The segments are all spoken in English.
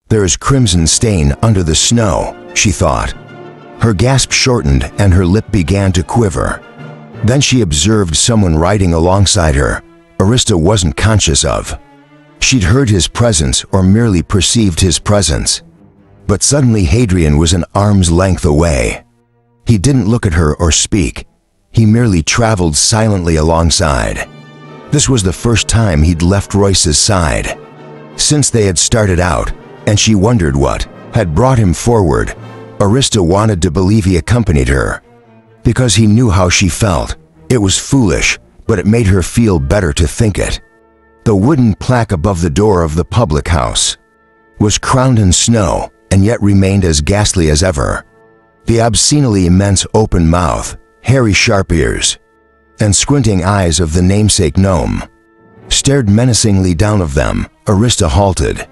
There is crimson stain under the snow, she thought. Her gasp shortened and her lip began to quiver. Then she observed someone riding alongside her. Arista wasn't conscious of. She'd heard his presence or merely perceived his presence. But suddenly Hadrian was an arm's length away. He didn't look at her or speak. He merely traveled silently alongside. This was the first time he'd left Royce's side since they had started out, and she wondered what had brought him forward. Arista wanted to believe he accompanied her, because he knew how she felt. It was foolish, but it made her feel better to think it. The wooden plaque above the door of the public house was crowned in snow and yet remained as ghastly as ever. The obscenely immense open mouth, hairy sharp ears, and squinting eyes of the namesake gnome stared menacingly down of them. Arista halted,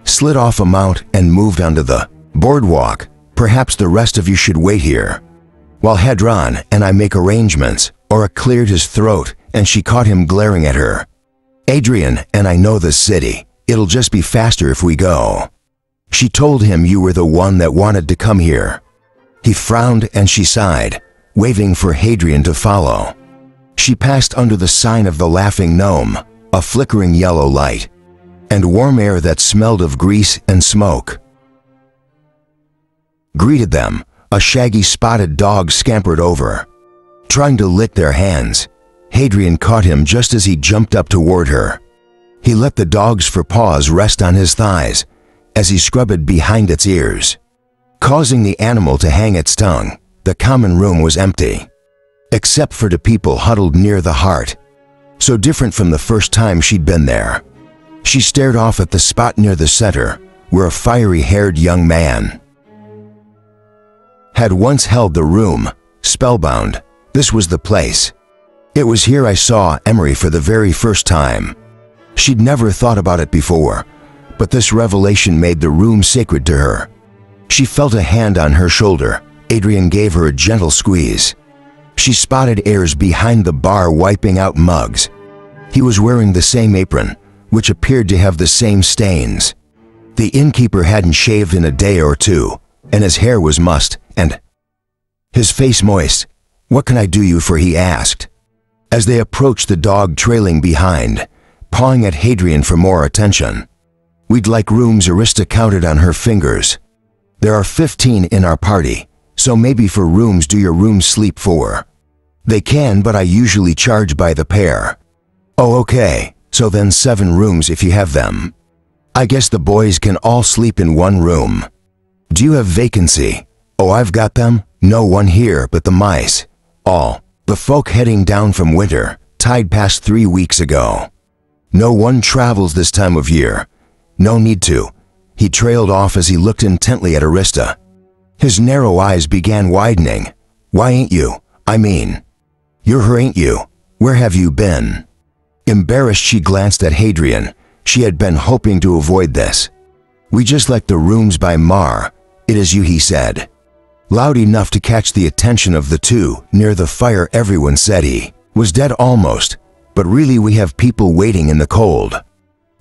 slid off a mount and moved onto the boardwalk. Perhaps the rest of you should wait here while Hadron and I make arrangements. Aura cleared his throat and she caught him glaring at her. Adrian and I know this city. It'll just be faster if we go. She told him you were the one that wanted to come here. He frowned and she sighed, waving for Hadrian to follow. She passed under the sign of the Laughing Gnome, a flickering yellow light, and warm air that smelled of grease and smoke greeted them. A shaggy spotted dog scampered over, trying to lick their hands. Hadrian caught him just as he jumped up toward her. He let the dog's fur paws rest on his thighs as he scrubbed behind its ears, causing the animal to hang its tongue. The common room was empty, except for the people huddled near the heart, so different from the first time she'd been there. She stared off at the spot near the center, where a fiery-haired young man had once held the room, spellbound. This was the place. It was here I saw Emery for the very first time. She'd never thought about it before, but this revelation made the room sacred to her. She felt a hand on her shoulder. Adrian gave her a gentle squeeze. She spotted Ayres behind the bar wiping out mugs. He was wearing the same apron, which appeared to have the same stains. The innkeeper hadn't shaved in a day or two, and his hair was mussed, and his face moist. "What can I do you for?" he asked, as they approached the dog trailing behind, pawing at Hadrian for more attention. "We'd like rooms." Arista counted on her fingers. "There are 15 in our party, so maybe for rooms. Do your rooms sleep for?" "They can, but I usually charge by the pair." "Oh, okay, so then 7 rooms if you have them. I guess the boys can all sleep in one room." "Do you have vacancy?" "Oh, I've got them. No one here but the mice. All the folk heading down from winter. Tide passed 3 weeks ago. No one travels this time of year. No need to." He trailed off as he looked intently at Arista. His narrow eyes began widening. "Why ain't you? I mean, you're her, ain't you? Where have you been?" Embarrassed, she glanced at Hadrian. She had been hoping to avoid this. "We just like the rooms by Mar." "It is you," he said, loud enough to catch the attention of the two. Near the fire, everyone said he was dead almost, but really we have people waiting in the cold.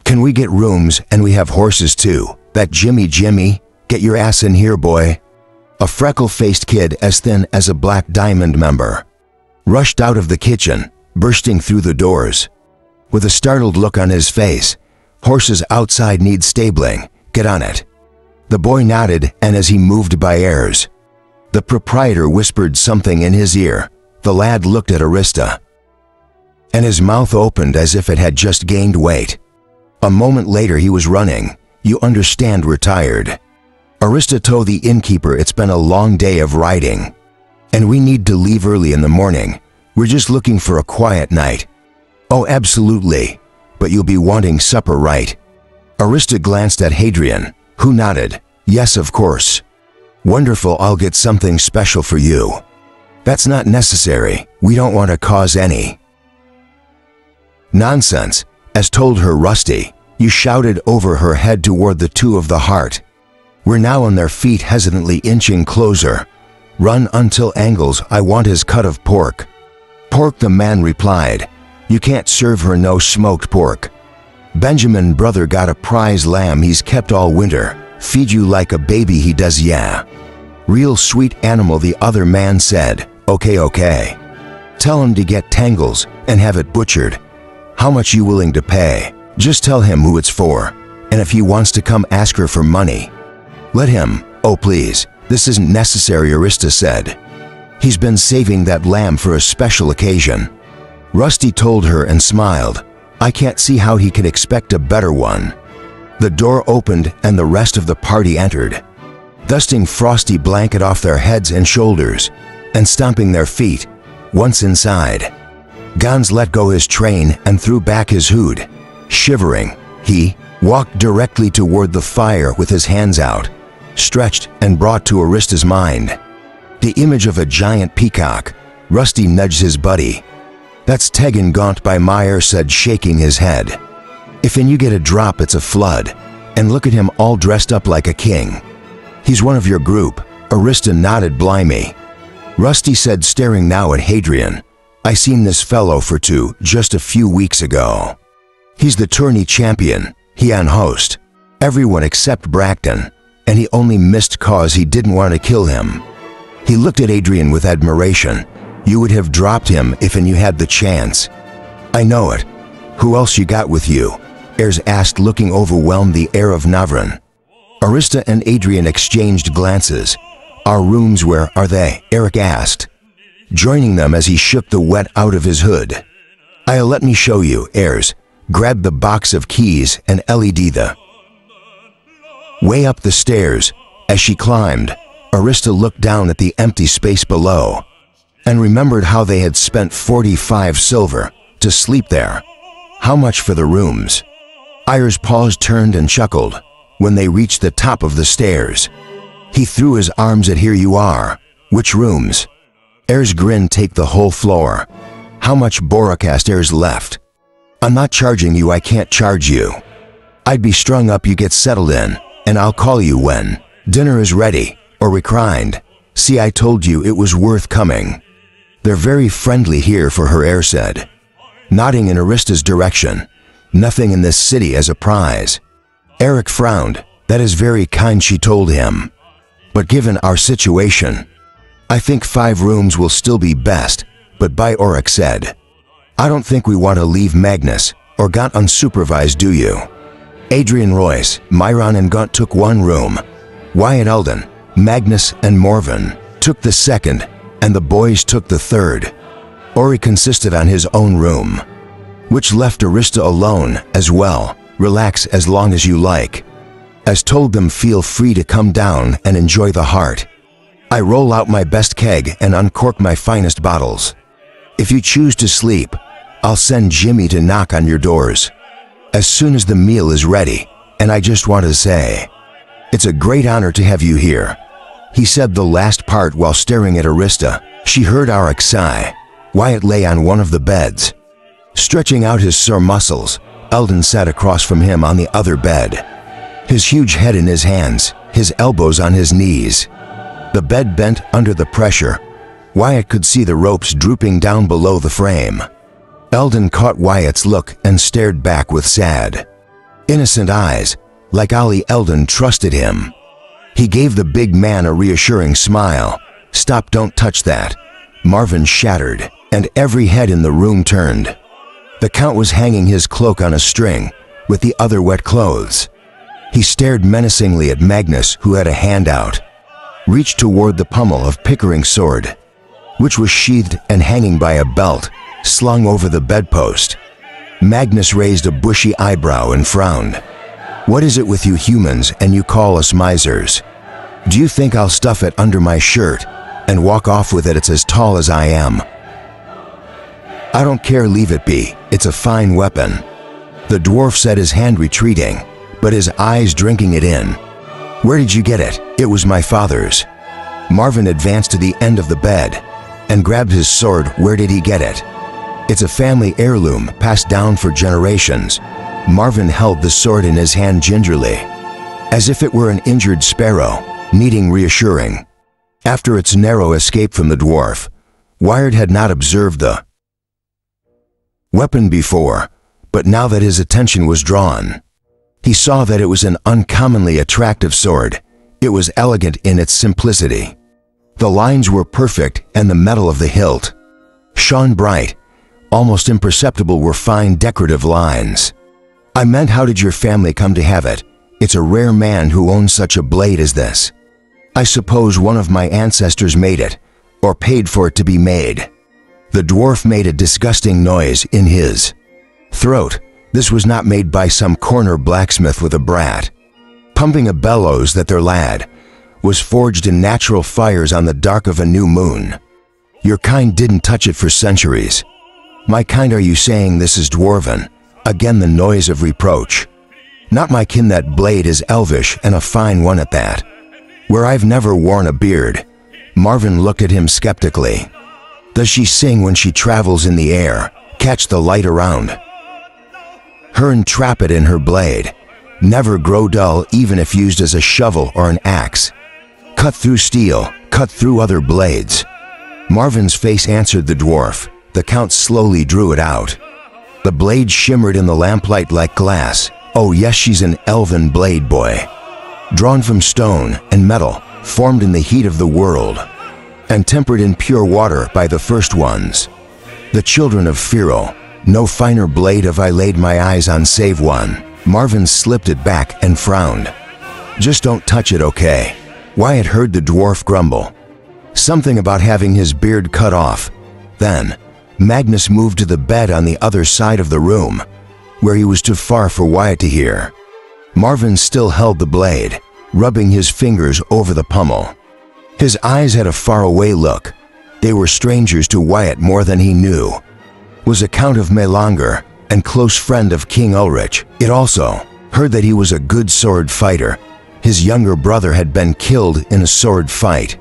"Can we get rooms? And we have horses too." "That Jimmy, get your ass in here, boy." A freckle-faced kid as thin as a Black Diamond member rushed out of the kitchen, bursting through the doors with a startled look on his face. "Horses outside need stabling. Get on it." The boy nodded, and as he moved by Ayres, the proprietor whispered something in his ear. The lad looked at Arista, and his mouth opened as if it had just gained weight. A moment later he was running. "You understand, we're tired." Arista told the innkeeper it's been a long day of riding, and we need to leave early in the morning. We're just looking for a quiet night. "Oh, absolutely. But you'll be wanting supper, right?" Arista glanced at Hadrian, who nodded. "Yes, of course." "Wonderful, I'll get something special for you." "That's not necessary. We don't want to cause any nonsense," as told her Rusty. You shouted over her head toward the two of the heart. Were now on their feet, hesitantly inching closer. "Run until Angles. I want his cut of pork." "Pork," the man replied. "You can't serve her no smoked pork. Benjamin brother got a prize lamb he's kept all winter. Feed you like a baby he does, yeah. Real sweet animal, the other man said. Okay, okay. Tell him to get tangles and have it butchered. How much you willing to pay? Just tell him who it's for, and if he wants to come ask her for money. Let him. Oh please, this isn't necessary, Arista said. He's been saving that lamb for a special occasion. Rusty told her and smiled. I can't see how he could expect a better one. The door opened and the rest of the party entered, dusting frosty blanket off their heads and shoulders, and stomping their feet. Once inside, Gans let go his train and threw back his hood. Shivering, he walked directly toward the fire with his hands out, stretched and brought to Arista's mind the image of a giant peacock. Rusty nudged his buddy. That's Tegan Gaunt by Meyer said, shaking his head. If you get a drop, it's a flood. And look at him all dressed up like a king. He's one of your group. Arista nodded blimey. Rusty said, staring now at Hadrian. I seen this fellow for just a few weeks ago. He's the tourney champion, he on host. Everyone except Bracton, and he only missed cause he didn't want to kill him. He looked at Adrian with admiration. You would have dropped him if you had the chance. I know it. Who else you got with you? Ayres asked, looking overwhelmed the air of Navran. Arista and Adrian exchanged glances. Our rooms, where are they? Eric asked, joining them as he shook the wet out of his hood. Let me show you. Ayres grabbed the box of keys and LED the way up the stairs. As she climbed, Arista looked down at the empty space below and remembered how they had spent 45 silver to sleep there. How much for the rooms? Ayres paused, turned and chuckled when they reached the top of the stairs. He threw his arms at here you are. Which rooms? Ayres grinned. Take the whole floor. How much? Boracast. Ayres left. I'm not charging you. I can't charge you. I'd be strung up. You get settled in, and I'll call you when dinner is ready. Or reclined. See, I told you it was worth coming. They're very friendly here for her, Ayres said, nodding in Arista's direction. Nothing in this city as a prize. Eric frowned. That is very kind, she told him. But given our situation, I think 5 rooms will still be best. But by Oric said, I don't think we want to leave Magnus or Gaunt unsupervised, do you? Adrian, Royce, Myron and Gaunt took 1 room. Wyatt, Eldon, Magnus and Morven took the 2nd, and the boys took the 3rd. Ori consisted on his own room, which left Arista alone as well. Relax as long as you like. As told them, feel free to come down and enjoy the heart. I roll out my best keg and uncork my finest bottles. If you choose to sleep, I'll send Jimmy to knock on your doors as soon as the meal is ready. And I just want to say, it's a great honor to have you here. He said the last part while staring at Arista. She heard Arik sigh. Wyatt lay on one of the beds, stretching out his sore muscles. Eldon sat across from him on the other bed, his huge head in his hands, his elbows on his knees. The bed bent under the pressure. Wyatt could see the ropes drooping down below the frame. Eldon caught Wyatt's look and stared back with sad, innocent eyes. Like Ali, Eldon trusted him. He gave the big man a reassuring smile. Stop, don't touch that. Marvin shattered, and every head in the room turned. The Count was hanging his cloak on a string with the other wet clothes. He stared menacingly at Magnus, who had a hand out, reached toward the pommel of Pickering's sword, which was sheathed and hanging by a belt slung over the bedpost. Magnus raised a bushy eyebrow and frowned. What is it with you humans and you call us misers? Do you think I'll stuff it under my shirt and walk off with it? It's as tall as I am. I don't care, leave it be. It's a fine weapon. The dwarf said, his hand retreating, but his eyes drinking it in. Where did you get it? It was my father's. Marvin advanced to the end of the bed and grabbed his sword. Where did he get it? It's a family heirloom passed down for generations. Marvin held the sword in his hand gingerly, as if it were an injured sparrow, needing reassuring. After its narrow escape from the dwarf, Wyatt had not observed the weapon before, but now that his attention was drawn, He saw that it was an uncommonly attractive sword. It was elegant in its simplicity. The lines were perfect, and the metal of the hilt shone bright. Almost imperceptible were fine decorative lines. I meant, how did your family come to have it? It's a rare man who owns such a blade as this. I suppose one of my ancestors made it, or paid for it to be made. The dwarf made a disgusting noise in his throat. This was not made by some corner blacksmith with a brat, pumping a bellows that their lad was forged in natural fires on the dark of a new moon. Your kind didn't touch it for centuries. My kind, are you saying this is dwarven? Again the noise of reproach. Not my kin, that blade is elvish, and a fine one at that. Where I've never worn a beard. Marvin looked at him skeptically. Does she sing when she travels in the air, catch the light around her and trap it in her blade? Never grow dull, even if used as a shovel or an axe. Cut through steel, cut through other blades. Marvin's face answered the dwarf. The Count slowly drew it out. The blade shimmered in the lamplight like glass. Oh yes, she's an elven blade, boy. Drawn from stone and metal, formed in the heat of the world, and tempered in pure water by the first ones, the children of Firo. No finer blade have I laid my eyes on save one. Marvin slipped it back and frowned. Just don't touch it, okay? Wyatt heard the dwarf grumble. Something about having his beard cut off. Then, Magnus moved to the bed on the other side of the room, where he was too far for Wyatt to hear. Marvin still held the blade, rubbing his fingers over the pommel. His eyes had a faraway look. They were strangers to Wyatt more than he knew. Was a Count of Melanger and close friend of King Ulrich. It also heard that he was a good sword fighter. His younger brother had been killed in a sword fight.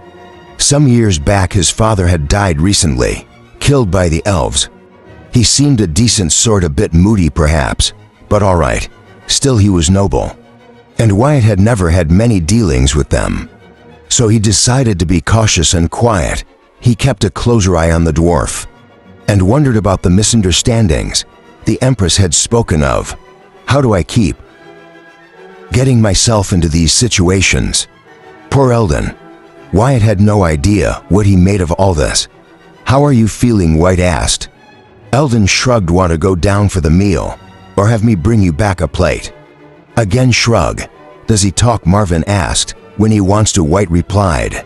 Some years back his father had died recently, killed by the elves. He seemed a decent sort, a bit moody perhaps, but all right. Still, he was noble. And Wyatt had never had many dealings with them. So he decided to be cautious and quiet. He kept a closer eye on the dwarf, and wondered about the misunderstandings the Empress had spoken of. How do I keep getting myself into these situations? Poor Eldon. Wyatt had no idea what he made of all this. How are you feeling? Wyatt asked. Eldon shrugged. Want to go down for the meal, or have me bring you back a plate? Again shrug. Does he talk? Marvin asked. When he wants to, Wyatt replied.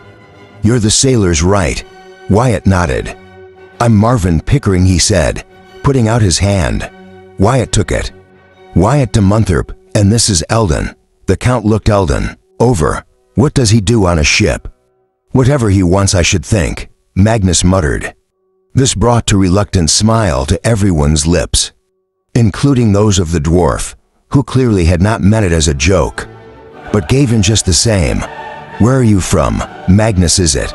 You're the sailor's right. Wyatt nodded. I'm Marvin Pickering, he said, putting out his hand. Wyatt took it. Wyatt de Montherp, and this is Eldon. The Count looked Eldon over. What does he do on a ship? Whatever he wants, I should think, Magnus muttered. This brought a reluctant smile to everyone's lips, including those of the dwarf, who clearly had not meant it as a joke, but gave in just the same. Where are you from? Magnus, is it?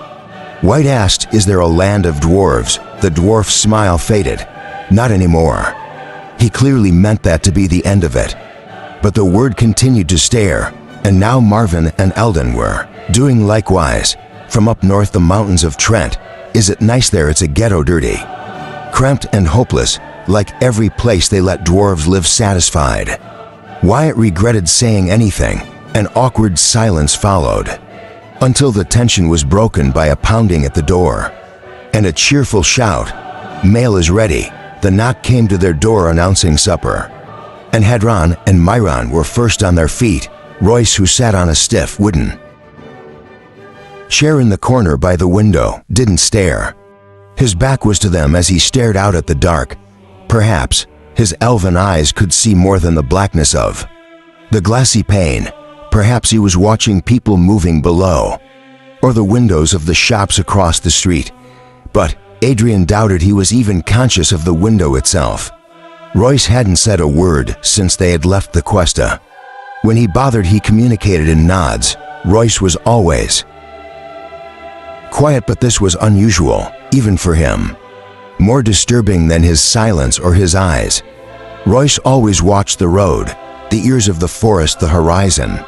Wyatt asked. Is there a land of dwarves? The dwarf's smile faded. Not anymore. He clearly meant that to be the end of it. But the word continued to stare, and now Marvin and Eldon were doing likewise. From up north, the mountains of Trent. Is it nice there? It's a ghetto, dirty, cramped and hopeless, like every place they let dwarves live satisfied. Wyatt regretted saying anything. An awkward silence followed, until the tension was broken by a pounding at the door, and a cheerful shout. Mail is ready. The knock came to their door announcing supper, and Hadron and Myron were first on their feet. Royce, who sat on a stiff wooden chair in the corner by the window, didn't stare. His back was to them as he stared out at the dark. Perhaps his elven eyes could see more than the blackness of the glassy pane. Perhaps he was watching people moving below, or the windows of the shops across the street. But Adrian doubted he was even conscious of the window itself. Royce hadn't said a word since they had left the Cuesta. When he bothered, he communicated in nods. Royce was always quiet, but this was unusual, even for him. More disturbing than his silence or his eyes. Royce always watched the road, the ears of the forest, the horizon.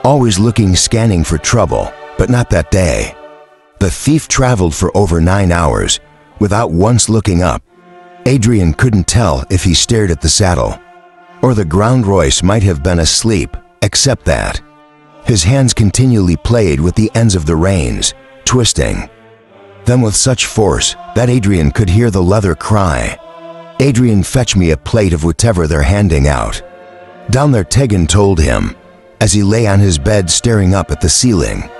Always looking, scanning for trouble, but not that day. The thief traveled for over 9 hours, without once looking up. Adrian couldn't tell if he stared at the saddle, Or the ground Royce might have been asleep, except that his hands continually played with the ends of the reins, twisting them with such force that Adrian could hear the leather cry, "Adrian, fetch me a plate of whatever they're handing out." Down there, Tegan told him, as he lay on his bed staring up at the ceiling.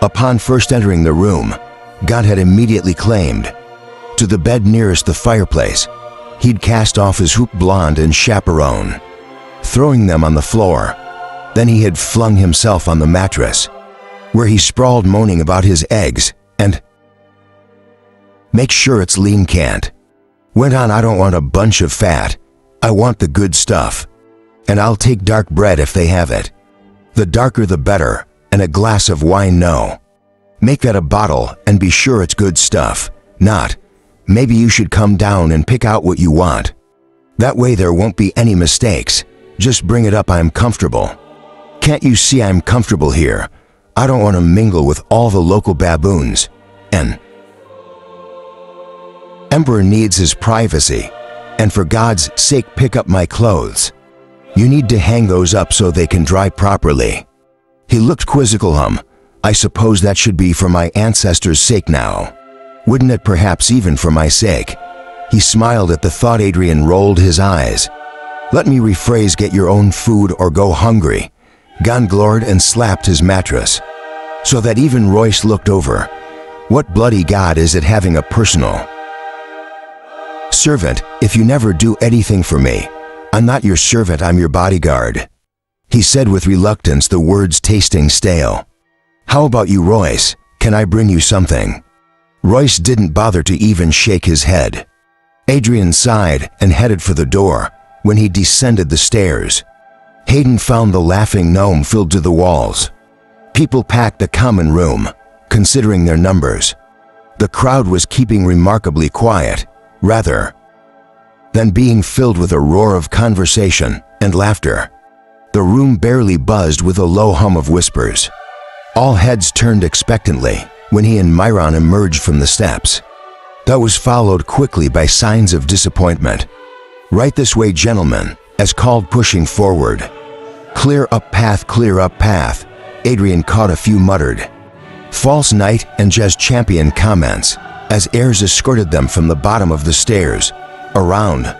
Upon first entering the room, God had immediately claimed to the bed nearest the fireplace. He'd cast off his hoop blonde and chaperone, throwing them on the floor. Then he had flung himself on the mattress, where he sprawled moaning about his eggs and "Make sure it's lean, can't." Went on, "I don't want a bunch of fat. I want the good stuff. And I'll take dark bread if they have it. The darker the better, and a glass of wine, no. Make that a bottle and be sure it's good stuff. Not, maybe you should come down and pick out what you want. That way there won't be any mistakes. Just bring it up, I'm comfortable. Can't you see I'm comfortable here? I don't want to mingle with all the local baboons. And Emperor needs his privacy. And for God's sake, pick up my clothes. You need to hang those up so they can dry properly." He looked quizzical. "I suppose that should be for my ancestors' sake now. Wouldn't it perhaps even for my sake?" He smiled at the thought. Adrian rolled his eyes. "Let me rephrase, get your own food or go hungry." Gon glowered and slapped his mattress, so that even Royce looked over. What bloody God is it having a personal servant if you never do anything for me? "I'm not your servant, I'm your bodyguard," he said with reluctance, the words tasting stale. "How about you, Royce? Can I bring you something?" Royce didn't bother to even shake his head. Adrian sighed and headed for the door. When he descended the stairs, Hayden found the laughing gnome filled to the walls. People packed the common room, considering their numbers. The crowd was keeping remarkably quiet, rather than being filled with a roar of conversation and laughter. The room barely buzzed with a low hum of whispers. All heads turned expectantly when he and Myron emerged from the steps. That was followed quickly by signs of disappointment. "Right this way, gentlemen," as called, pushing forward. Clear up path," Adrian caught a few muttered false knight and Jez champion comments as heirs escorted them from the bottom of the stairs around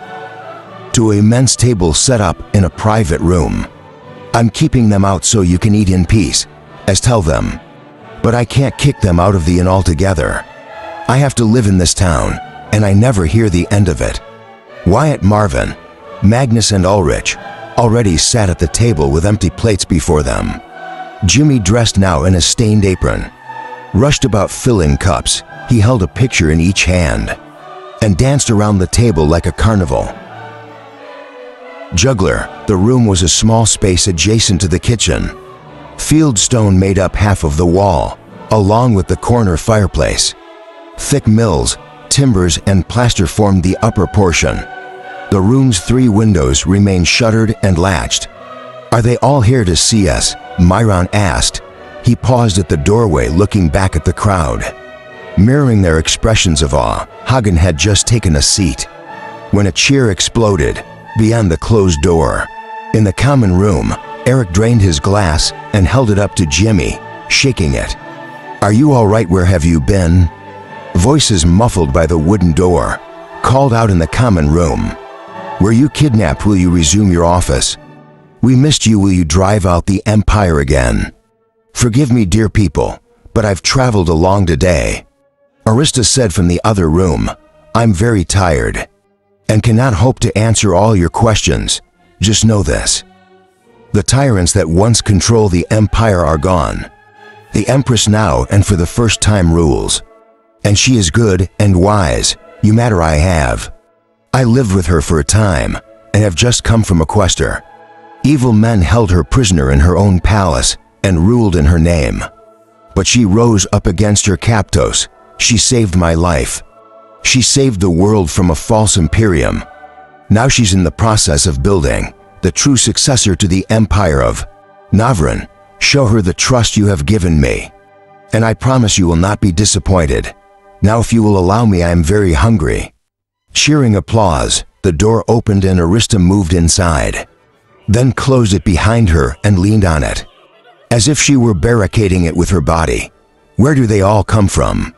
to an immense table set up in a private room. "I'm keeping them out so you can eat in peace," as tell them. "But I can't kick them out of the inn altogether. I have to live in this town, and I never hear the end of it." Wyatt, Marvin, Magnus and Ulrich already sat at the table with empty plates before them. Jimmy, dressed now in a stained apron, rushed about filling cups. He held a picture in each hand and danced around the table like a carnival juggler. The room was a small space adjacent to the kitchen. Fieldstone made up half of the wall, along with the corner fireplace. Thick mills, timbers, and plaster formed the upper portion. The room's 3 windows remained shuttered and latched. "Are they all here to see us?" Myron asked. He paused at the doorway, looking back at the crowd. Mirroring their expressions of awe, Hagen had just taken a seat when a cheer exploded beyond the closed door. In the common room, Eric drained his glass and held it up to Jimmy, shaking it. "Are you all right? Where have you been?" Voices muffled by the wooden door called out in the common room. "Were you kidnapped? Will you resume your office? We missed you. Will you drive out the Empire again? Forgive me, dear people, but I've traveled along today." Arista said from the other room, "I'm very tired and cannot hope to answer all your questions. Just know this. The tyrants that once controlled the Empire are gone. The Empress now and for the first time rules. And she is good and wise, you matter I have. I lived with her for a time and have just come from a quester. Evil men held her prisoner in her own palace and ruled in her name. But she rose up against her captors. She saved my life. She saved the world from a false imperium. Now she's in the process of building the true successor to the Empire of Navran. Show her the trust you have given me, and I promise you will not be disappointed. Now if you will allow me, I am very hungry." Cheering applause, the door opened and Arista moved inside. then closed it behind her and leaned on it, as if she were barricading it with her body. Where do they all come from?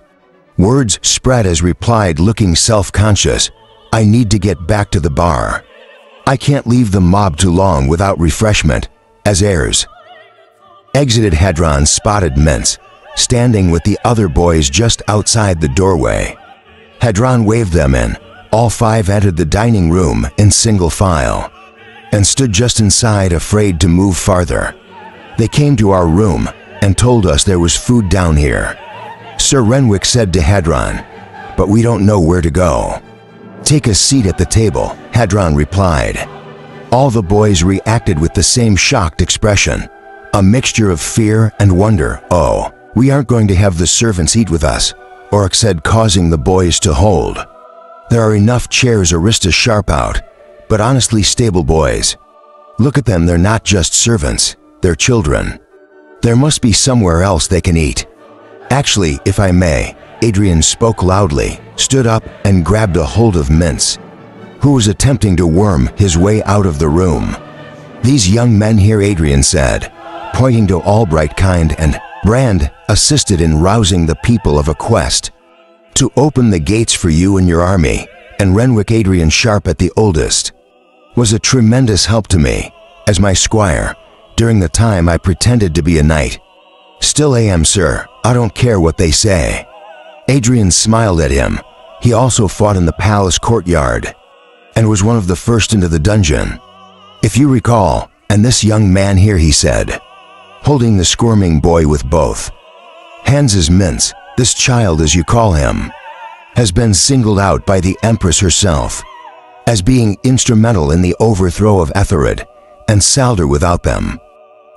Words spread as replied, looking self-conscious. I need to get back to the bar. I can't leave the mob too long without refreshment, as heirs. Exited Hadron spotted Mince, standing with the other boys just outside the doorway. Hadron waved them in. All 5 entered the dining room in single file, and stood just inside, afraid to move farther. They came to our room and told us there was food down here. Sir Renwick said to Hadron, but we don't know where to go. Take a seat at the table, Hadron replied. All the boys reacted with the same shocked expression, a mixture of fear and wonder. Oh, we aren't going to have the servants eat with us, Oryx said, causing the boys to hold. There are enough chairs, Arista sharp out, but honestly, stable boys. Look at them, they're not just servants, they're children. There must be somewhere else they can eat. Actually, if I may, Adrian spoke loudly, stood up and grabbed a hold of Mince, who was attempting to worm his way out of the room. These young men here, Adrian said, pointing to Albright, Kind, and Brand, assisted in rousing the people of a quest to open the gates for you and your army, and Renwick, Adrian Sharp at the oldest, was a tremendous help to me as my squire during the time I pretended to be a knight. Still am, sir. I don't care what they say. Adrian smiled at him. He also fought in the palace courtyard and was one of the first into the dungeon, if you recall. And this young man here, he said, holding the squirming boy with both hands, is Mince. This child, as you call him, has been singled out by the Empress herself as being instrumental in the overthrow of Ethered and Saldar. Without them,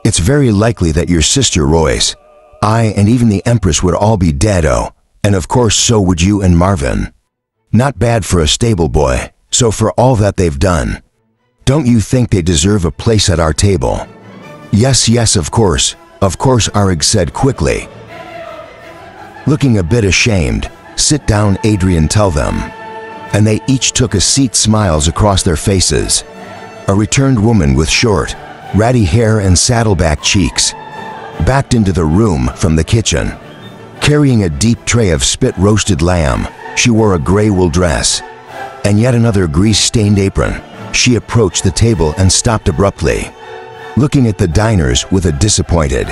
it's very likely that your sister Royce, I, and even the Empress would all be dead. Oh, and of course so would you and Marvin. Not bad for a stable boy. So for all that they've done, don't you think they deserve a place at our table? Yes, yes, of course, Arig said quickly, looking a bit ashamed. Sit down, Adrian, tell them. And they each took a seat, smiles across their faces. A returned woman with short, ratty hair and saddleback cheeks backed into the room from the kitchen, carrying a deep tray of spit-roasted lamb. She wore a gray wool dress and yet another grease-stained apron. She approached the table and stopped abruptly, looking at the diners with a disappointed,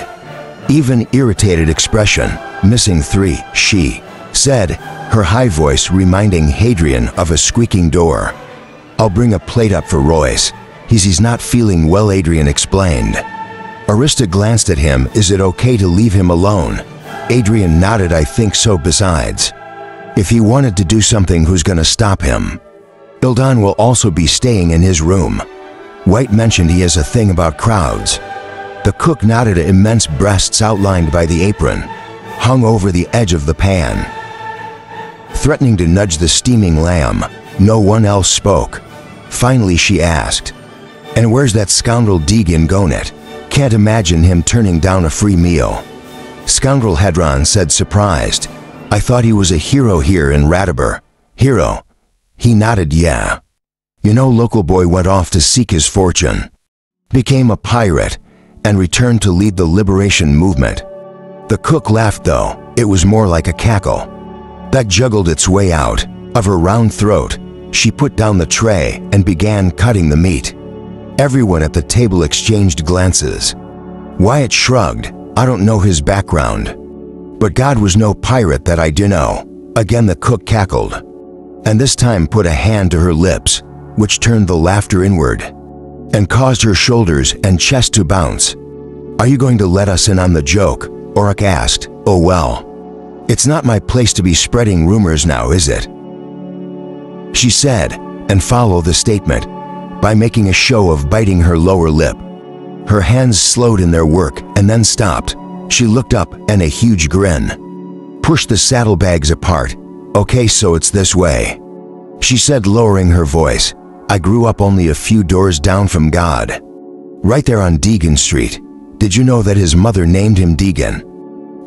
even irritated expression. Missing 3, she said, her high voice reminding Hadrian of a squeaking door. I'll bring a plate up for Royce. He's not feeling well, Adrian explained. Arista glanced at him. Is it okay to leave him alone? Adrian nodded. I think so. Besides, if he wanted to do something, who's gonna stop him? Ildan will also be staying in his room. White mentioned he has a thing about crowds. The cook nodded. Immense breasts outlined by the apron hung over the edge of the pan, threatening to nudge the steaming lamb. No one else spoke. Finally she asked, and where's that scoundrel Deegan Gonet? Can't imagine him turning down a free meal. Scoundrel, Hadron said, surprised. I thought he was a hero here in Radabar. Hero? He nodded. Yeah. You know, local boy went off to seek his fortune, became a pirate, and returned to lead the liberation movement. The cook laughed, though it was more like a cackle that juggled its way out of her round throat. She put down the tray and began cutting the meat. Everyone at the table exchanged glances. Wyatt shrugged. I don't know his background, but God was no pirate that I do know. Again the cook cackled, and this time put a hand to her lips, which turned the laughter inward and caused her shoulders and chest to bounce. Are you going to let us in on the joke? Oryx asked. Oh well, it's not my place to be spreading rumors now, is it? She said, and followed the statement by making a show of biting her lower lip. Her hands slowed in their work and then stopped. She looked up and a huge grin pushed the saddlebags apart. Okay, so it's this way, she said, lowering her voice. I grew up only a few doors down from God, right there on Deegan Street. Did you know that his mother named him Deegan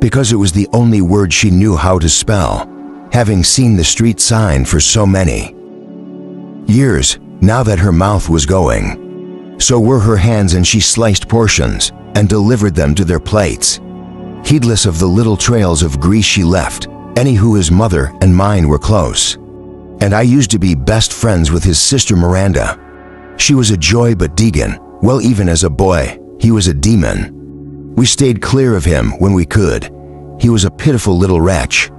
because it was the only word she knew how to spell, having seen the street sign for so many years now that her mouth was going? So were her hands, and she sliced portions and delivered them to their plates, heedless of the little trails of grease she left. Anywho, his mother and mine were close, and I used to be best friends with his sister Miranda. She was a joy, but Deegan, well, even as a boy, he was a demon. We stayed clear of him when we could. He was a pitiful little wretch.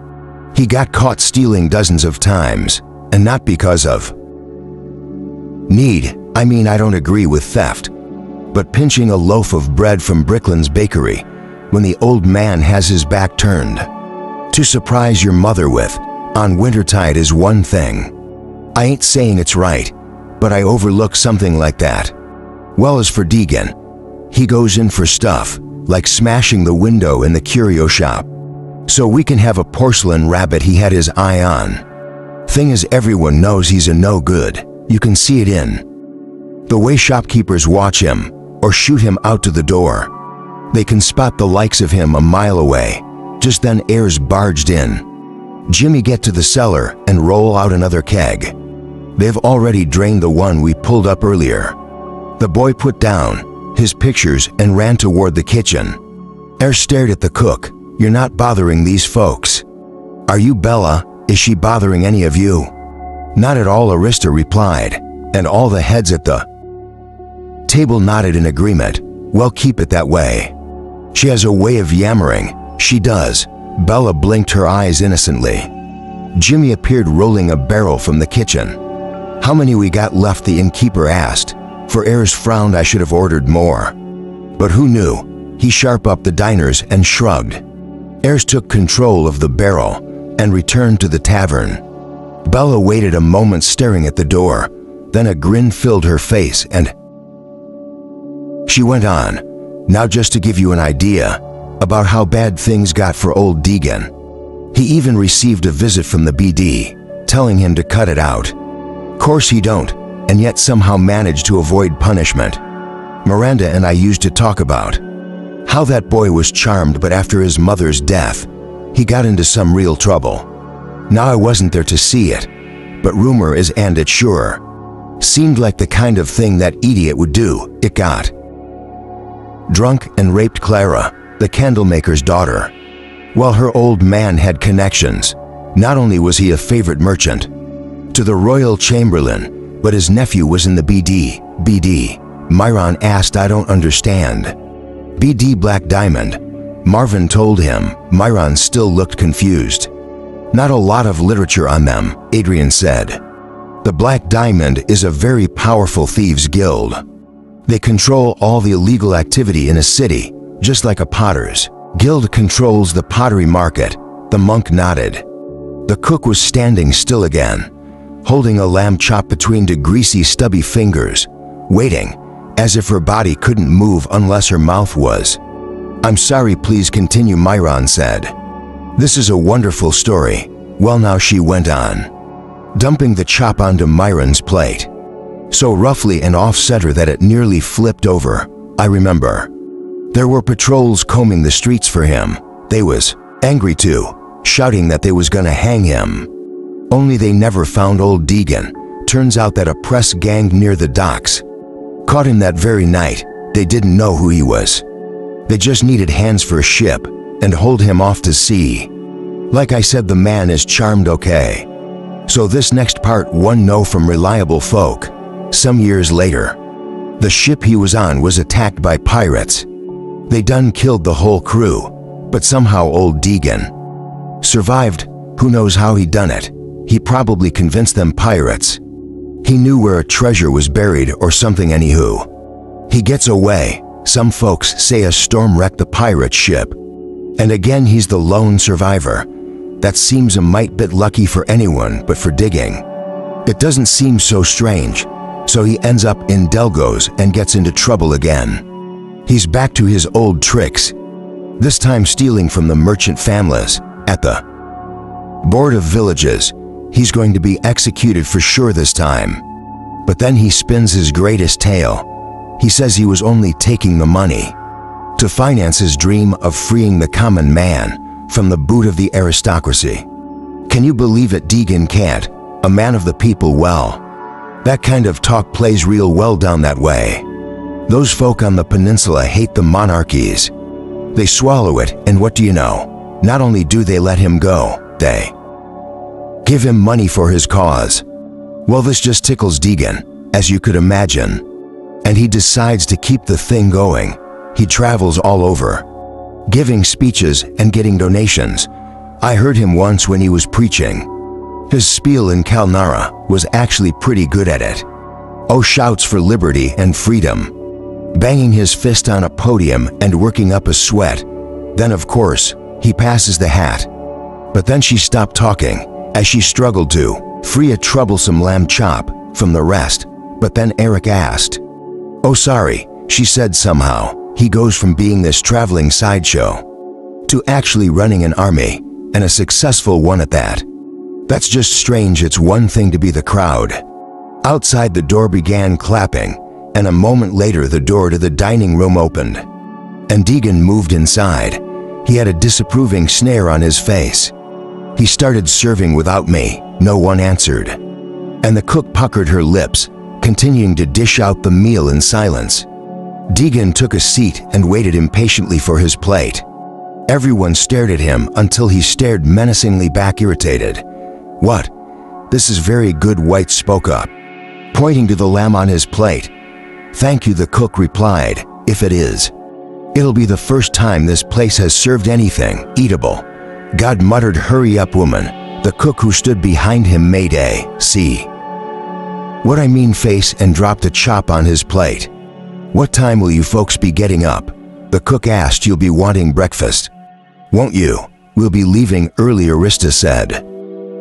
He got caught stealing dozens of times, and not because of need. I mean, I don't agree with theft, but pinching a loaf of bread from Brickland's bakery when the old man has his back turned to surprise your mother with on Wintertide is one thing. I ain't saying it's right, but I overlook something like that. Well, as for Deegan, he goes in for stuff like smashing the window in the curio shop so we can have a porcelain rabbit he had his eye on. Thing is, everyone knows he's a no good. You can see it in the way shopkeepers watch him or shoot him out to the door. They can spot the likes of him a mile away. Just then Ayers barged in. Jimmy get to the cellar and roll out another keg. They've already drained the one we pulled up earlier. The boy put down his pictures and ran toward the kitchen. Ayers stared at the cook. You're not bothering these folks, are you, Bella? Is she bothering any of you? Not at all, Arista replied, and all the heads at the table nodded in agreement. Well, keep it that way. She has a way of yammering, she does. Bella blinked her eyes innocently. Jimmy appeared rolling a barrel from the kitchen. How many we got left? The innkeeper asked. For Ayers frowned. I should have ordered more. But who knew? He sharp up the diners and shrugged. Ayers took control of the barrel and returned to the tavern. Bella waited a moment staring at the door. Then a grin filled her face and she went on. Now, just to give you an idea about how bad things got for old Deegan, he even received a visit from the BD telling him to cut it out. Course he don't, and yet somehow managed to avoid punishment. Miranda and I used to talk about how that boy was charmed, but after his mother's death, he got into some real trouble. Now, I wasn't there to see it, but rumor is, and it sure seemed like the kind of thing that idiot would do. It got drunk and raped Clara, the candlemaker's daughter. While her old man had connections, not only was he a favorite merchant to the royal chamberlain, but his nephew was in the BD. Myron asked. I don't understand. BD Black Diamond, Marvin told him. Myron still looked confused. Not a lot of literature on them, Adrian said. The Black Diamond is a very powerful thieves guild. They control all the illegal activity in a city, just like a potter's guild controls the pottery market. The monk nodded. The cook was standing still again, holding a lamb chop between two greasy, stubby fingers, waiting, as if her body couldn't move unless her mouth was. I'm sorry, please continue, Myron said. This is a wonderful story. Well, now, she went on, dumping the chop onto Myron's plate so roughly and off-center that it nearly flipped over. I remember there were patrols combing the streets for him. They was angry too, shouting that they was gonna hang him. Only they never found old Deegan. Turns out that a press gang near the docks caught him that very night. They didn't know who he was. They just needed hands for a ship and hold him off to sea. Like I said, the man is charmed. Okay. So this next part, one know from reliable folk. Some years later, the ship he was on was attacked by pirates. They done killed the whole crew, but somehow old Deegan survived. Who knows how he done it? He probably convinced them pirates. He knew where a treasure was buried or something. Anywho, he gets away. Some folks say a storm wrecked the pirate ship. And again, he's the lone survivor. That seems a mite bit lucky for anyone, but for Digging, it doesn't seem so strange. So he ends up in Delgos and gets into trouble again. He's back to his old tricks, this time stealing from the merchant families at the Board of Villages. He's going to be executed for sure this time. But then he spins his greatest tale. He says he was only taking the money to finance his dream of freeing the common man from the boot of the aristocracy. Can you believe it? Deegan can't. A man of the people. Well, that kind of talk plays real well down that way. Those folk on the peninsula hate the monarchies. They swallow it, and what do you know? Not only do they let him go, they give him money for his cause. Well, this just tickles Deegan, as you could imagine. And he decides to keep the thing going. He travels all over, giving speeches and getting donations. I heard him once when he was preaching. His spiel in Kalnara was actually pretty good at it. Oh, shouts for liberty and freedom, banging his fist on a podium and working up a sweat. Then, of course, he passes the hat. But then she stopped talking as she struggled to free a troublesome lamb chop from the rest. But then Eric asked, "Oh, sorry," she said somehow. He goes from being this traveling sideshow to actually running an army, and a successful one at that. That's just strange. It's one thing to be the crowd. Outside, the door began clapping, and a moment later the door to the dining room opened, and Deegan moved inside. He had a disapproving sneer on his face. He started serving without me. No one answered, and the cook puckered her lips, continuing to dish out the meal in silence. Deegan took a seat and waited impatiently for his plate. Everyone stared at him until he stared menacingly back, irritated. "What? This is very good," White spoke up, pointing to the lamb on his plate. "Thank you," the cook replied. "If it is, it'll be the first time this place has served anything eatable." God muttered. "Hurry up, woman." The cook who stood behind him made a "see what I mean" face and dropped a chop on his plate. "What time will you folks be getting up?" the cook asked. "You'll be wanting breakfast, won't you?" "We'll be leaving early," Arista said.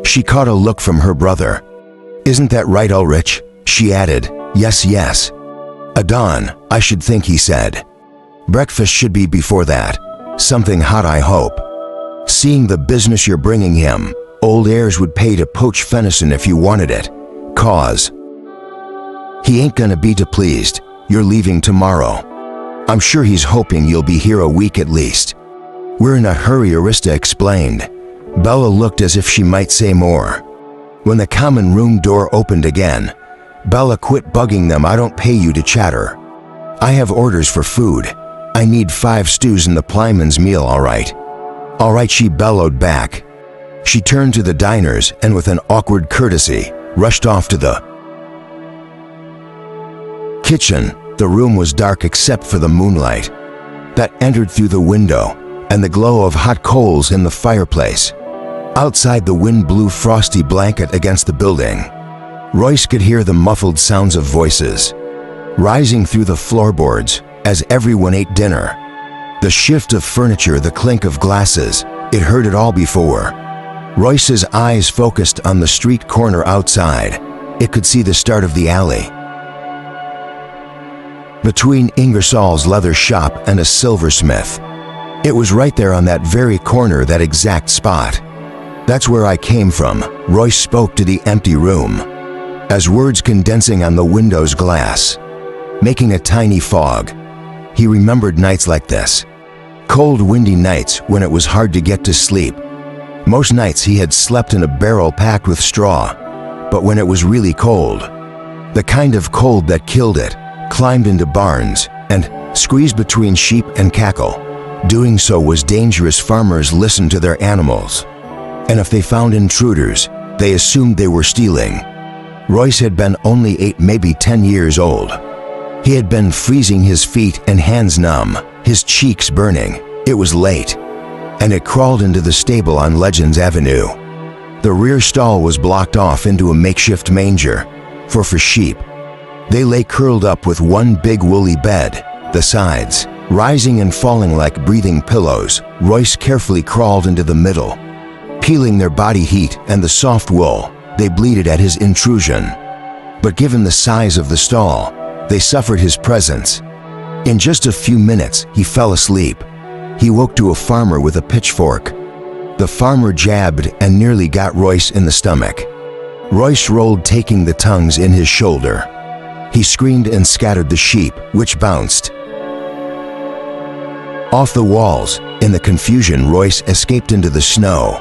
She caught a look from her brother. "Isn't that right, Ulrich?" she added. "Yes, yes." "Adon, I should think," he said. "Breakfast should be before that. Something hot, I hope. Seeing the business you're bringing him, old heirs would pay to poach venison if you wanted it. Cause he ain't gonna be too pleased. You're leaving tomorrow. I'm sure he's hoping you'll be here a week at least." "We're in a hurry," Arista explained. Bella looked as if she might say more. When the common room door opened again, Bella quit bugging them. "I don't pay you to chatter. I have orders for food. I need 5 stews in the Plyman's meal, all right?" "All right," she bellowed back. She turned to the diners and with an awkward courtesy, rushed off to the kitchen. The room was dark except for the moonlight that entered through the window and the glow of hot coals in the fireplace. Outside, the wind blew frosty blanket against the building. Royce could hear the muffled sounds of voices rising through the floorboards as everyone ate dinner. The shift of furniture, the clink of glasses, it heard it all before. Royce's eyes focused on the street corner outside. It could see the start of the alley between Ingersoll's leather shop and a silversmith. It was right there on that very corner, that exact spot. "That's where I came from," Royce spoke to the empty room, as words condensing on the window's glass, making a tiny fog. He remembered nights like this. Cold, windy nights when it was hard to get to sleep. Most nights he had slept in a barrel packed with straw, but when it was really cold, the kind of cold that killed it, climbed into barns and squeezed between sheep and cattle. Doing so was dangerous. Farmers listened to their animals, and if they found intruders, they assumed they were stealing. Royce had been only 8, maybe 10 years old. He had been freezing, his feet and hands numb, his cheeks burning. It was late, and it crawled into the stable on Legends Avenue. The rear stall was blocked off into a makeshift manger for sheep. They lay curled up with one big woolly bed, the sides rising and falling like breathing pillows. Royce carefully crawled into the middle, peeling their body heat and the soft wool. They bleated at his intrusion, but given the size of the stall, they suffered his presence. In just a few minutes, he fell asleep. He woke to a farmer with a pitchfork. The farmer jabbed and nearly got Royce in the stomach. Royce rolled, taking the tongues in his shoulder. He screamed and scattered the sheep, which bounced off the walls. In the confusion, Royce escaped into the snow.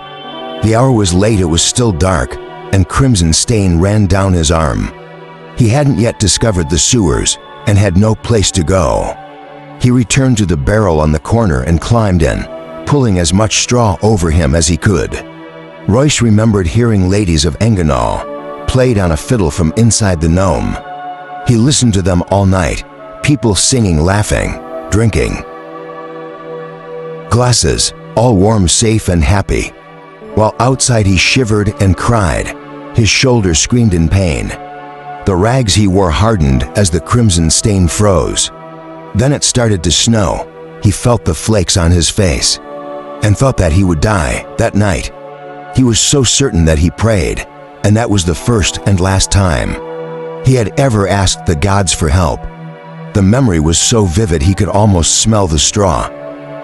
The hour was late, it was still dark, and crimson stain ran down his arm. He hadn't yet discovered the sewers, and had no place to go. He returned to the barrel on the corner and climbed in, pulling as much straw over him as he could. Royce remembered hearing ladies of Enganal played on a fiddle from inside the gnome. He listened to them all night, people singing, laughing, drinking. Glasses, all warm, safe, and happy. While outside he shivered and cried. His shoulders screamed in pain. The rags he wore hardened as the crimson stain froze. Then it started to snow. He felt the flakes on his face and thought that he would die that night. He was so certain that he prayed, and that was the first and last time he had ever asked the gods for help. The memory was so vivid he could almost smell the straw.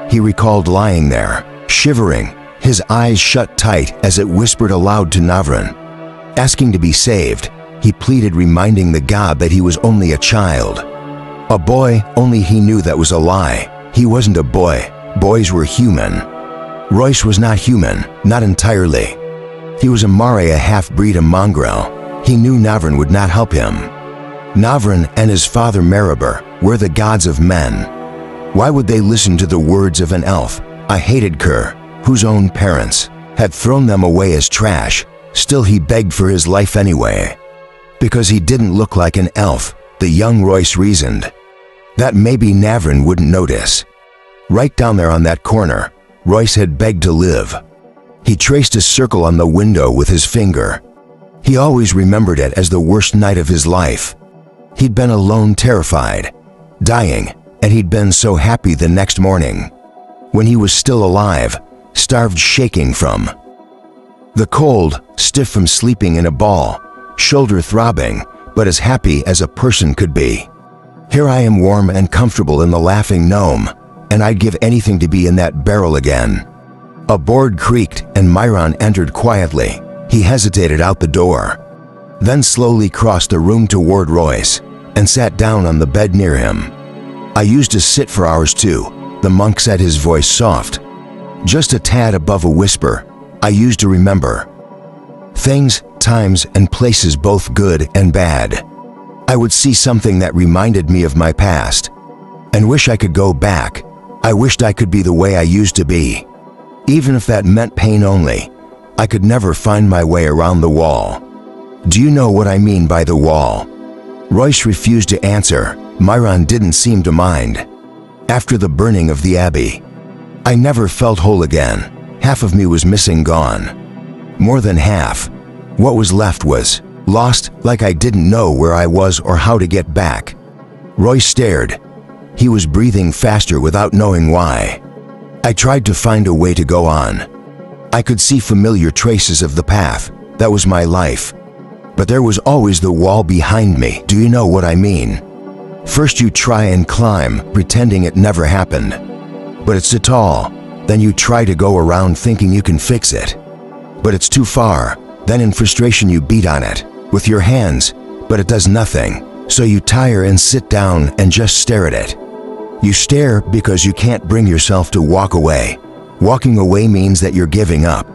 He recalled lying there, shivering, his eyes shut tight as it whispered aloud to Navran. Asking to be saved, he pleaded, reminding the god that he was only a child. A boy, only he knew that was a lie. He wasn't a boy. Boys were human. Royce was not human, not entirely. He was a Mare, a half-breed, a mongrel. He knew Navran would not help him. Navran and his father Maribor were the gods of men. Why would they listen to the words of an elf, a hated cur, whose own parents had thrown them away as trash? Still, he begged for his life anyway. Because he didn't look like an elf, the young Royce reasoned. That maybe Navran wouldn't notice. Right down there on that corner, Royce had begged to live. He traced a circle on the window with his finger. He always remembered it as the worst night of his life. He'd been alone, terrified, dying, and he'd been so happy the next morning, when he was still alive, starved, shaking from the cold, stiff from sleeping in a ball, shoulder throbbing, but as happy as a person could be. Here I am, warm and comfortable in the laughing gnome, and I'd give anything to be in that barrel again. A board creaked and Myron entered quietly. He hesitated out the door, then slowly crossed the room toward Royce and sat down on the bed near him. I used to sit for hours too, the monk said, his voice soft, just a tad above a whisper. I used to remember things, times, and places, both good and bad. I would see something that reminded me of my past and wish I could go back. I wished I could be the way I used to be. Even if that meant pain only, I could never find my way around the wall. Do you know what I mean by the wall? Royce refused to answer. Myron didn't seem to mind. After the burning of the abbey, I never felt whole again. Half of me was missing, gone. More than half. What was left was lost, like I didn't know where I was or how to get back. Royce stared. He was breathing faster without knowing why. I tried to find a way to go on. I could see familiar traces of the path. That was my life. But there was always the wall behind me. Do you know what I mean? First you try and climb, pretending it never happened. But it's too tall. Then you try to go around thinking you can fix it. But it's too far. Then in frustration you beat on it with your hands, but it does nothing. So you tire and sit down and just stare at it. You stare because you can't bring yourself to walk away. Walking away means that you're giving up,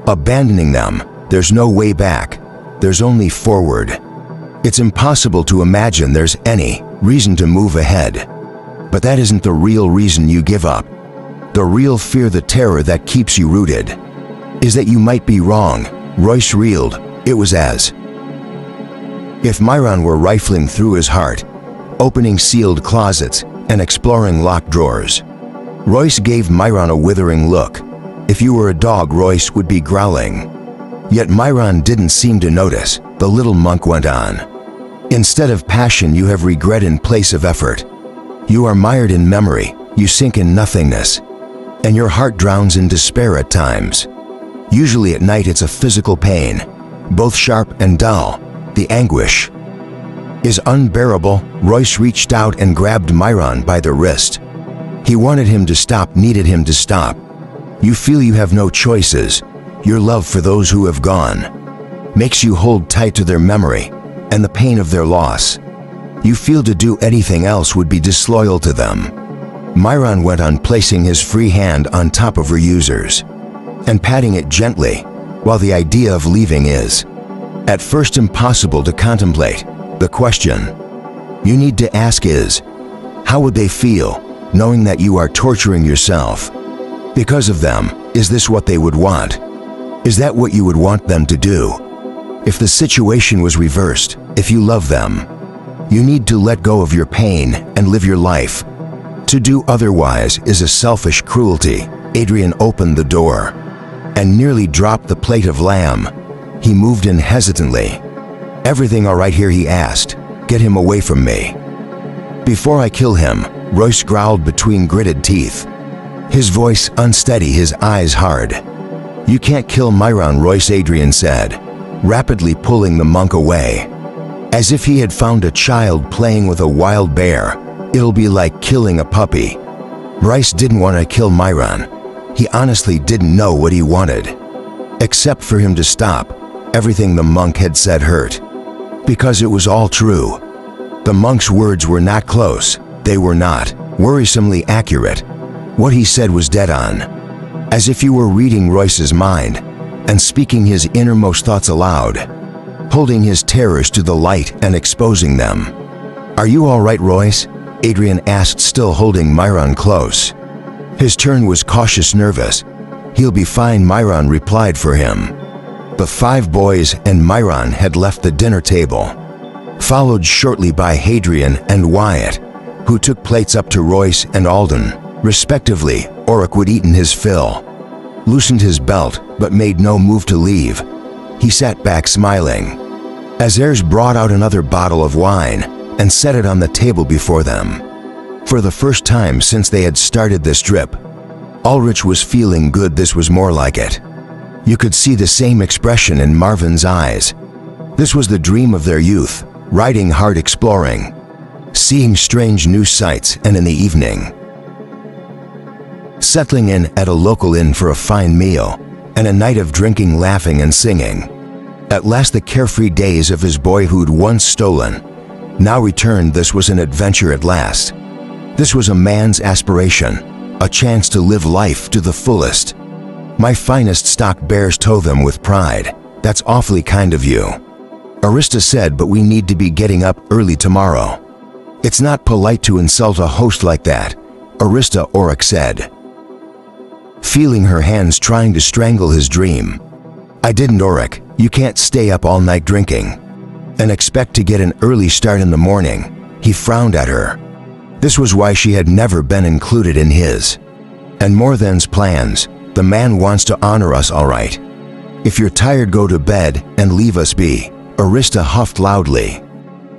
abandoning them. There's no way back. There's only forward. It's impossible to imagine there's any reason to move ahead. But that isn't the real reason you give up. The real fear, the terror that keeps you rooted, is that you might be wrong. Royce reeled. It was as if Myron were rifling through his heart, opening sealed closets and exploring locked drawers. Royce gave Myron a withering look. If you were a dog, Royce would be growling. Yet Myron didn't seem to notice. The little monk went on. Instead of passion, you have regret in place of effort. You are mired in memory. You sink in nothingness. And your heart drowns in despair at times. Usually at night it's a physical pain, both sharp and dull. The anguish is unbearable. Royce reached out and grabbed Myron by the wrist. He wanted him to stop, needed him to stop. You feel you have no choices. Your love for those who have gone makes you hold tight to their memory and the pain of their loss. You feel to do anything else would be disloyal to them. Myron went on, placing his free hand on top of her user's and patting it gently, while the idea of leaving is, at first, impossible to contemplate. The question you need to ask is, how would they feel knowing that you are torturing yourself? Because of them, is this what they would want? Is that what you would want them to do? If the situation was reversed, if you love them, you need to let go of your pain and live your life. To do otherwise is a selfish cruelty. Adrian opened the door and nearly dropped the plate of lamb. He moved in hesitantly. "Everything all right here?" he asked. "Get him away from me." "Before I kill him," Royce growled between gritted teeth. His voice unsteady, his eyes hard. "You can't kill Myron," Royce, Adrian said, rapidly pulling the monk away. As if he had found a child playing with a wild bear. "It'll be like killing a puppy." Royce didn't want to kill Myron. He honestly didn't know what he wanted. Except for him to stop. Everything the monk had said hurt. Because it was all true. The monk's words were not close. They were not worrisomely accurate. What he said was dead on. As if you were reading Royce's mind and speaking his innermost thoughts aloud, holding his terrors to the light and exposing them. "Are you all right, Royce?" Adrian asked, still holding Myron close. His turn was cautious, nervous. "He'll be fine," Myron replied for him. The 5 boys and Myron had left the dinner table, followed shortly by Hadrian and Wyatt, who took plates up to Royce and Alden, respectively. Oric would eaten his fill, loosened his belt, but made no move to leave. He sat back smiling. As Ayres brought out another bottle of wine and set it on the table before them. For the first time since they had started this trip, Ulrich was feeling good. This was more like it. You could see the same expression in Marvin's eyes. This was the dream of their youth, riding hard, exploring, seeing strange new sights, and in the evening, settling in at a local inn for a fine meal and a night of drinking, laughing, and singing. At last the carefree days of his boyhood, once stolen, now returned. This was an adventure at last. This was a man's aspiration, a chance to live life to the fullest. "My finest stock bears," told them with pride. "That's awfully kind of you," Arista said, "but we need to be getting up early tomorrow." "It's not polite to insult a host like that," Arista, Oric said, feeling her hands trying to strangle his dream. "I didn't, Oric. You can't stay up all night drinking and expect to get an early start in the morning." He frowned at her. This was why she had never been included in his and more than's plans. "The man wants to honor us, all right. If you're tired, go to bed and leave us be," Arista huffed loudly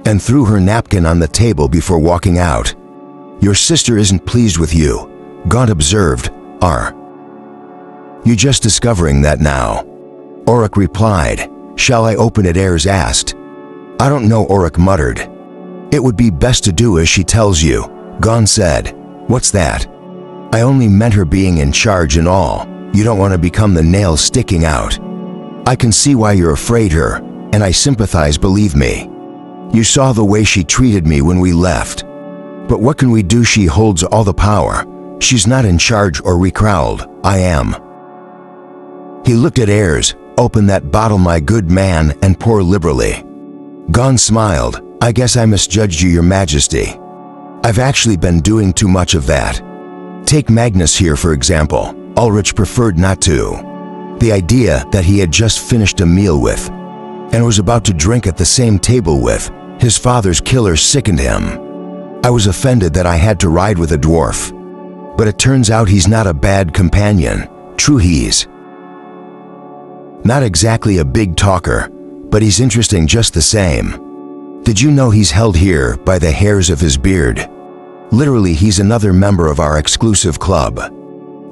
and threw her napkin on the table before walking out. "Your sister isn't pleased with you," Gaunt observed. "Are you just discovering that now?" Oric replied. "Shall I open it?" Ayres asked. "I don't know," Oric muttered. "It would be best to do as she tells you," Gaunt said. "What's that?" "I only meant her being in charge and all. You don't want to become the nail sticking out. I can see why you're afraid her, and I sympathize, believe me. You saw the way she treated me when we left. But what can we do? She holds all the power. She's not in charge." Or growled. "I am." He looked at Ayres. "Open that bottle, my good man, and pour liberally." Gaunt smiled. "I guess I misjudged you, Your Majesty. I've actually been doing too much of that. Take Magnus here, for example." Ulrich preferred not to. The idea that he had just finished a meal with and was about to drink at the same table with his father's killer sickened him. "I was offended that I had to ride with a dwarf. But it turns out he's not a bad companion. True, he's not exactly a big talker, but he's interesting just the same. Did you know he's held here by the hairs of his beard? Literally, he's another member of our exclusive club.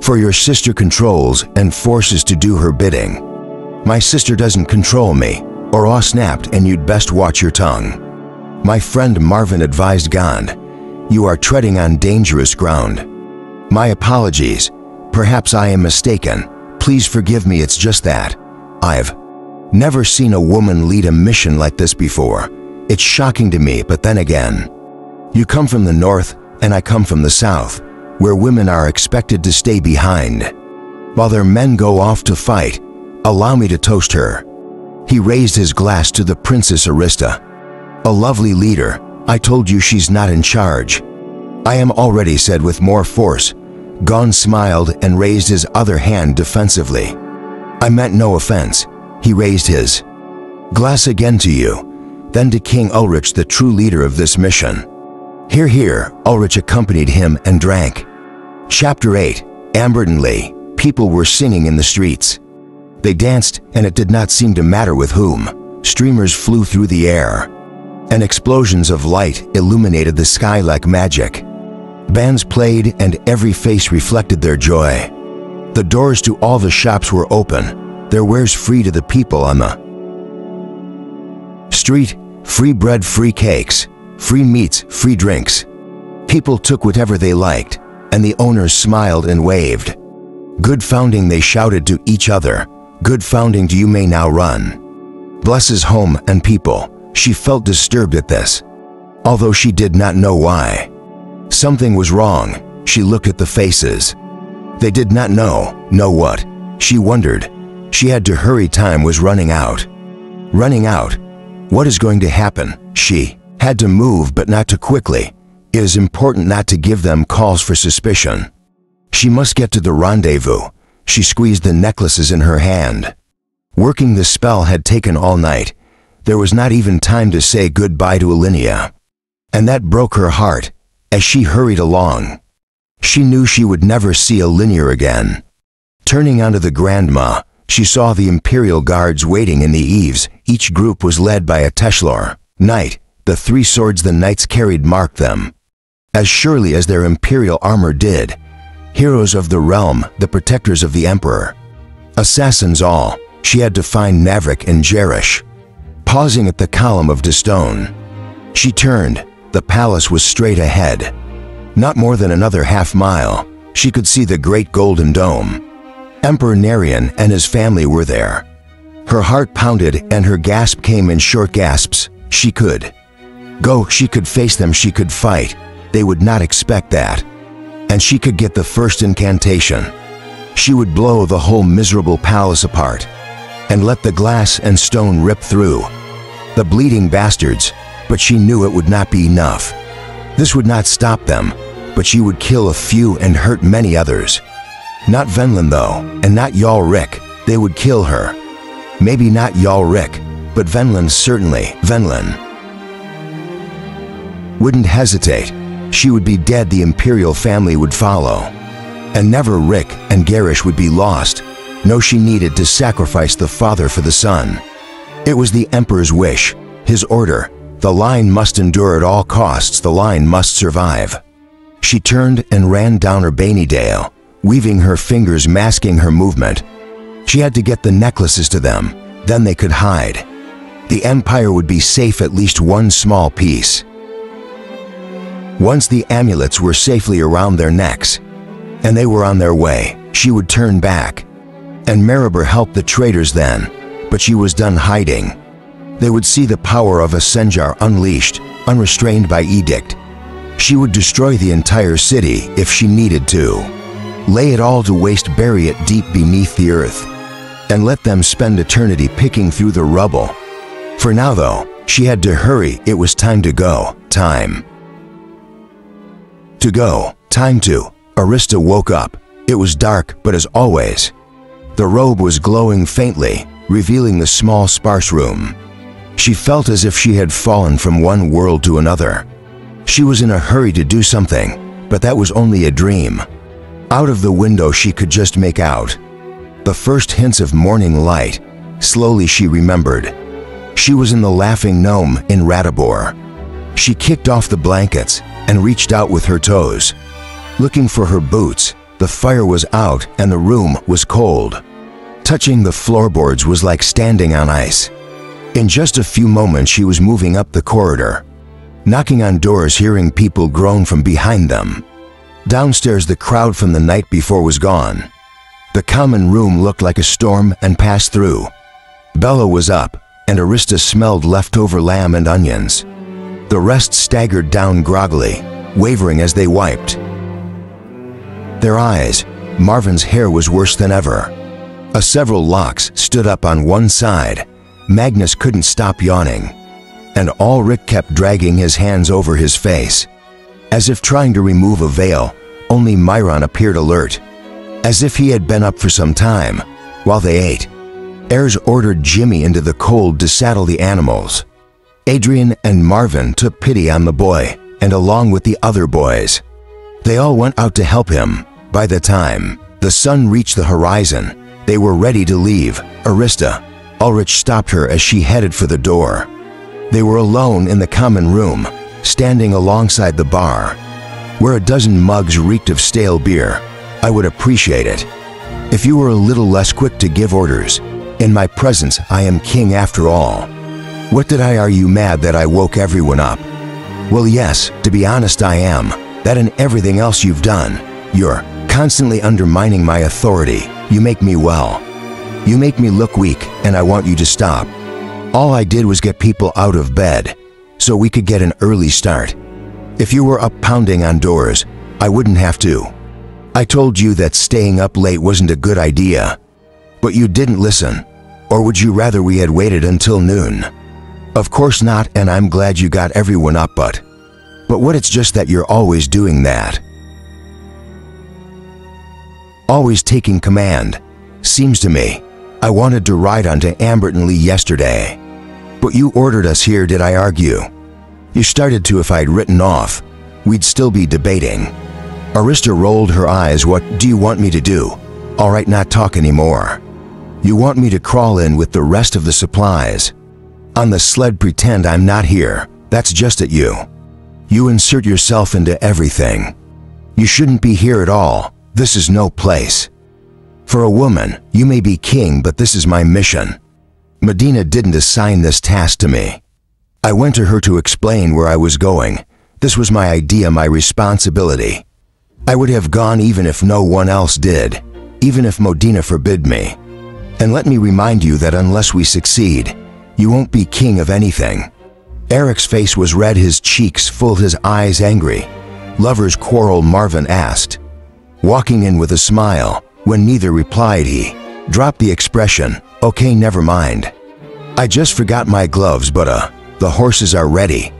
For your sister controls and forces to do her bidding. My sister doesn't control me." Ora snapped. "And you'd best watch your tongue," my friend Marvin advised Gaunt. "You are treading on dangerous ground." "My apologies. Perhaps I am mistaken. Please forgive me. It's just that I've never seen a woman lead a mission like this before. It's shocking to me, but then again, you come from the north and I come from the south, where women are expected to stay behind while their men go off to fight. Allow me to toast her." He raised his glass to the Princess Arista. "A lovely leader, I told you she's not in charge. I am already, said with more force. Gon smiled and raised his other hand defensively. I meant no offense. He raised his glass again to you, then to King Ulrich, the true leader of this mission. Hear, hear. Ulrich accompanied him and drank. Chapter 8. Ambertonly, people were singing in the streets. They danced, and it did not seem to matter with whom. Streamers flew through the air, and explosions of light illuminated the sky like magic. Bands played, and every face reflected their joy. The doors to all the shops were open, their wares free to the people on the street. Free bread, free cakes, free meats, free drinks. People took whatever they liked, and the owners smiled and waved. Good founding, they shouted to each other. Good founding, you may now run. Bless his home and people. She felt disturbed at this, although she did not know why. Something was wrong. She looked at the faces. They did not know what. She wondered. She had to hurry, time was running out. Running out. What is going to happen? She had to move, but not too quickly. It is important not to give them cause for suspicion. She must get to the rendezvous. She squeezed the necklaces in her hand. Working the spell had taken all night. There was not even time to say goodbye to Alinea. And that broke her heart as she hurried along. She knew she would never see Alinea again. Turning onto the Grandma, she saw the Imperial Guards waiting in the eaves. Each group was led by a Teshlor knight. The 3 swords the knights carried marked them, as surely as their Imperial armor did. Heroes of the realm, the protectors of the Emperor. Assassins all. She had to find Navrik and Jerish. Pausing at the column of stone, she turned. The palace was straight ahead. Not more than another half-mile. She could see the great golden dome. Emperor Narian and his family were there. Her heart pounded and her gasp came in short gasps. She could go, she could face them, she could fight. They would not expect that. And she could get the first incantation. She would blow the whole miserable palace apart and let the glass and stone rip through. The bleeding bastards, but she knew it would not be enough. This would not stop them, but she would kill a few and hurt many others. Not Venlin though, and not Yalric. They would kill her. Maybe not Yalric, but Venlin certainly. Venlin wouldn't hesitate. She would be dead, the Imperial family would follow. And never Rick and Garish would be lost. No, she needed to sacrifice the father for the son. It was the Emperor's wish, his order. The line must endure at all costs, the line must survive. She turned and ran down Urbanidale, weaving her fingers, masking her movement. She had to get the necklaces to them, then they could hide. The Empire would be safe, at least one small piece. Once the amulets were safely around their necks, and they were on their way, she would turn back. And Maribor helped the traitors then, but she was done hiding. They would see the power of a Senjar unleashed, unrestrained by edict. She would destroy the entire city if she needed to. Lay it all to waste, bury it deep beneath the earth, and let them spend eternity picking through the rubble. For now though, she had to hurry. It was time to go. Time to go. Time to. Arista woke up. It was dark, but as always, the robe was glowing faintly, revealing the small, sparse room. She felt as if she had fallen from one world to another. She was in a hurry to do something, but that was only a dream. Out of the window she could just make out the first hints of morning light. Slowly she remembered. She was in the Laughing Gnome in Ratibor. She kicked off the blankets and reached out with her toes, looking for her boots. The fire was out and the room was cold. Touching the floorboards was like standing on ice. In just a few moments she was moving up the corridor, knocking on doors, hearing people groan from behind them. Downstairs the crowd from the night before was gone. The common room looked like a storm and passed through. Bella was up, and Arista smelled leftover lamb and onions. The rest staggered down groggily, wavering as they wiped their eyes. Marvin's hair was worse than ever. Several locks stood up on one side. Magnus couldn't stop yawning. and Ulrich kept dragging his hands over his face. As if trying to remove a veil, only Myron appeared alert, as if he had been up for some time. While they ate, Ayres ordered Jimmy into the cold to saddle the animals. Adrian and Marvin took pity on the boy, and along with the other boys, they all went out to help him. By the time the sun reached the horizon, they were ready to leave. Arista, Ulrich stopped her as she headed for the door. They were alone in the common room, standing alongside the bar, where a dozen mugs reeked of stale beer. I would appreciate it if you were a little less quick to give orders. In my presence, I am king after all. What did I? Are you mad that I woke everyone up? Well, yes, to be honest, I am. That and everything else you've done. You're constantly undermining my authority. You make me You make me look weak, and I want you to stop. All I did was get people out of bed, so we could get an early start. If you were up pounding on doors, I wouldn't have to. I told you that staying up late wasn't a good idea, but you didn't listen. Or would you rather we had waited until noon? Of course not, and I'm glad you got everyone up, but what? It's just that you're always doing that. Always taking command. Seems to me. I wanted to ride onto Amberton Lee yesterday, but you ordered us here. Did I argue? You started to. If I'd written off, we'd still be debating. Arista rolled her eyes. What do you want me to do? All right, not talk anymore. You want me to crawl in with the rest of the supplies on the sled, pretend I'm not here? That's just at you. You insert yourself into everything. You shouldn't be here at all. This is no place. For a woman, you may be king, but this is my mission. Medina didn't assign this task to me. I went to her to explain where I was going. This was my idea, my responsibility. I would have gone even if no one else did, even if Medina forbid me. And let me remind you that unless we succeed, you won't be king of anything. Eric's face was red, his cheeks full, his eyes angry. Lovers quarrel, Marvin asked, walking in with a smile. When neither replied, he dropped the expression, okay, never mind. I just forgot my gloves, but the horses are ready.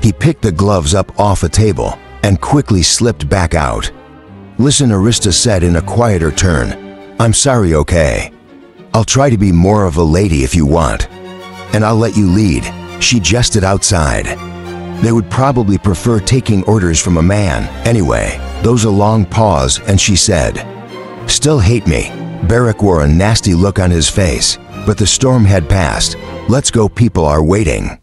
He picked the gloves up off a table and quickly slipped back out. Listen, Arista said in a quieter tone. I'm sorry, okay? I'll try to be more of a lady if you want, and I'll let you lead. She jested outside. They would probably prefer taking orders from a man. Anyway, those a long pause, and she said, still hate me? Barrick wore a nasty look on his face, but the storm had passed. Let's go, people are waiting.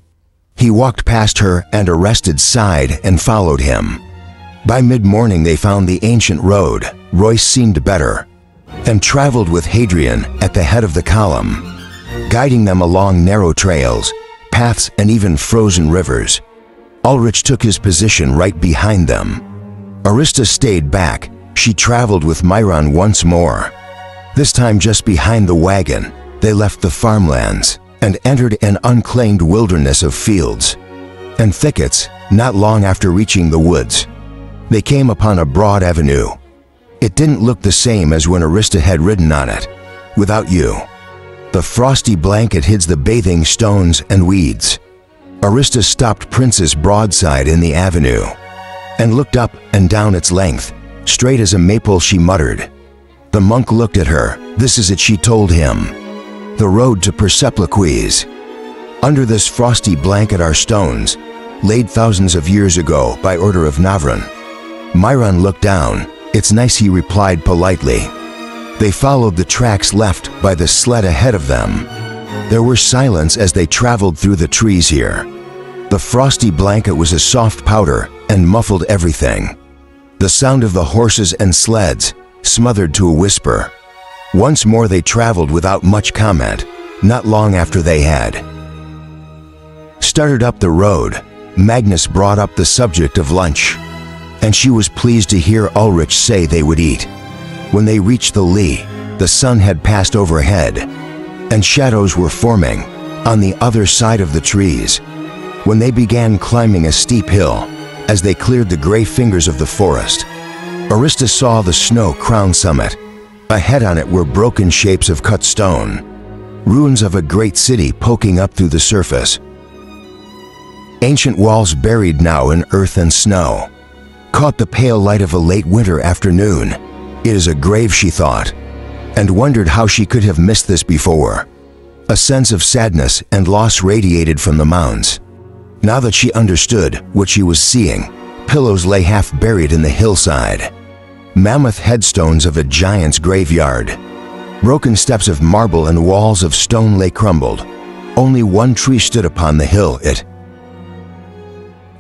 He walked past her and Arrested sighed and followed him. By mid-morning they found the ancient road. Royce seemed better and traveled with Hadrian at the head of the column, guiding them along narrow trails, paths, and even frozen rivers. Ulrich took his position right behind them. Arista stayed back. She traveled with Myron once more. This time just behind the wagon, they left the farmlands and entered an unclaimed wilderness of fields and thickets. Not long after reaching the woods, they came upon a broad avenue. It didn't look the same as when Arista had ridden on it. Without you. The frosty blanket hides the bathing stones and weeds. Arista stopped Princess broadside in the avenue and looked up and down its length, straight as a maple. She muttered. The monk looked at her. This is it, she told him. The road to Persepolis. Under this frosty blanket are stones, laid thousands of years ago by order of Navran. Myron looked down. It's nice, he replied politely. They followed the tracks left by the sled ahead of them. There was silence as they traveled through the trees here. The frosty blanket was a soft powder and muffled everything. The sound of the horses and sleds smothered to a whisper. Once more they traveled without much comment. Not long after they had started up the road, Magnus brought up the subject of lunch, and she was pleased to hear Ulrich say they would eat. When they reached the Lee, the sun had passed overhead, and shadows were forming on the other side of the trees. When they began climbing a steep hill, as they cleared the gray fingers of the forest, Arista saw the snow-crowned summit. Ahead on it were broken shapes of cut stone, ruins of a great city poking up through the surface. Ancient walls buried now in earth and snow. Caught the pale light of a late winter afternoon. It is a grave, she thought, and wondered how she could have missed this before. A sense of sadness and loss radiated from the mounds. Now that she understood what she was seeing, pillows lay half buried in the hillside. Mammoth headstones of a giant's graveyard. Broken steps of marble and walls of stone lay crumbled. Only one tree stood upon the hill. It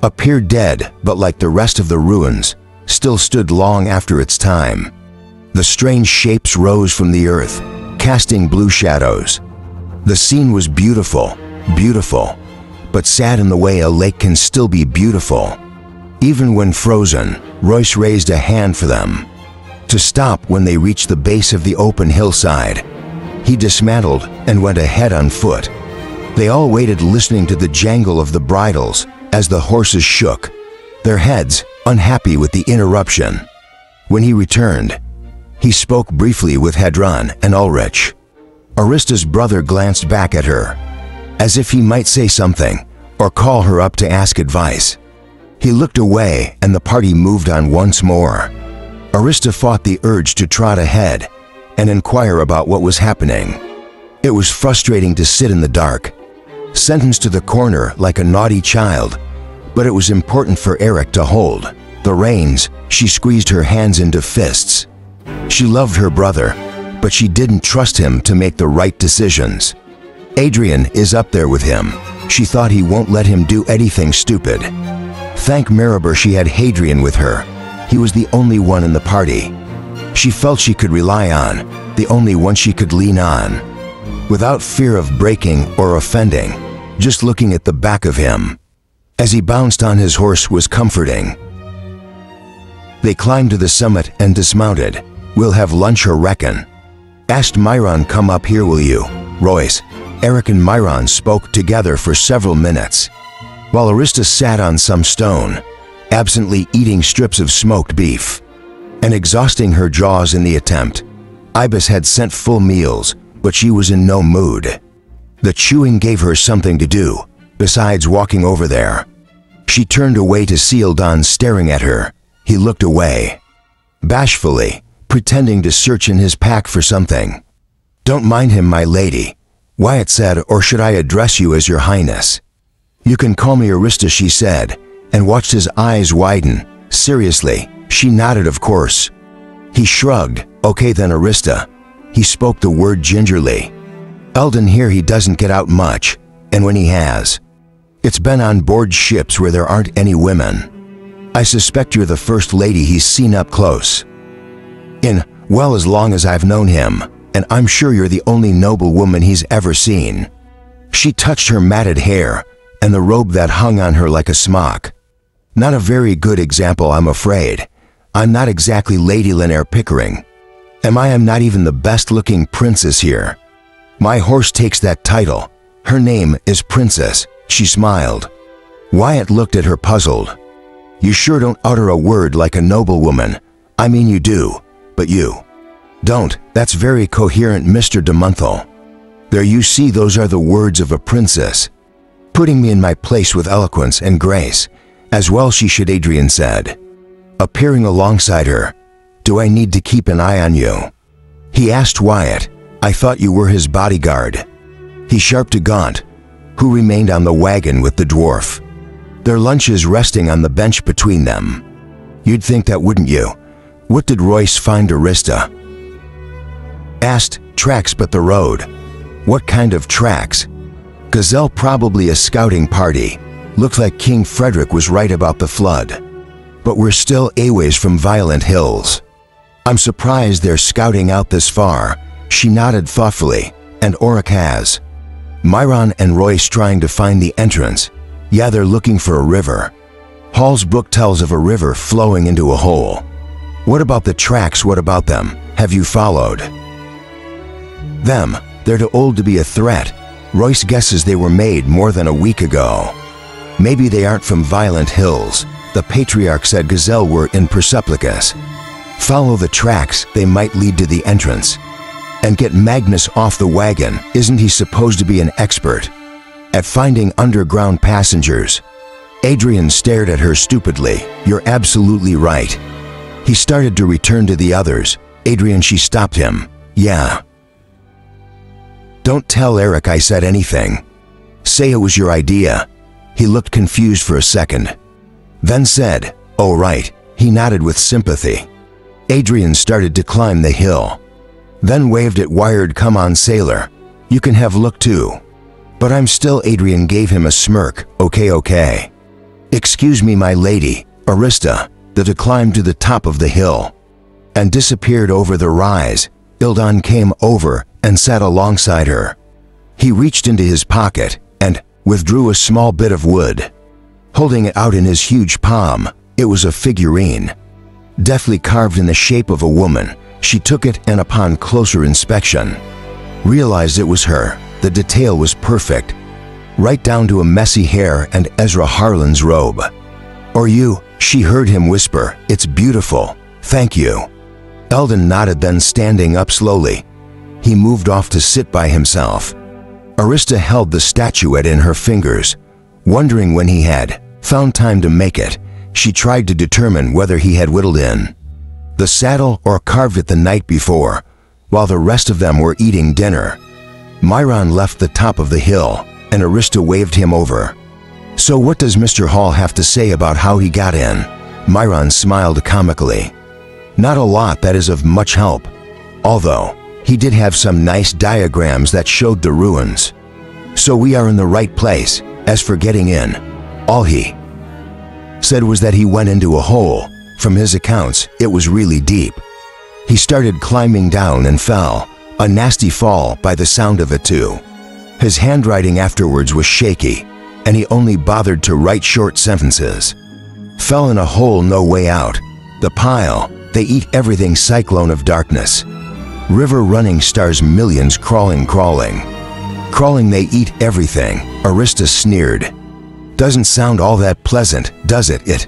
appeared dead, but like the rest of the ruins, still stood long after its time. The strange shapes rose from the earth, casting blue shadows. The scene was beautiful, beautiful, but sad in the way a lake can still be beautiful. Even when frozen, Royce raised a hand for them to stop when they reached the base of the open hillside. He dismantled and went ahead on foot. They all waited, listening to the jangle of the bridles as the horses shook, their heads unhappy with the interruption. When he returned, he spoke briefly with Hedron and Ulrich. Arista's brother glanced back at her, as if he might say something or call her up to ask advice. He looked away and the party moved on once more. Arista fought the urge to trot ahead and inquire about what was happening. It was frustrating to sit in the dark, sentenced to the corner like a naughty child, but it was important for Eric to hold the reins. She squeezed her hands into fists. She loved her brother, but she didn't trust him to make the right decisions. Adrian is up there with him. She thought he won't let him do anything stupid. Thank Maribor she had Hadrian with her. He was the only one in the party she felt she could rely on, the only one she could lean on, without fear of breaking or offending. Just looking at the back of him as he bounced on his horse was comforting. They climbed to the summit and dismounted. "We'll have lunch or reckon?" asked Myron. "Come up here, will you, Royce?" Eric and Myron spoke together for several minutes, while Arista sat on some stone, absently eating strips of smoked beef and exhausting her jaws in the attempt. Ibis had sent full meals, but she was in no mood. The chewing gave her something to do, besides walking over there. She turned away to Sealdon staring at her. He looked away, bashfully, pretending to search in his pack for something. "Don't mind him, my lady," Wyatt said, "or should I address you as your highness?" "You can call me Arista," she said, and watched his eyes widen. "Seriously?" She nodded, "Of course." He shrugged. "Okay then, Arista." He spoke the word gingerly. "Eldon here, he doesn't get out much, and when he has, it's been on board ships where there aren't any women. I suspect you're the first lady he's seen up close in, well, as long as I've known him, and I'm sure you're the only noble woman he's ever seen." She touched her matted hair and the robe that hung on her like a smock. "Not a very good example, I'm afraid. I'm not exactly Lady Lenaire Pickering. I'm not even the best-looking princess here. My horse takes that title. Her name is Princess." She smiled. Wyatt looked at her puzzled. "You sure don't utter a word like a noblewoman. I mean, you do, but you don't. That's very coherent, Mr. de Monthel. There, you see, those are the words of a princess. Putting me in my place with eloquence and grace. As well she should," Adrian said, appearing alongside her. "Do I need to keep an eye on you?" he asked Wyatt. "I thought you were his bodyguard." He sharped to Gaunt, who remained on the wagon with the dwarf, their lunches resting on the bench between them. "You'd think that, wouldn't you?" "What did Royce find?" Arista asked. "Tracks, but the road." "What kind of tracks?" "Gazelle, probably a scouting party. Looked like King Frederick was right about the flood. But we're still a ways from Violent Hills. I'm surprised they're scouting out this far." She nodded thoughtfully. "And Auric has Myron and Royce trying to find the entrance. Yeah, they're looking for a river. Hall's book tells of a river flowing into a hole." "What about the tracks? What about them? Have you followed them?" "They're too old to be a threat. Royce guesses they were made more than a week ago. Maybe they aren't from Violent Hills. The Patriarch said Gazelle were in Perseplicus. Follow the tracks, they might lead to the entrance. And get Magnus off the wagon. Isn't he supposed to be an expert at finding underground passengers?" Adrian stared at her stupidly. "You're absolutely right." He started to return to the others. "Adrian," she stopped him. "Yeah." "Don't tell Eric I said anything. Say it was your idea." He looked confused for a second, then said, "Oh right." He nodded with sympathy. Adrian started to climb the hill, then waved at Wired. "Come on, sailor. You can have a look too." "But I'm still—" Adrian gave him a smirk. Okay. "Excuse me, my lady." Arista, the climbed to the top of the hill and disappeared over the rise. Ildan came over and sat alongside her. He reached into his pocket and withdrew a small bit of wood. Holding it out in his huge palm, it was a figurine, deftly carved in the shape of a woman. She took it and upon closer inspection, realized it was her. The detail was perfect, right down to a messy hair and Ezra Harlan's robe. "Or you," she heard him whisper. "It's beautiful. Thank you." Eldon nodded, then standing up slowly, he moved off to sit by himself. Arista held the statuette in her fingers, wondering when he had found time to make it. She tried to determine whether he had whittled in the saddle or carved it the night before, while the rest of them were eating dinner. Myron left the top of the hill, and Arista waved him over. "So what does Mr. Hall have to say about how he got in?" Myron smiled comically. "Not a lot that is of much help, although he did have some nice diagrams that showed the ruins. So we are in the right place. As for getting in, all he said was that he went into a hole. From his accounts, it was really deep. He started climbing down and fell, a nasty fall by the sound of it too. His handwriting afterwards was shaky, and he only bothered to write short sentences. Fell in a hole, no way out. The pile, they eat everything, cyclone of darkness. River running, stars, millions crawling, they eat everything." Arista sneered. "Doesn't sound all that pleasant, does it?" "It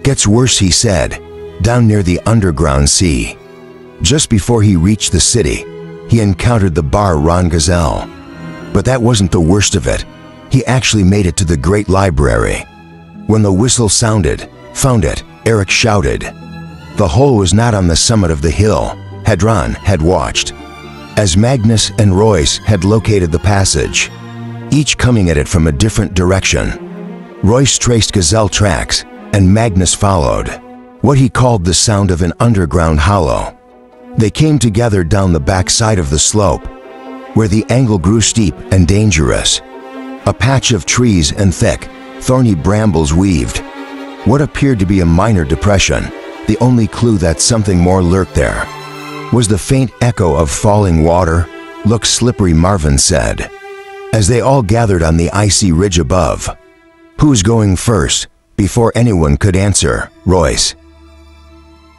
gets worse," he said, "down near the underground sea." Just before he reached the city, he encountered the bar Ron Gazelle. But that wasn't the worst of it. He actually made it to the Great Library. When the whistle sounded, "Found it," Eric shouted. The hole was not on the summit of the hill. Hadron had watched as Magnus and Royce had located the passage, each coming at it from a different direction. Royce traced Gazelle tracks, and Magnus followed what he called the sound of an underground hollow. They came together down the back side of the slope, where the angle grew steep and dangerous. A patch of trees and thick, thorny brambles weaved what appeared to be a minor depression. The only clue that something more lurked there was the faint echo of falling water. "Looks slippery," Marvin said, as they all gathered on the icy ridge above. "Who's going first?" Before anyone could answer, Royce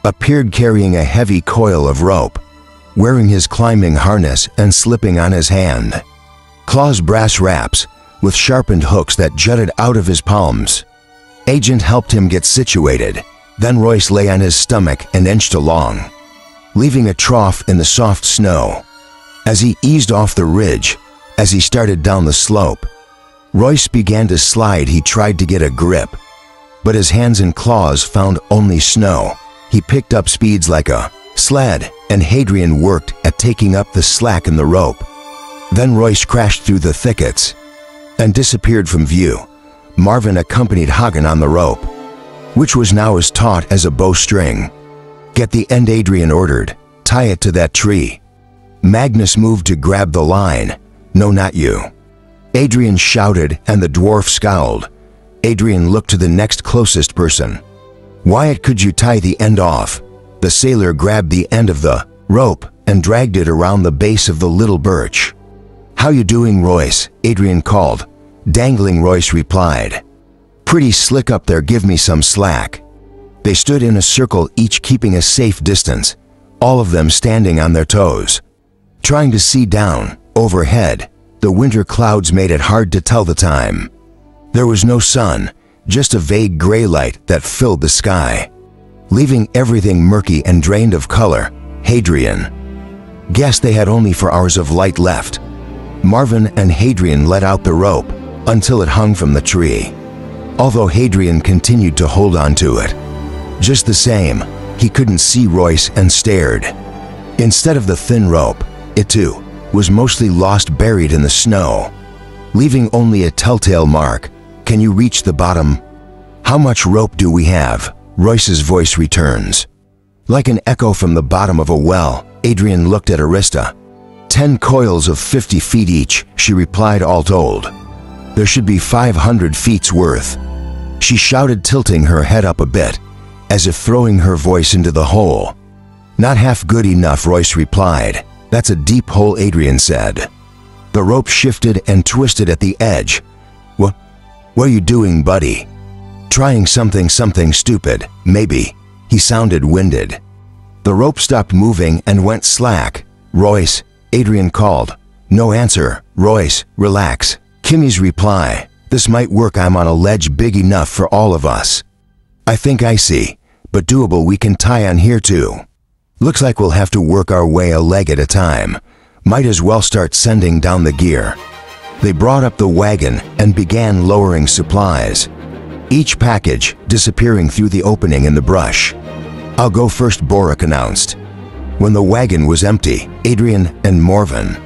appeared carrying a heavy coil of rope, wearing his climbing harness and slipping on his hand. Claws brass wraps with sharpened hooks that jutted out of his palms. Agent helped him get situated. Then Royce lay on his stomach and inched along, leaving a trough in the soft snow. As he eased off the ridge, as he started down the slope, Royce began to slide. He tried to get a grip, but his hands and claws found only snow. He picked up speeds like a sled, and Hadrian worked at taking up the slack in the rope. Then Royce crashed through the thickets and disappeared from view. Marvin accompanied Hagen on the rope, which was now as taut as a bowstring. "Get the end," Adrian ordered. "Tie it to that tree." Magnus moved to grab the line. "No, not you," Adrian shouted, and the dwarf scowled. Adrian looked to the next closest person. "Wyatt, could you tie the end off?" The sailor grabbed the end of the rope and dragged it around the base of the little birch. "How you doing, Royce?" Adrian called. Dangling, Royce replied. "Pretty slick up there, give me some slack." They stood in a circle, each keeping a safe distance, all of them standing on their toes, trying to see down. Overhead, the winter clouds made it hard to tell the time. There was no sun, just a vague gray light that filled the sky, leaving everything murky and drained of color. Hadrian guessed they had only 4 hours of light left. Marvin and Hadrian let out the rope until it hung from the tree. although Hadrian continued to hold on to it. Just the same, he couldn't see Royce and stared. Instead of the thin rope, it too was mostly lost, buried in the snow, leaving only a telltale mark. "Can you reach the bottom?" "How much rope do we have?" Royce's voice returns. Like an echo from the bottom of a well, Adrian looked at Arista. 10 coils of 50 feet each, she replied, all told. There should be 500 feet's worth. She shouted, tilting her head up a bit, as if throwing her voice into the hole. Not half good enough, Royce replied. That's a deep hole, Adrian said. The rope shifted and twisted at the edge. What are you doing, buddy? Trying something stupid, maybe. He sounded winded. The rope stopped moving and went slack. Royce, Adrian called. No answer. Royce, relax. Kimmy's reply. This might work. I'm on a ledge big enough for all of us. I think I see, but doable. We can tie on here too. Looks like we'll have to work our way a leg at a time. Might as well start sending down the gear. They brought up the wagon and began lowering supplies, each package disappearing through the opening in the brush. I'll go first, Boric announced. When the wagon was empty, Adrian and Morven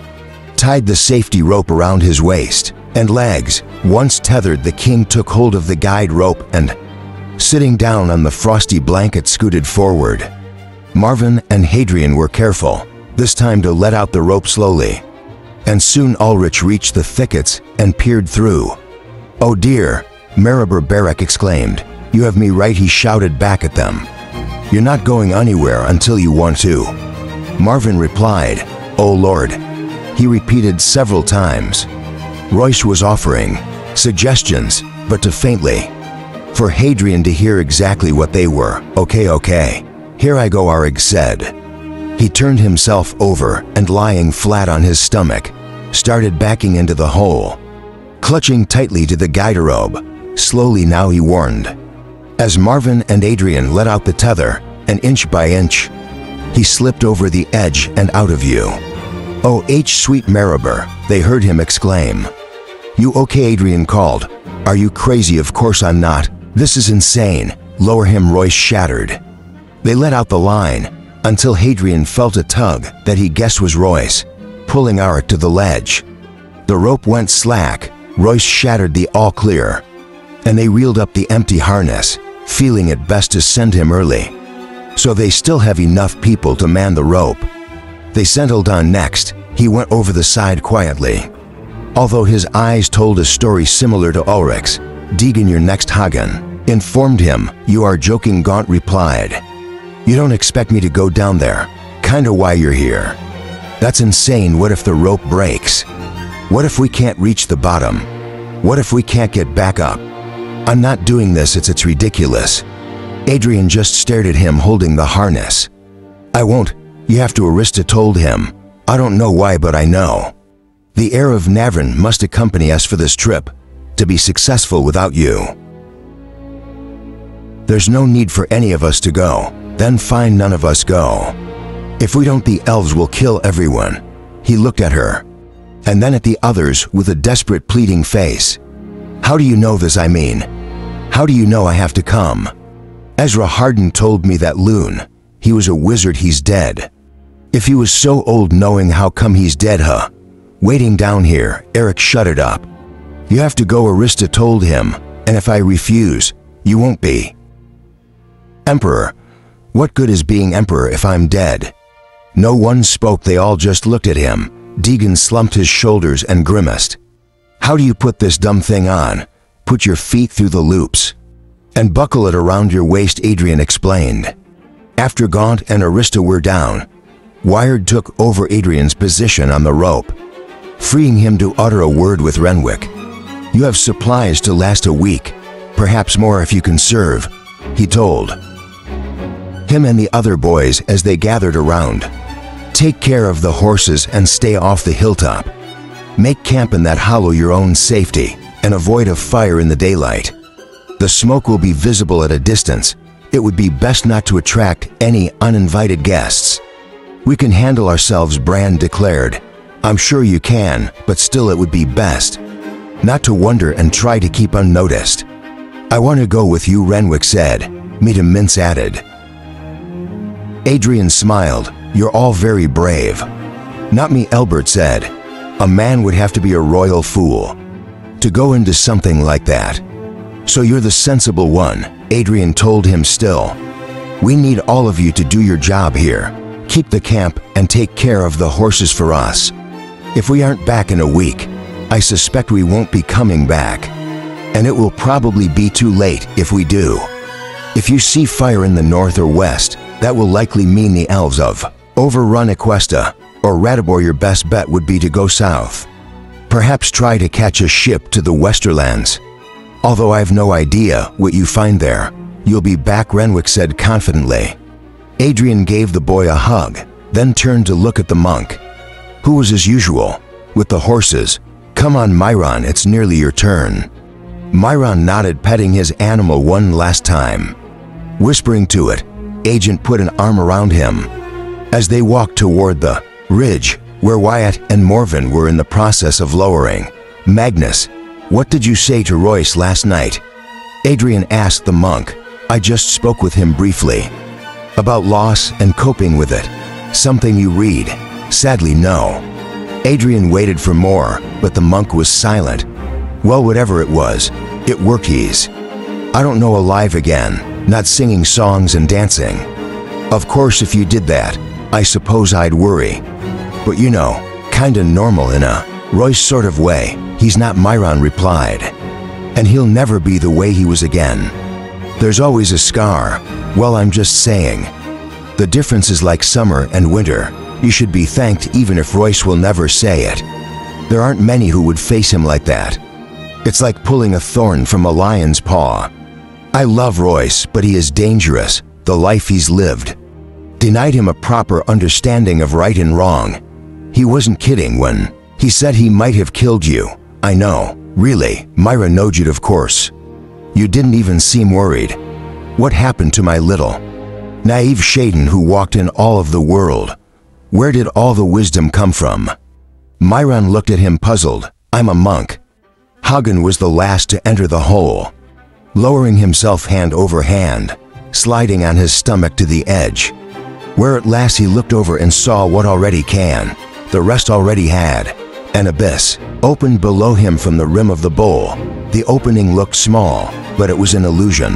tied the safety rope around his waist and legs. Once tethered, the king took hold of the guide rope and, sitting down on the frosty blanket, scooted forward. Marvin and Hadrian were careful, this time to let out the rope slowly. And soon Ulrich reached the thickets and peered through. Oh dear, Maribor Barrack exclaimed. You have me right, he shouted back at them. You're not going anywhere until you want to. Marvin replied. Oh Lord. He repeated several times. Royce was offering suggestions, but too faintly for Hadrian to hear exactly what they were. Okay. Here I go, Arig said. He turned himself over and, lying flat on his stomach, started backing into the hole, clutching tightly to the guide rope. Slowly now, he warned. As Marvin and Adrian let out the tether, and inch by inch, he slipped over the edge and out of view. Oh, sweet Maribor, they heard him exclaim. You okay? Adrian called. Are you crazy? Of course I'm not. This is insane. Lower him, Royce shattered. They let out the line until Hadrian felt a tug that he guessed was Royce, pulling Arik to the ledge. The rope went slack. Royce shattered the all clear, and they reeled up the empty harness, feeling it best to send him early, so they still have enough people to man the rope. They settled on next. He went over the side quietly, although his eyes told a story similar to Ulrich's. Deegan, your next Hagen, informed him. You are joking, Gaunt replied. You don't expect me to go down there. Kinda why you're here. That's insane. What if the rope breaks? What if we can't reach the bottom? What if we can't get back up? I'm not doing this, it's ridiculous. Adrian just stared at him, holding the harness. I won't. You have to, Arista told him. I don't know why, but I know. The heir of Navran must accompany us for this trip, to be successful without you. There's no need for any of us to go. Then fine, none of us go. If we don't, the elves will kill everyone. He looked at her, and then at the others with a desperate, pleading face. How do you know this? I mean, how do you know I have to come? Ezra Hardin told me that Loon, he was a wizard, he's dead. If he was so old, knowing how come he's dead, huh? Waiting down here, Eric shut it up. You have to go, Arista told him, and if I refuse, you won't be Emperor. What good is being Emperor if I'm dead? No one spoke, they all just looked at him. Deegan slumped his shoulders and grimaced. How do you put this dumb thing on? Put your feet through the loops and buckle it around your waist, Adrian explained. After Gaunt and Arista were down, Wired took over Adrian's position on the rope, freeing him to utter a word with Renwick. You have supplies to last a week, perhaps more if you can serve, he told him and the other boys as they gathered around. Take care of the horses and stay off the hilltop. Make camp in that hollow your own safety and avoid a fire in the daylight. The smoke will be visible at a distance. It would be best not to attract any uninvited guests. We can handle ourselves, Brand declared. I'm sure you can, but still it would be best not to wander and try to keep unnoticed. "I want to go with you," Renwick said. Meet him, Mintz added. Adrian smiled. "You're all very brave." "Not me," Elbert said. "A man would have to be a royal fool to go into something like that." "So you're the sensible one," Adrian told him still. "We need all of you to do your job here. Keep the camp and take care of the horses for us. If we aren't back in a week, I suspect we won't be coming back. And it will probably be too late if we do. If you see fire in the north or west, that will likely mean the elves of overrun Aquesta or Ratibor. Your best bet would be to go south. Perhaps try to catch a ship to the Westerlands. Although I have no idea what you find there, you'll be back," Renwick said confidently. Adrian gave the boy a hug, then turned to look at the monk, who was as usual, with the horses. "Come on, Myron, it's nearly your turn." Myron nodded, petting his animal one last time. Whispering to it, Agent put an arm around him. As they walked toward the ridge, where Wyatt and Morven were in the process of lowering, "Magnus, what did you say to Royce last night?" Adrian asked the monk. "I just spoke with him briefly. About loss and coping with it. Something you read?" "Sadly, no." Adrian waited for more, but the monk was silent. "Well, whatever it was, it worked. I don't know, alive again, not singing songs and dancing. Of course, if you did that, I suppose I'd worry. But you know, kinda normal in a Royce sort of way." "He's not," Myron replied. "And he'll never be the way he was again. There's always a scar. Well, I'm just saying. The difference is like summer and winter. You should be thanked even if Royce will never say it. There aren't many who would face him like that. It's like pulling a thorn from a lion's paw. I love Royce, but he is dangerous. The life he's lived denied him a proper understanding of right and wrong. He wasn't kidding when he said he might have killed you. I know, really." Myra nodded. "Of course. You didn't even seem worried. What happened to my little naive Shaden who walked in all of the world? Where did all the wisdom come from?" Myron looked at him puzzled. "I'm a monk. Hagen was the last to enter the hole." Lowering himself hand over hand, sliding on his stomach to the edge, where at last he looked over and saw what already the rest already had. An abyss opened below him from the rim of the bowl. The opening looked small, but it was an illusion.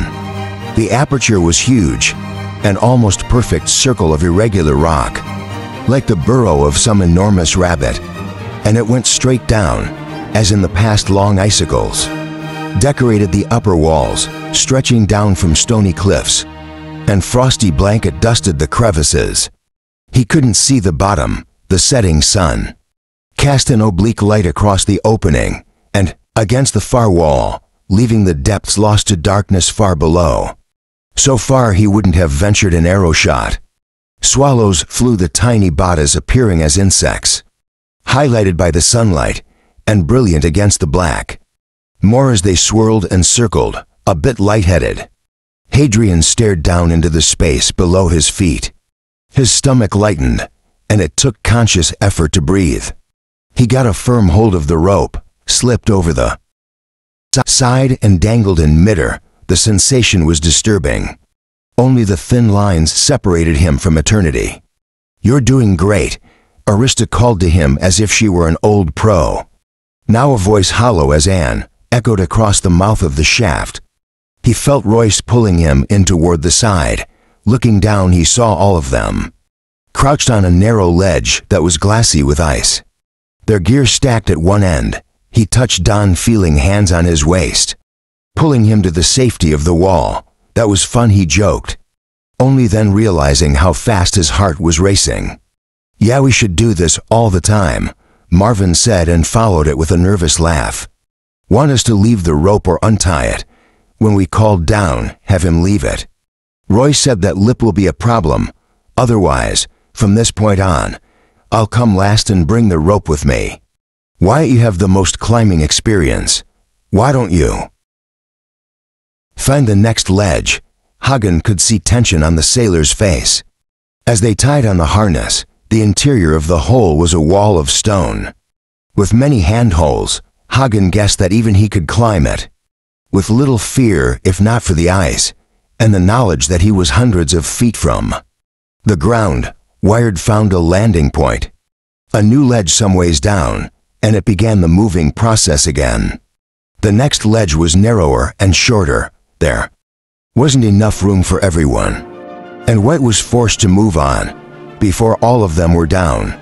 The aperture was huge, an almost perfect circle of irregular rock, like the burrow of some enormous rabbit, and it went straight down, as in the past. Long icicles decorated the upper walls, stretching down from stony cliffs, and frosty blanket dusted the crevices. He couldn't see the bottom. The setting sun cast an oblique light across the opening and against the far wall, leaving the depths lost to darkness far below. So far he wouldn't have ventured an arrow shot. Swallows flew, the tiny bodies appearing as insects, highlighted by the sunlight and brilliant against the black. More as they swirled and circled, a bit lightheaded. Hadrian stared down into the space below his feet. His stomach lightened, and it took conscious effort to breathe. He got a firm hold of the rope, slipped over the side and dangled in midair. The sensation was disturbing. Only the thin lines separated him from eternity. "You're doing great," Arista called to him as if she were an old pro. Now a voice hollow as Anne echoed across the mouth of the shaft. He felt Royce pulling him in toward the side. Looking down, he saw all of them, crouched on a narrow ledge that was glassy with ice. Their gear stacked at one end. He touched Don, feeling hands on his waist, pulling him to the safety of the wall. "That was fun," he joked, only then realizing how fast his heart was racing. "Yeah, we should do this all the time," Marvin said, and followed it with a nervous laugh. "Want us to leave the rope or untie it? When we called down, have him leave it." Roy said that lip will be a problem. "Otherwise, from this point on, I'll come last and bring the rope with me. Wyatt, you have the most climbing experience. Why don't you find the next ledge?" Hagen could see tension on the sailor's face. As they tied on the harness, the interior of the hole was a wall of stone, with many handholds. Hagen guessed that even he could climb it. with little fear if not for the ice, and the knowledge that he was hundreds of feet from the ground. Wired found a landing point, a new ledge some ways down, and it began the moving process again. The next ledge was narrower and shorter. There wasn't enough room for everyone, and White was forced to move on before all of them were down.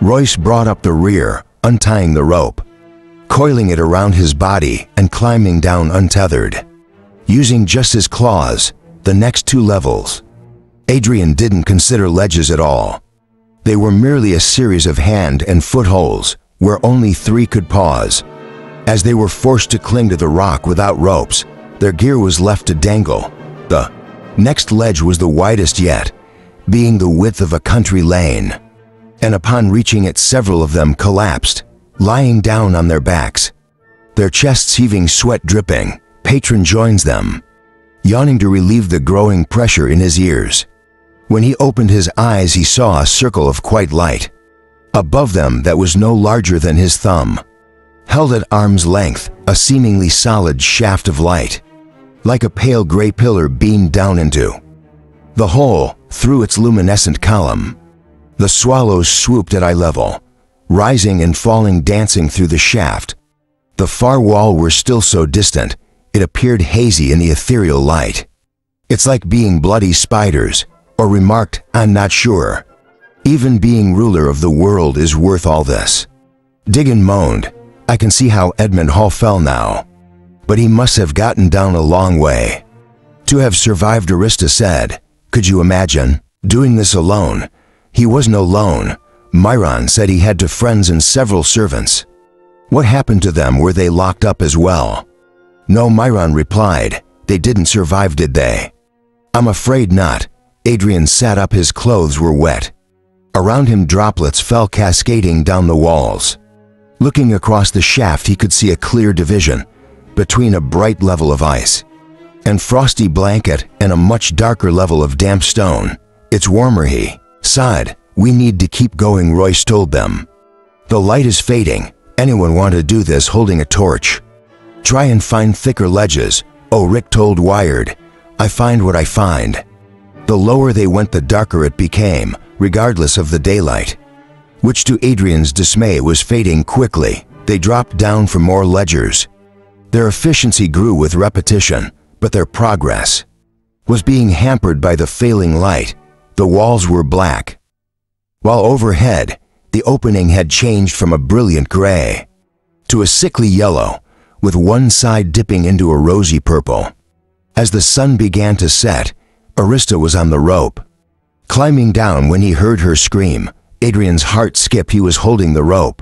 Royce brought up the rear, untying the rope, coiling it around his body and climbing down untethered, using just his claws. The next 2 levels, Adrian didn't consider ledges at all. They were merely a series of hand and foot holes where only 3 could pause. As they were forced to cling to the rock without ropes, their gear was left to dangle. The next ledge was the widest yet, being the width of a country lane, and upon reaching it several of them collapsed, lying down on their backs, their chests heaving, sweat dripping. Patron joins them, yawning to relieve the growing pressure in his ears. When he opened his eyes, he saw a circle of white light above them that was no larger than his thumb, held at arm's length, a seemingly solid shaft of light, like a pale gray pillar beamed down into the hole through its luminescent column. The swallows swooped at eye level, rising and falling, dancing through the shaft. The far wall were still so distant, it appeared hazy in the ethereal light. "It's like being bloody spiders," or remarked, "I'm not sure. Even being ruler of the world is worth all this." Diggin moaned, "I can see how Edmund Hall fell now. But he must have gotten down a long way to have survived." Arista said, "Could you imagine doing this alone?" He wasn't alone. Myron said he had 2 friends and several servants. What happened to them? Were they locked up as well? No, Myron replied. They didn't survive, did they? I'm afraid not. Adrian sat up. His clothes were wet. Around him droplets fell cascading down the walls. Looking across the shaft, he could see a clear division between a bright level of ice and frosty blanket and a much darker level of damp stone. It's warmer, he sighed. We need to keep going, Royce told them. The light is fading. Anyone want to do this holding a torch? Try and find thicker ledges. Oh, Rick told Wired. I find what I find. The lower they went, the darker it became, regardless of the daylight, which to Adrian's dismay was fading quickly. They dropped down for more ledgers. Their efficiency grew with repetition, but their progress was being hampered by the failing light. The walls were black, while overhead, the opening had changed from a brilliant gray to a sickly yellow, with one side dipping into a rosy purple. As the sun began to set, Arista was on the rope, climbing down. When he heard her scream, Adrian's heart skipped. He was holding the rope,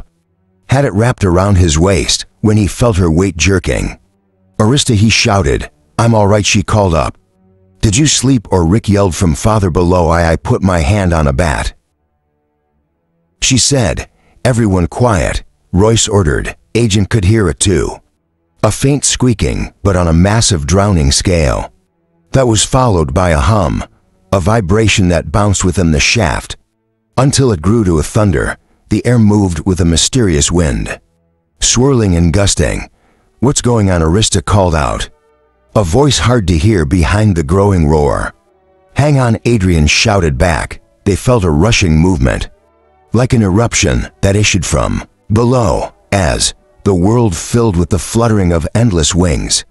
had it wrapped around his waist, when he felt her weight jerking. Arista, he shouted. I'm all right, she called up. Did you sleep? Or Rick yelled from farther below. I put my hand on a bat, she said. Everyone quiet, Royce ordered. Agent could hear it too. A faint squeaking, but on a massive drowning scale. That was followed by a hum, a vibration that bounced within the shaft, until it grew to a thunder. The air moved with a mysterious wind, swirling and gusting. What's going on? Arista called out, a voice hard to hear behind the growing roar. Hang on, Adrian shouted back. They felt a rushing movement, like an eruption that issued from below, as the world filled with the fluttering of endless wings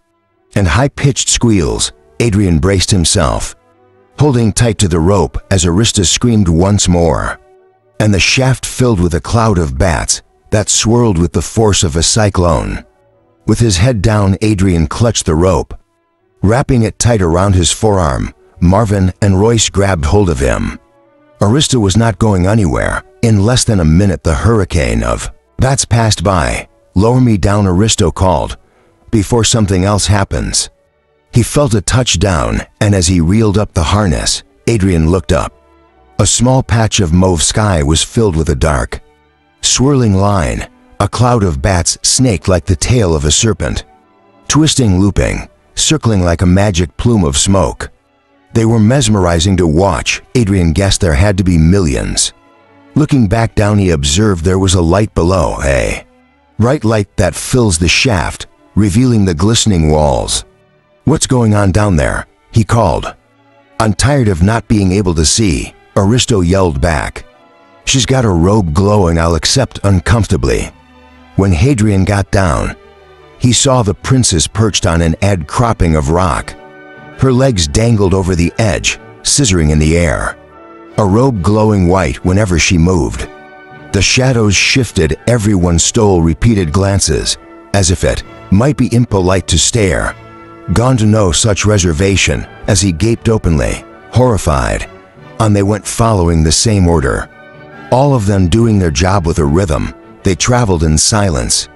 and high-pitched squeals. Adrian braced himself, holding tight to the rope as Arista screamed once more, and the shaft filled with a cloud of bats that swirled with the force of a cyclone. With his head down, Adrian clutched the rope, wrapping it tight around his forearm. Marvin and Royce grabbed hold of him. Arista was not going anywhere. In less than a minute, the hurricane of bats passed by. Lower me down, Arista called, before something else happens. He felt a touch down, and as he reeled up the harness, Adrian looked up. A small patch of mauve sky was filled with a dark, swirling line. A cloud of bats snaked like the tail of a serpent, twisting, looping, circling like a magic plume of smoke. They were mesmerizing to watch. Adrian guessed there had to be millions. Looking back down, he observed there was a light below, a bright light that fills the shaft, revealing the glistening walls. "What's going on down there?" he called. "I'm tired of not being able to see," Aristo yelled back. "She's got a robe glowing, I'll accept uncomfortably." When Hadrian got down, he saw the princess perched on an outcropping of rock. Her legs dangled over the edge, scissoring in the air. A robe glowing white whenever she moved. The shadows shifted, everyone stole repeated glances, as if it might be impolite to stare. Gone to no such reservation, as he gaped openly, horrified. On they went following the same order. All of them doing their job with a rhythm, they traveled in silence.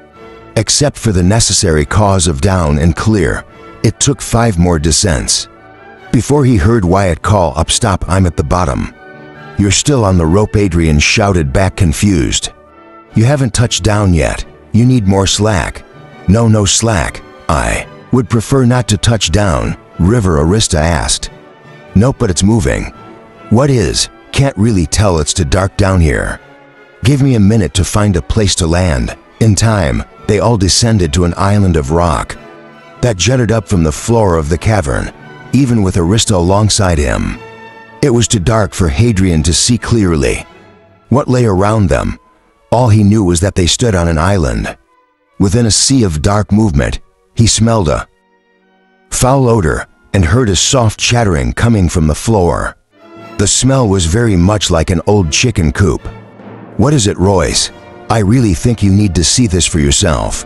Except for the necessary cause of down and clear, it took 5 more descents. Before he heard Wyatt call up, "Stop, I'm at the bottom." "You're still on the rope," Adrian shouted back, confused. "You haven't touched down yet. You need more slack." No slack. "I would prefer not to touch down," River Arista asked. "Nope, but it's moving." "What is?" "Can't really tell, it's too dark down here." "Give me a minute to find a place to land." In time, they all descended to an island of rock that jutted up from the floor of the cavern, even with Arista alongside him. It was too dark for Hadrian to see clearly what lay around them. All he knew was that they stood on an island. Within a sea of dark movement, he smelled a foul odor and heard a soft chattering coming from the floor. The smell was very much like an old chicken coop. "What is it, Royce? I really think you need to see this for yourself."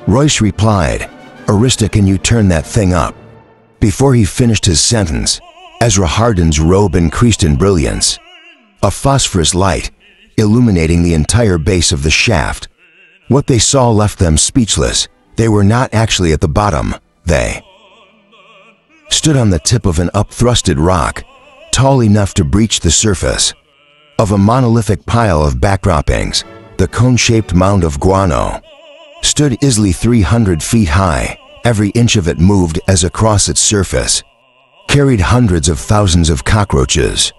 Royce replied, "Arista, can you turn that thing up?" Before he finished his sentence, Ezra Hardin's robe increased in brilliance. A phosphorus light, illuminating the entire base of the shaft. What they saw left them speechless. They were not actually at the bottom. They stood on the tip of an up-thrusted rock, tall enough to breach the surface of a monolithic pile of backdroppings. The cone-shaped mound of guano stood easily 300 feet high. Every inch of it moved as across its surface carried hundreds of thousands of cockroaches.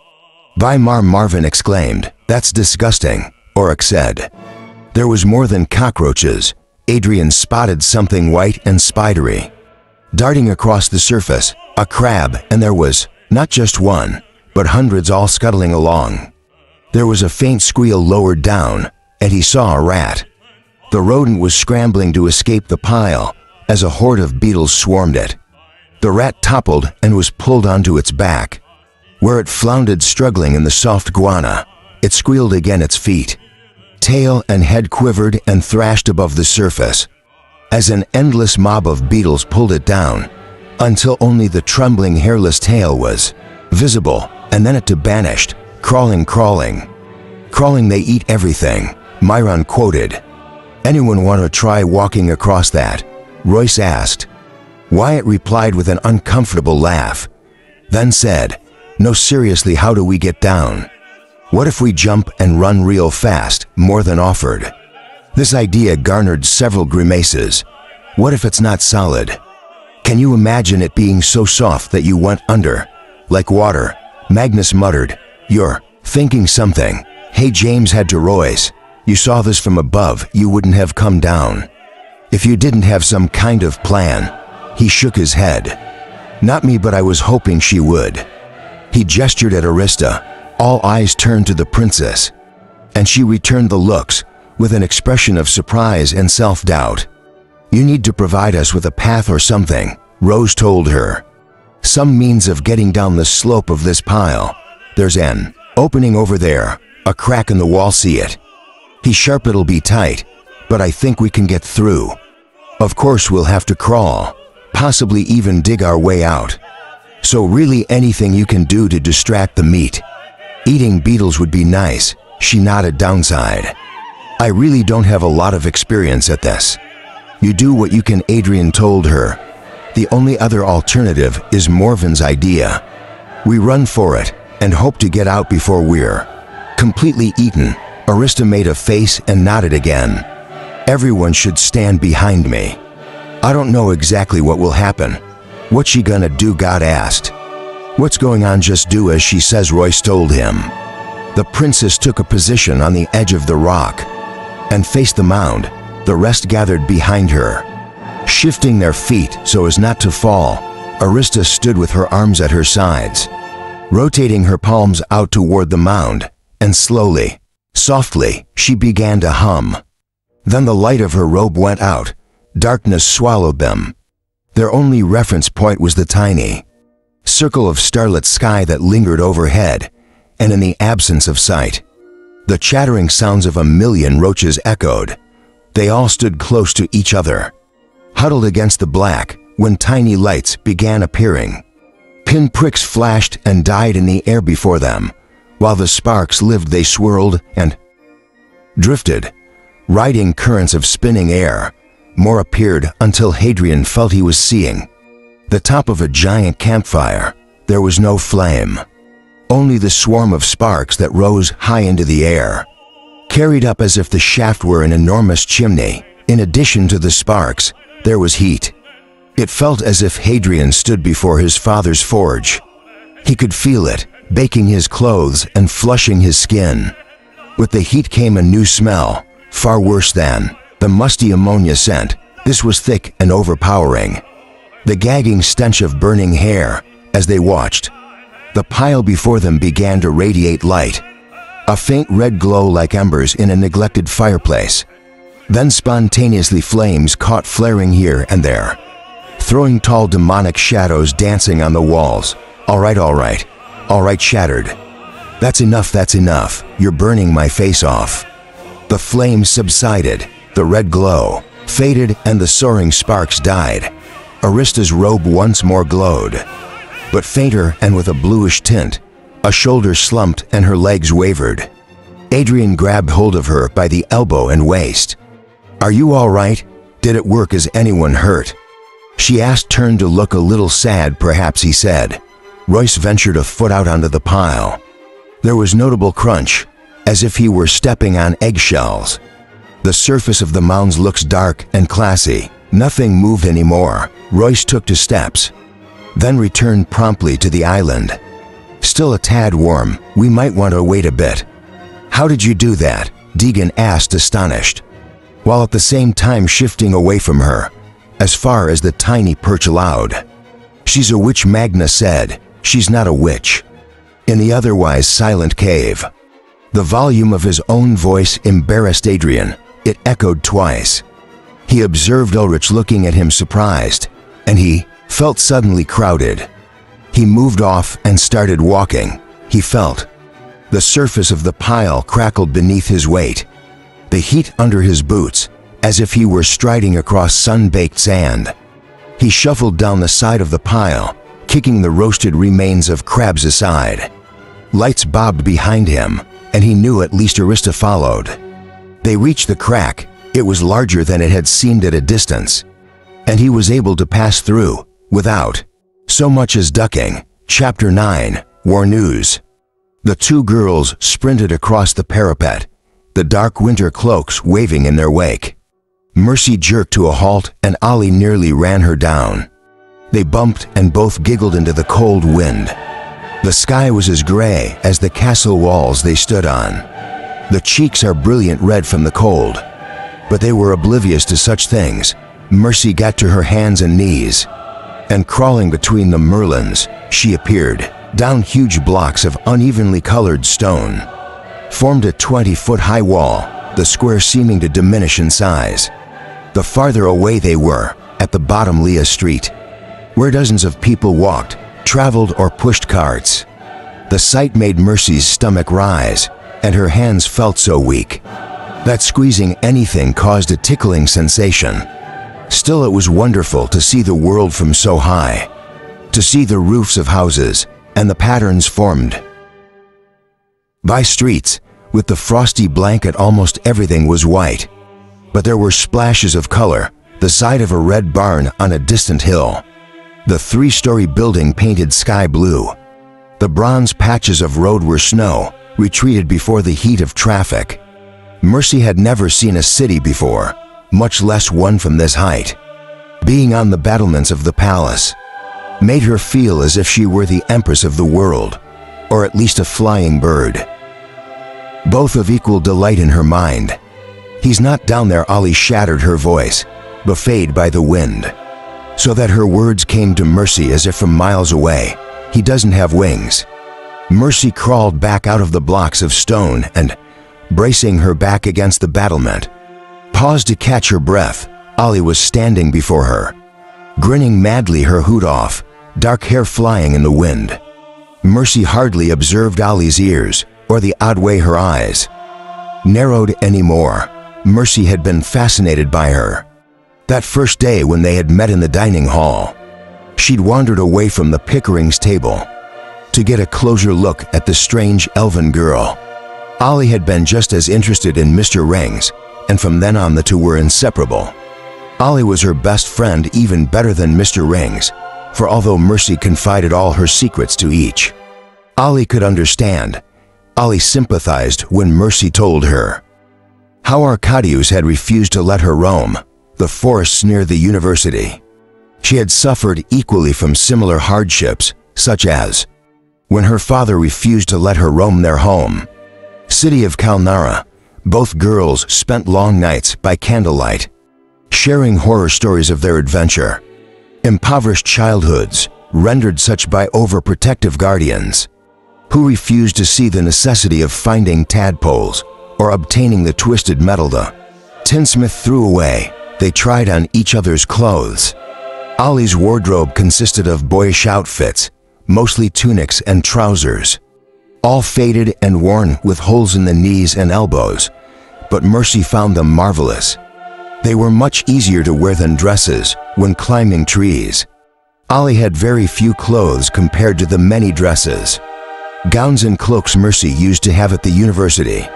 Marvin exclaimed, "That's disgusting," Oryx said. There was more than cockroaches. Adrian spotted something white and spidery darting across the surface, a crab, and there was not just one, but hundreds, all scuttling along. There was a faint squeal lower down, and he saw a rat. The rodent was scrambling to escape the pile as a horde of beetles swarmed it. The rat toppled and was pulled onto its back, where it floundered struggling in the soft guano. It squealed again, its feet, tail and head quivered and thrashed above the surface as an endless mob of beetles pulled it down, until only the trembling hairless tail was visible, and then it too vanished. Crawling, they eat everything," Myron quoted. "Anyone want to try walking across that?" Royce asked. Wyatt replied with an uncomfortable laugh, then said, "No, seriously, how do we get down?" "What if we jump and run real fast?" Morthen offered. This idea garnered several grimaces. "What if it's not solid? Can you imagine it being so soft that you went under? Like water," Magnus muttered. "You're thinking something." "Hey, James," had to Royce. "You saw this from above, you wouldn't have come down if you didn't have some kind of plan." He shook his head. "Not me, but I was hoping she would." He gestured at Arista. All eyes turned to the princess, and she returned the looks with an expression of surprise and self-doubt. "You need to provide us with a path or something," Rose told her. "Some means of getting down the slope of this pile. There's an opening over there, a crack in the wall, see it?" He sharp, "It'll be tight, but I think we can get through. Of course we'll have to crawl, possibly even dig our way out. So really anything you can do to distract the meat. Eating beetles would be nice," she nodded downside. "I really don't have a lot of experience at this." "You do what you can," Adrian told her. "The only other alternative is Morven's idea. We run for it and hope to get out before we're completely eaten." Arista made a face and nodded again. "Everyone should stand behind me." "I don't know exactly what will happen." "What's she gonna do?" God asked. "What's going on? Just do as she says," Royce told him. The princess took a position on the edge of the rock and faced the mound. The rest gathered behind her. Shifting their feet so as not to fall, Arista stood with her arms at her sides, rotating her palms out toward the mound, and slowly, softly, she began to hum. Then the light of her robe went out. Darkness swallowed them. Their only reference point was the tiny circle of starlit sky that lingered overhead, and in the absence of sight, the chattering sounds of a million roaches echoed. They all stood close to each other, huddled against the black, when tiny lights began appearing. Pinpricks flashed and died in the air before them. While the sparks lived, they swirled and drifted, riding currents of spinning air. More appeared until Hadrian felt he was seeing the top of a giant campfire. There was no flame, only the swarm of sparks that rose high into the air, carried up as if the shaft were an enormous chimney. In addition to the sparks, there was heat. It felt as if Hadrian stood before his father's forge. He could feel it, baking his clothes and flushing his skin. With the heat came a new smell, far worse than the musty ammonia scent. This was thick and overpowering. The gagging stench of burning hair. As they watched, the pile before them began to radiate light, a faint red glow like embers in a neglected fireplace. Then spontaneously flames caught flaring here and there, throwing tall demonic shadows dancing on the walls. All right, shattered. That's enough, you're burning my face off. The flames subsided, the red glow faded, and the soaring sparks died. Arista's robe once more glowed, but fainter and with a bluish tint. A shoulder slumped and her legs wavered. Hadrian grabbed hold of her by the elbow and waist. "Are you all right? Did it work? Is anyone hurt?" she asked, turned to look a little sad. "Perhaps," he said. Royce ventured a foot out onto the pile. There was notable crunch, as if he were stepping on eggshells. The surface of the mounds looks dark and classy. Nothing moved anymore. Royce took 2 steps, then returned promptly to the island. "Still a tad warm. We might want to wait a bit." "How did you do that?" Deegan asked, astonished, while at the same time shifting away from her, as far as the tiny perch allowed. "She's a witch," Magna said. "She's not a witch." In the otherwise silent cave, the volume of his own voice embarrassed Hadrian. It echoed twice. He observed Ulrich looking at him surprised, and he felt suddenly crowded. He moved off and started walking. He felt the surface of the pile crackled beneath his weight, the heat under his boots, as if he were striding across sun-baked sand. He shuffled down the side of the pile, kicking the roasted remains of crabs aside. Lights bobbed behind him, and he knew at least Arista followed. They reached the crack. It was larger than it had seemed at a distance, and he was able to pass through without so much as ducking. Chapter 9, War News. The 2 girls sprinted across the parapet, the dark winter cloaks waving in their wake. Mercy jerked to a halt, and Ollie nearly ran her down. They bumped and both giggled into the cold wind. The sky was as gray as the castle walls they stood on. The cheeks are brilliant red from the cold, but they were oblivious to such things. Mercy got to her hands and knees, and crawling between the merlons, she appeared. Down huge blocks of unevenly colored stone formed a 20-foot-high wall, the square seeming to diminish in size. The farther away they were, at the bottom Leah Street, where dozens of people walked, traveled, or pushed carts. The sight made Mercy's stomach rise, and her hands felt so weak that squeezing anything caused a tickling sensation. Still, it was wonderful to see the world from so high, to see the roofs of houses and the patterns formed by streets. With the frosty blanket, almost everything was white, but there were splashes of color, the side of a red barn on a distant hill, the 3-story building painted sky blue. The bronze patches of road were snow, retreated before the heat of traffic. Mercy had never seen a city before, much less one from this height. Being on the battlements of the palace made her feel as if she were the empress of the world, or at least a flying bird. Both of equal delight in her mind. "He's not down there," Ollie shattered her voice. buffeted by the wind, so that her words came to Mercy as if from miles away. "He doesn't have wings." Mercy crawled back out of the blocks of stone and, bracing her back against the battlement, paused to catch her breath. Ollie was standing before her, grinning madly, her hood off, dark hair flying in the wind. Mercy hardly observed Ollie's ears or the odd way her eyes narrowed anymore. Mercy had been fascinated by her. That first day when they had met in the dining hall, she'd wandered away from the Pickering's table to get a closer look at the strange elven girl. Ollie had been just as interested in Mr. Rings, and from then on the two were inseparable. Ollie was her best friend, even better than Mr. Rings, for although Mercy confided all her secrets to each, Ollie could understand. Ollie sympathized when Mercy told her how Arcadius had refused to let her roam the forests near the university. She had suffered equally from similar hardships, such as when her father refused to let her roam their home city of Kalnara. Both girls spent long nights by candlelight, sharing horror stories of their adventure. Impoverished childhoods, rendered such by overprotective guardians, who refused to see the necessity of finding tadpoles or obtaining the twisted metal the tinsmith threw away. They tried on each other's clothes. Ollie's wardrobe consisted of boyish outfits, mostly tunics and trousers, all faded and worn with holes in the knees and elbows, but Mercy found them marvelous. They were much easier to wear than dresses when climbing trees. Ollie had very few clothes compared to the many dresses, gowns and cloaks Mercy used to have at the university.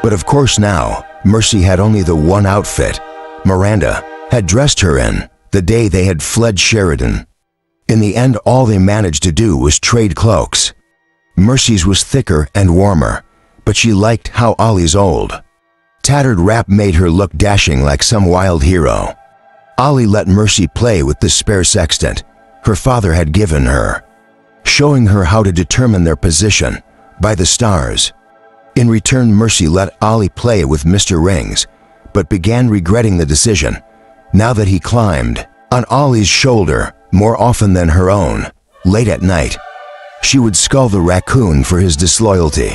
But of course now, Mercy had only the one outfit Miranda had dressed her in the day they had fled Sheridan. In the end, all they managed to do was trade cloaks. Mercy's was thicker and warmer, but she liked how Ollie's old, tattered wrap made her look dashing like some wild hero. Ollie let Mercy play with the spare sextant her father had given her, showing her how to determine their position by the stars. In return, Mercy let Ollie play with Mr. Rings, but began regretting the decision now that he climbed on Ollie's shoulder more often than her own. Late at night, she would scold the raccoon for his disloyalty,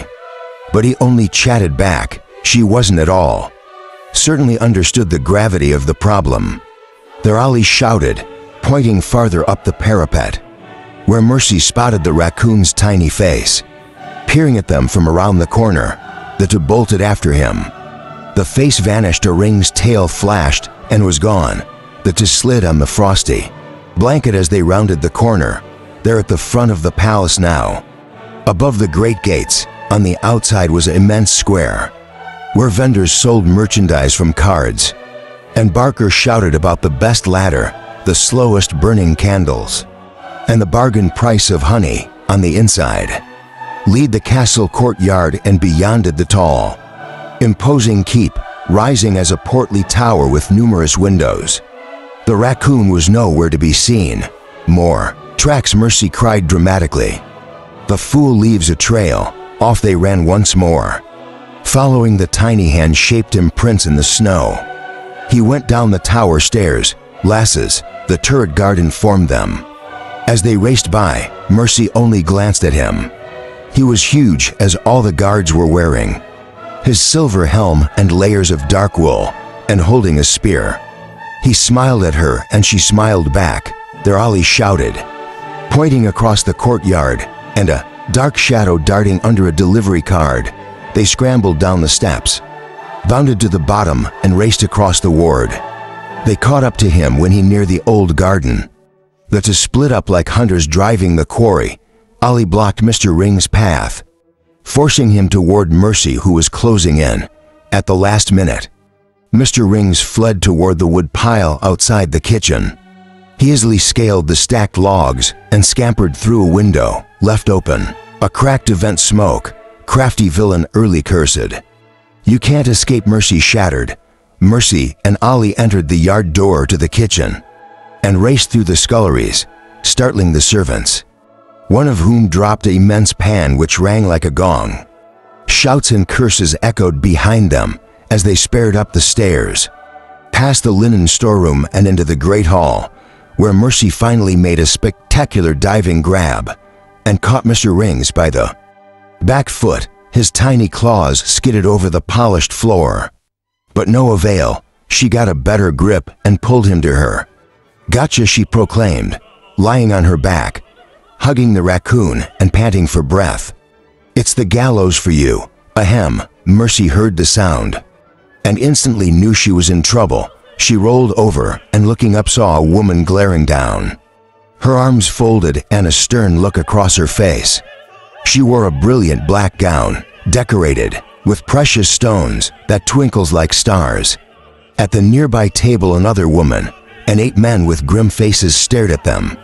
but he only chatted back. She wasn't at all certainly understood the gravity of the problem. There Ollie shouted, pointing farther up the parapet, where Mercy spotted the raccoon's tiny face, peering at them from around the corner. The two bolted after him. The face vanished, a ring's tail flashed and was gone. The two slid on the frosty blanket as they rounded the corner. They're at the front of the palace now. Above the great gates, on the outside, was an immense square, where vendors sold merchandise from cards, and Barker shouted about the best ladder, the slowest burning candles, and the bargain price of honey on the inside. Lead the castle courtyard and beyonded the tall, imposing keep, rising as a portly tower with numerous windows. The raccoon was nowhere to be seen. "More tracks," Mercy cried dramatically. "The fool leaves a trail." Off they ran once more, following the tiny hand-shaped imprints in the snow. He went down the tower stairs. Lasses, the turret guard informed them. As they raced by, Mercy only glanced at him. He was huge, as all the guards were wearing his silver helm and layers of dark wool, and holding a spear. He smiled at her and she smiled back. There Ollie shouted, pointing across the courtyard, and a dark shadow darting under a delivery card. They scrambled down the steps, bounded to the bottom, and raced across the ward. They caught up to him when he neared the old garden. The two split up like hunters driving the quarry. Ollie blocked Mr. Ring's path, forcing him toward Mercy, who was closing in. At the last minute, Mr. Rings fled toward the wood pile outside the kitchen. He easily scaled the stacked logs and scampered through a window left open. A cracked to vent smoke. Crafty villain, early cursed. "You can't escape," Mercy shattered. Mercy and Ollie entered the yard door to the kitchen and raced through the sculleries, startling the servants, one of whom dropped an immense pan which rang like a gong. Shouts and curses echoed behind them as they sped up the stairs, past the linen storeroom and into the great hall, where Mercy finally made a spectacular diving grab and caught Mr. Rings by the back foot. His tiny claws skidded over the polished floor. But no avail. She got a better grip and pulled him to her. "Gotcha," she proclaimed, lying on her back, hugging the raccoon and panting for breath. "It's the gallows for you." Ahem. Mercy heard the sound and instantly knew she was in trouble. She rolled over and looking up saw a woman glaring down, her arms folded and a stern look across her face. She wore a brilliant black gown, decorated with precious stones that twinkles like stars. At the nearby table another woman and 8 men with grim faces stared at them.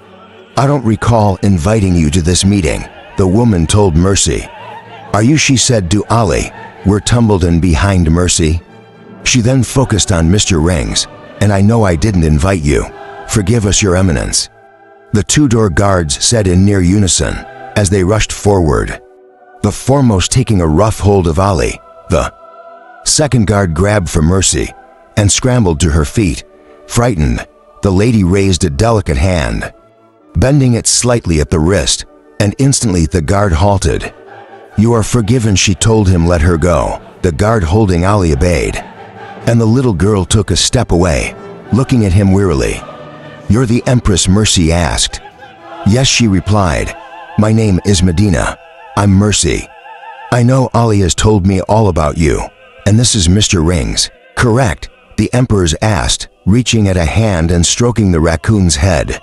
"I don't recall inviting you to this meeting," the woman told Mercy. "Are you?" she said to Ali. "We're tumbled in behind, Mercy." She then focused on Mr. Rings. "And I know I didn't invite you. Forgive us, Your Eminence," the 2 door guards said in near unison as they rushed forward, the foremost taking a rough hold of Ali. The second guard grabbed for Mercy and scrambled to her feet. Frightened, the lady raised a delicate hand, bending it slightly at the wrist, and instantly the guard halted. "You are forgiven," she told him. "Let her go." The guard holding Ali obeyed, and the little girl took a step away, looking at him wearily. "You're the Empress?" Mercy asked. "Yes," she replied. "My name is Medina. I'm Mercy. I know Ali has told me all about you, and this is Mr. Rings." "Correct," the Empress asked, reaching at a hand and stroking the raccoon's head.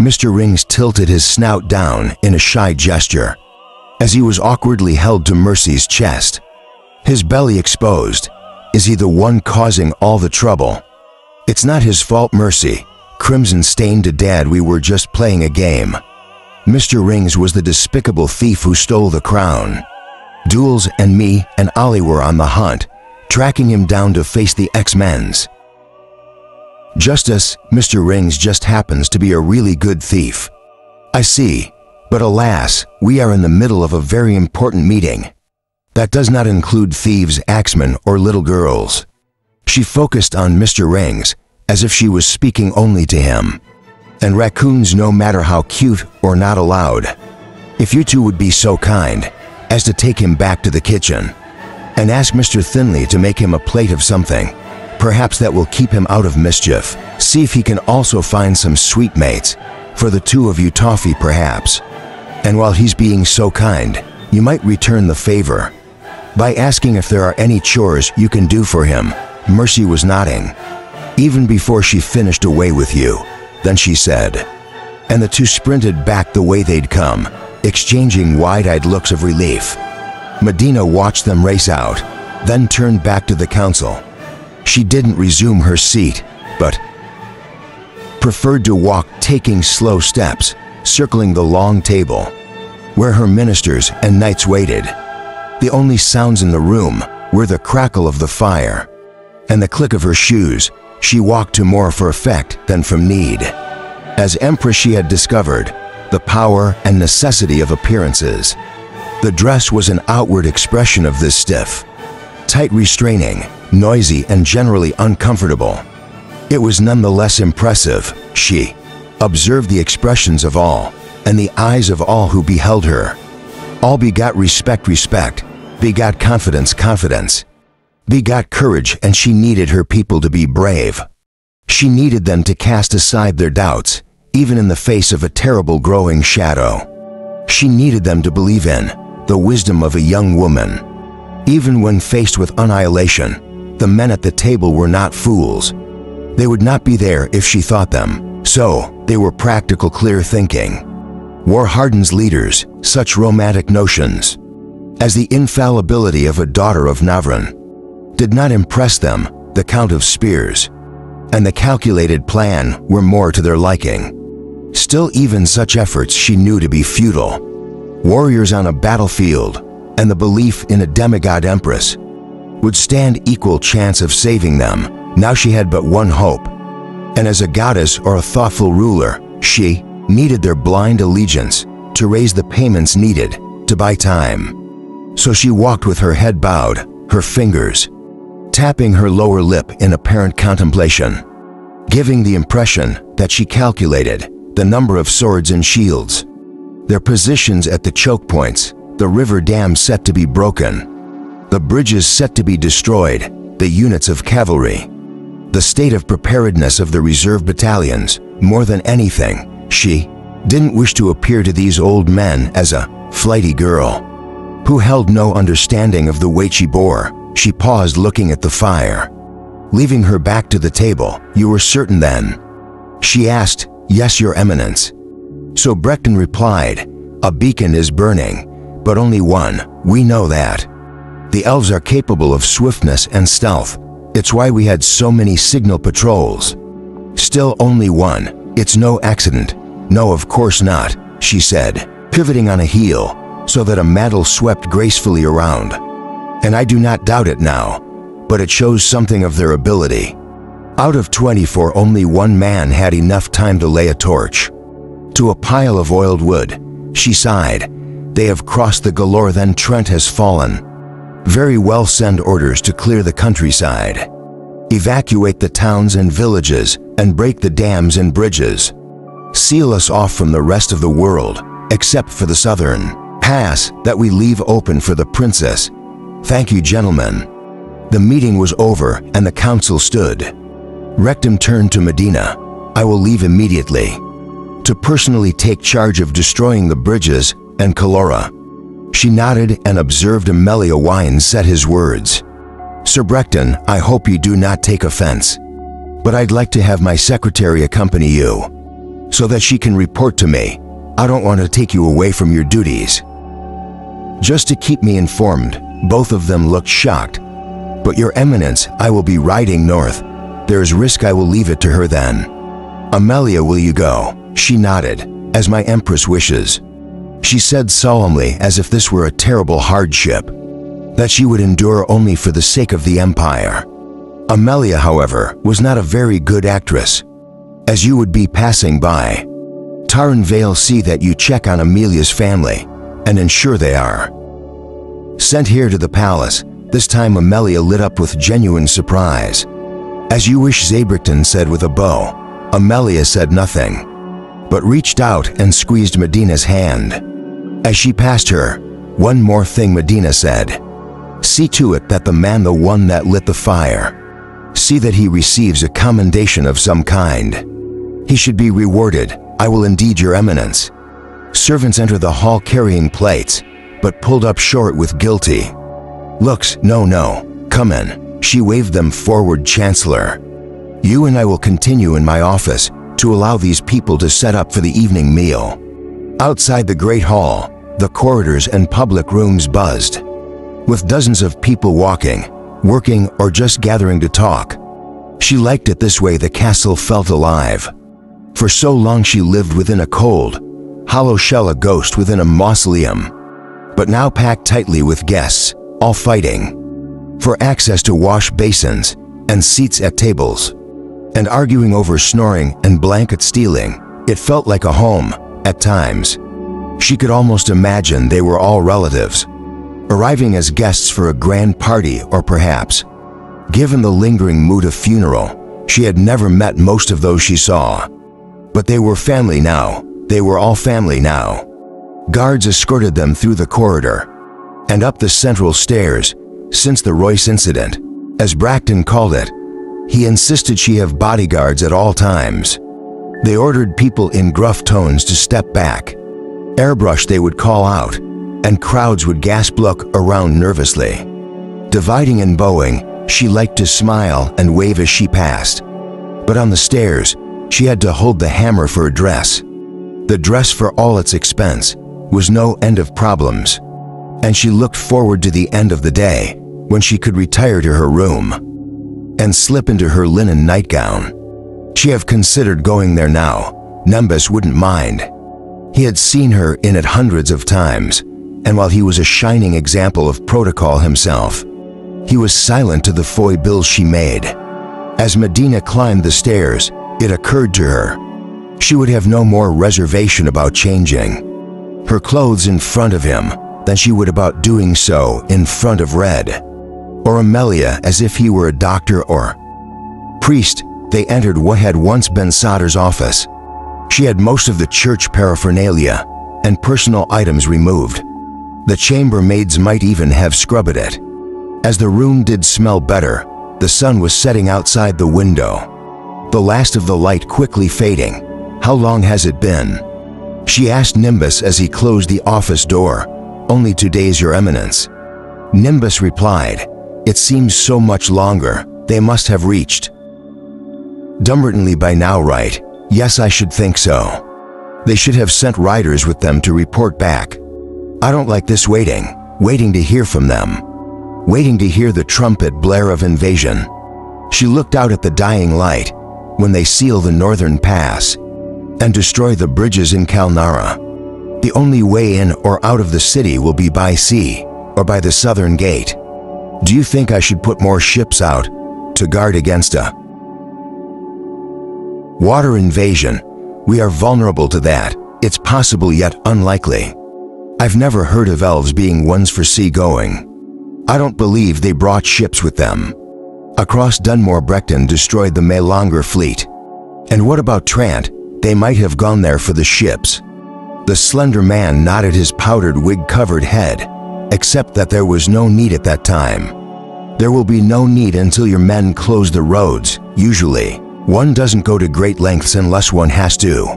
Mr. Rings tilted his snout down in a shy gesture as he was awkwardly held to Mercy's chest, his belly exposed. "Is he the one causing all the trouble?" "It's not his fault, Mercy. Crimson stained to Dad. We were just playing a game. Mr. Rings was the despicable thief who stole the crown. Duels and me and Ali were on the hunt, tracking him down to face the X-Men's justice. Mr. Rings just happens to be a really good thief." "I see. But alas, we are in the middle of a very important meeting. That does not include thieves, axemen, or little girls." She focused on Mr. Rings as if she was speaking only to him. "And raccoons, no matter how cute, or not allowed. If you two would be so kind as to take him back to the kitchen and ask Mr. Thinley to make him a plate of something. Perhaps that will keep him out of mischief. See if he can also find some sweetmates for the 2 of you, toffee perhaps. And while he's being so kind, you might return the favor by asking if there are any chores you can do for him." Mercy was nodding even before she finished. "Away with you," then she said, and the 2 sprinted back the way they'd come, exchanging wide-eyed looks of relief. Medina watched them race out, then turned back to the council. She didn't resume her seat, but preferred to walk, taking slow steps, circling the long table where her ministers and knights waited. The only sounds in the room were the crackle of the fire and the click of her shoes. She walked to more for effect than from need. As Empress, she had discovered the power and necessity of appearances. The dress was an outward expression of this stiff, tight, restraining, noisy, and generally uncomfortable. It was nonetheless impressive. She observed the expressions of all and the eyes of all who beheld her. All begot respect, respect begot confidence, confidence begot courage, and she needed her people to be brave. She needed them to cast aside their doubts, even in the face of a terrible growing shadow. She needed them to believe in the wisdom of a young woman. Even when faced with annihilation, the men at the table were not fools. They would not be there if she thought them. So, they were practical, clear thinking. War hardens leaders. Such romantic notions as the infallibility of a daughter of Navran did not impress them. The Count of Spears and the calculated plan were more to their liking. Still, even such efforts she knew to be futile. Warriors on a battlefield and the belief in a demigod empress would stand equal chance of saving them. Now she had but one hope, and as a goddess or a thoughtful ruler, she needed their blind allegiance to raise the payments needed to buy time. So she walked with her head bowed, her fingers tapping her lower lip in apparent contemplation, giving the impression that she calculated the number of swords and shields, their positions at the choke points, the river dam set to be broken, the bridges set to be destroyed, the units of cavalry, the state of preparedness of the reserve battalions. More than anything, she didn't wish to appear to these old men as a flighty girl who held no understanding of the weight she bore. She paused, looking at the fire. Leaving her back to the table. "You were certain then?" she asked. "Yes, Your Eminence." So Brecton replied, "A beacon is burning, but only one. We know that. The elves are capable of swiftness and stealth. It's why we had so many signal patrols. Still only one. It's no accident." "No, of course not," she said, pivoting on a heel so that a mantle swept gracefully around. "And I do not doubt it now, but it shows something of their ability. Out of 24, only one man had enough time to lay a torch to a pile of oiled wood." She sighed. "They have crossed the Galore, then Trent has fallen. Very well, send orders to clear the countryside. Evacuate the towns and villages and break the dams and bridges. Seal us off from the rest of the world, except for the southern pass that we leave open for the princess. Thank you, gentlemen." The meeting was over and the council stood. Rectum turned to Medina. "I will leave immediately to personally take charge of destroying the bridges and Calora." She nodded and observed Amelia Wine said his words. "Sir Brecton, I hope you do not take offense, but I'd like to have my secretary accompany you so that she can report to me. I don't want to take you away from your duties." "Just to keep me informed." Both of them looked shocked. "But Your Eminence, I will be riding north. There is risk. I will leave it to her then." "Amelia, will you go?" She nodded. "As my Empress wishes," she said solemnly, as if this were a terrible hardship that she would endure only for the sake of the Empire. Amelia, however, was not a very good actress. "As you would be passing by Tarn Vale, see that you check on Amelia's family and ensure they are sent here to the palace." This time Amelia lit up with genuine surprise. "As you wish," Zabrecton said with a bow. Amelia said nothing, but reached out and squeezed Medina's hand as she passed her. "One more thing," Medina said. "See to it that the man, the one that lit the fire, see that he receives a commendation of some kind. He should be rewarded." "I will indeed, Your Eminence." Servants entered the hall carrying plates, but pulled up short with guilty looks. No, come in." She waved them forward. "Chancellor, you and I will continue in my office to allow these people to set up for the evening meal." Outside the great hall, the corridors and public rooms buzzed with dozens of people walking, working, or just gathering to talk. She liked it this way. The castle felt alive. For so long she lived within a cold, hollow shell, a ghost within a mausoleum, but now packed tightly with guests, all fighting for access to wash basins and seats at tables, and arguing over snoring and blanket stealing. It felt like a home. At times, she could almost imagine they were all relatives, arriving as guests for a grand party, or perhaps, given the lingering mood of funeral, she had never met most of those she saw. But they were family now. They were all family now. Guards escorted them through the corridor and up the central stairs. Since the Royce incident, as Bracton called it, he insisted she have bodyguards at all times. They ordered people in gruff tones to step back. Airbrush, they would call out, and crowds would gasp, look around nervously. Dividing and bowing, she liked to smile and wave as she passed. But on the stairs, she had to hold the hammer for a dress. The dress, for all its expense, was no end of problems, and she looked forward to the end of the day when she could retire to her room and slip into her linen nightgown. She had considered going there now. Nimbus wouldn't mind. He had seen her in it hundreds of times, and while he was a shining example of protocol himself, he was silent to the foibles she made. As Medina climbed the stairs, it occurred to her she would have no more reservation about changing her clothes in front of him than she would about doing so in front of Red. or Amelia as if he were a doctor or priest. They entered what had once been Soder's office. She had most of the church paraphernalia and personal items removed. The chambermaids might even have scrubbed it. As the room did smell better, the sun was setting outside the window, the last of the light quickly fading. "How long has it been?" she asked Nimbus as he closed the office door. "Only 2 days, Your Eminence." Nimbus replied, "It seems so much longer. They must have reached Dumbartonly by now, right?" "Yes, I should think so. They should have sent riders with them to report back. I don't like this waiting to hear from them, waiting to hear the trumpet blare of invasion." She looked out at the dying light. "When they seal the northern pass and destroy the bridges in Kalnara, the only way in or out of the city will be by sea or by the southern gate. Do you think I should put more ships out to guard against a water invasion? We are vulnerable to that. It's possible yet unlikely. I've never heard of elves being ones for sea-going. I don't believe they brought ships with them. Across Dunmore, Brecton destroyed the Maylonger fleet. And what about Trant? They might have gone there for the ships." The slender man nodded his powdered wig-covered head, "Except that there was no need at that time. There will be no need until your men close the roads, usually. One doesn't go to great lengths unless one has to.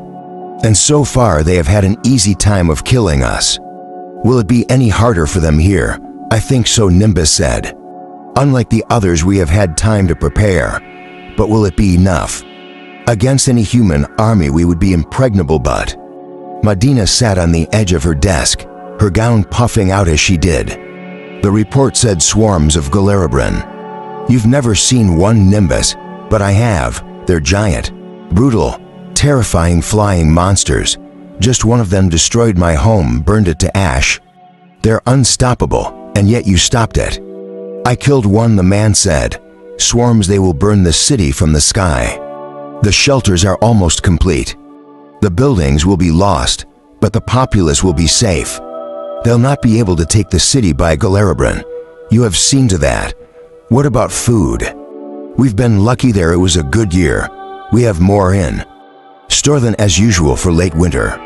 And so far they have had an easy time of killing us. Will it be any harder for them here?" "I think so," Nimbus said. "Unlike the others, we have had time to prepare. But will it be enough? Against any human army we would be impregnable, but..." Medina sat on the edge of her desk, her gown puffing out as she did. "The report said swarms of Galaribrun. You've never seen one, Nimbus, but I have. They're giant, brutal, terrifying flying monsters. Just one of them destroyed my home, burned it to ash. They're unstoppable, and yet you stopped it." "I killed one," the man said. "Swarms, they will burn the city from the sky. The shelters are almost complete. The buildings will be lost, but the populace will be safe. They'll not be able to take the city by Galaribrun. You have seen to that. What about food? We've been lucky there. It was a good year. We have more in store than as usual for late winter.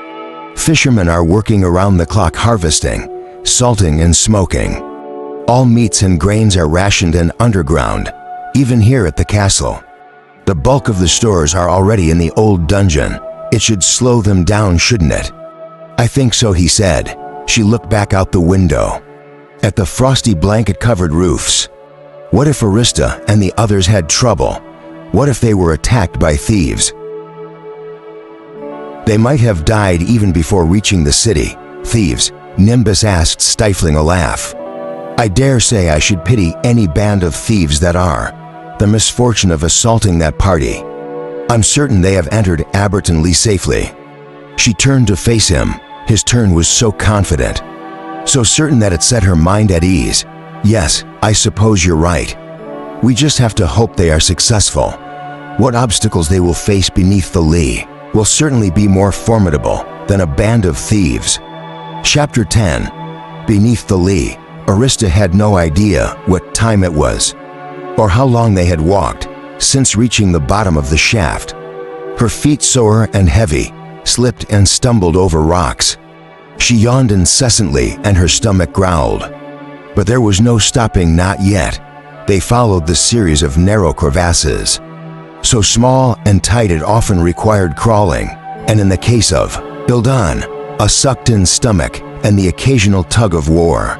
Fishermen are working around the clock harvesting, salting and smoking. All meats and grains are rationed and underground, even here at the castle. The bulk of the stores are already in the old dungeon. It should slow them down, shouldn't it?" "I think so," he said. She looked back out the window at the frosty blanket-covered roofs. What if Arista and the others had trouble? What if they were attacked by thieves? They might have died even before reaching the city. "Thieves?" Nimbus asked, stifling a laugh. "I dare say I should pity any band of thieves that are the misfortune of assaulting that party. I'm certain they have entered Abertonley safely." She turned to face him. His turn was so confident, so certain that it set her mind at ease. "Yes, I suppose you're right. We just have to hope they are successful. What obstacles they will face beneath the lee will certainly be more formidable than a band of thieves." Chapter 10. Beneath the lee. Arista had no idea what time it was, or how long they had walked since reaching the bottom of the shaft. Her feet, sore and heavy, slipped and stumbled over rocks. She yawned incessantly and her stomach growled. But there was no stopping, not yet. They followed the series of narrow crevasses, so small and tight it often required crawling, and in the case of Ildan, a sucked-in stomach and the occasional tug of war.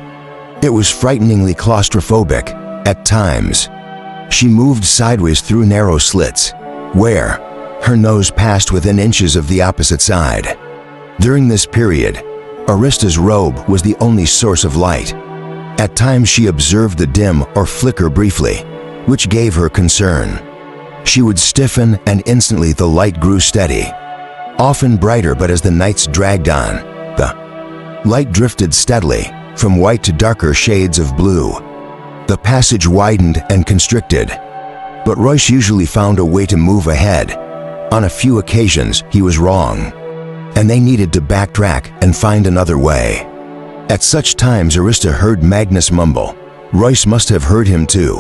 It was frighteningly claustrophobic at times. She moved sideways through narrow slits, where her nose passed within inches of the opposite side. During this period, Arista's robe was the only source of light. At times she observed the dim or flicker briefly, which gave her concern. She would stiffen and instantly the light grew steady, often brighter, but as the nights dragged on, the light drifted steadily from white to darker shades of blue. The passage widened and constricted, but Royce usually found a way to move ahead. On a few occasions he was wrong, and they needed to backtrack and find another way. At such times Arista heard Magnus mumble, Royce must have heard him too.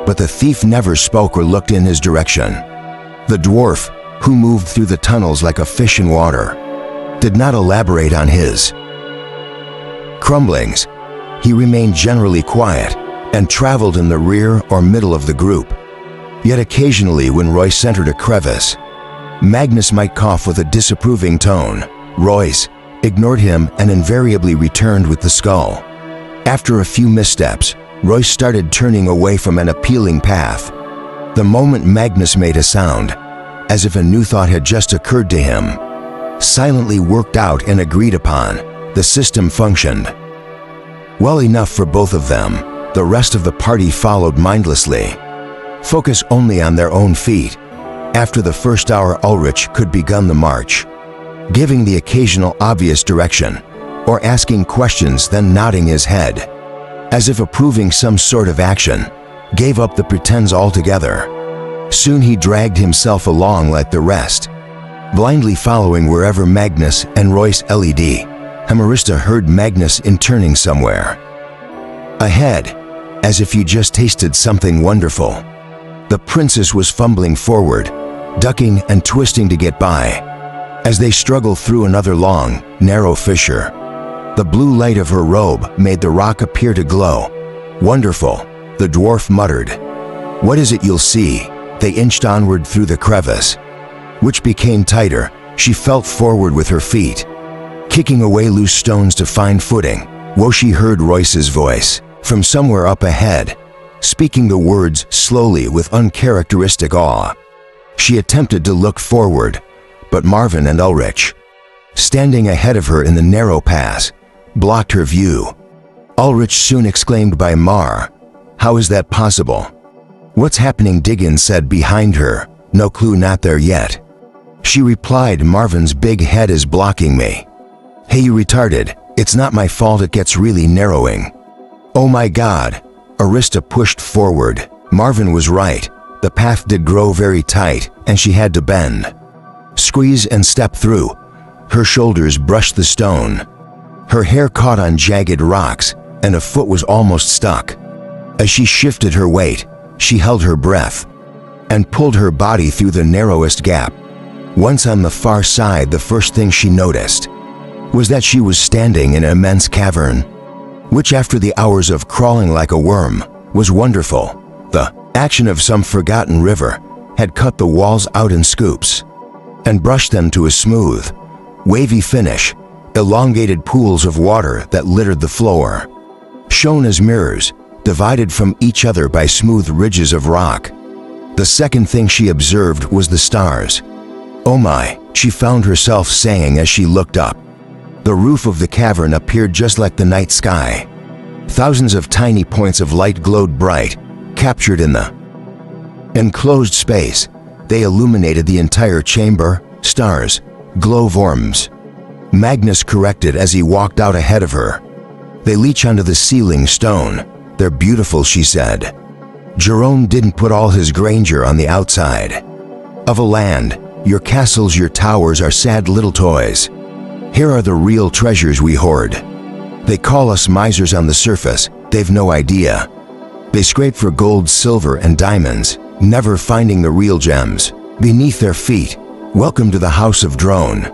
But the thief never spoke or looked in his direction. The dwarf, who moved through the tunnels like a fish in water, did not elaborate on his crumblings. He remained generally quiet and traveled in the rear or middle of the group. Yet occasionally when Royce entered a crevice, Magnus might cough with a disapproving tone. Royce ignored him and invariably returned with the skull. After a few missteps, Royce started turning away from an appealing path. The moment Magnus made a sound, as if a new thought had just occurred to him, silently worked out and agreed upon, the system functioned well enough for both of them. The rest of the party followed mindlessly, focused only on their own feet. After the first hour, Ulrich could begin the march, giving the occasional obvious direction or asking questions, then nodding his head, as if approving some sort of action, gave up the pretense altogether. Soon he dragged himself along like the rest, blindly following wherever Magnus and Royce led. Marista heard Magnus intoning somewhere ahead, as if you just tasted something wonderful. The princess was fumbling forward, ducking and twisting to get by, as they struggled through another long, narrow fissure. The blue light of her robe made the rock appear to glow. "Wonderful," the dwarf muttered. "What is it you'll see?" They inched onward through the crevice, which became tighter. She felt forward with her feet, kicking away loose stones to find footing. She heard Royce's voice from somewhere up ahead, speaking the words slowly with uncharacteristic awe. She attempted to look forward, but Marvin and Ulrich, standing ahead of her in the narrow pass, blocked her view. Ulrich soon exclaimed by Mar, "How is that possible?" "What's happening?" Diggins said behind her. "No clue, not there yet." She replied, "Marvin's big head is blocking me." "Hey, you retarded, it's not my fault, it gets really narrowing." "Oh my God." Arista pushed forward. Marvin was right. The path did grow very tight, and she had to bend, squeeze and step through. Her shoulders brushed the stone. Her hair caught on jagged rocks, and a foot was almost stuck. As she shifted her weight, she held her breath and pulled her body through the narrowest gap. Once on the far side, the first thing she noticed was that she was standing in an immense cavern, which after the hours of crawling like a worm, was wonderful. The action of some forgotten river had cut the walls out in scoops and brushed them to a smooth, wavy finish. Elongated pools of water that littered the floor shone as mirrors, divided from each other by smooth ridges of rock. The second thing she observed was the stars. "Oh my," she found herself saying as she looked up. The roof of the cavern appeared just like the night sky. Thousands of tiny points of light glowed bright, captured in the enclosed space. They illuminated the entire chamber. Stars, glowworms. Magnus corrected as he walked out ahead of her. "They leach onto the ceiling stone. They're beautiful," she said. Jerome didn't put all his grandeur on the outside of a land. "Your castles, your towers are sad little toys. Here are the real treasures we hoard. They call us misers on the surface. They've no idea. They scrape for gold, silver, and diamonds, never finding the real gems beneath their feet. Welcome to the House of Drone.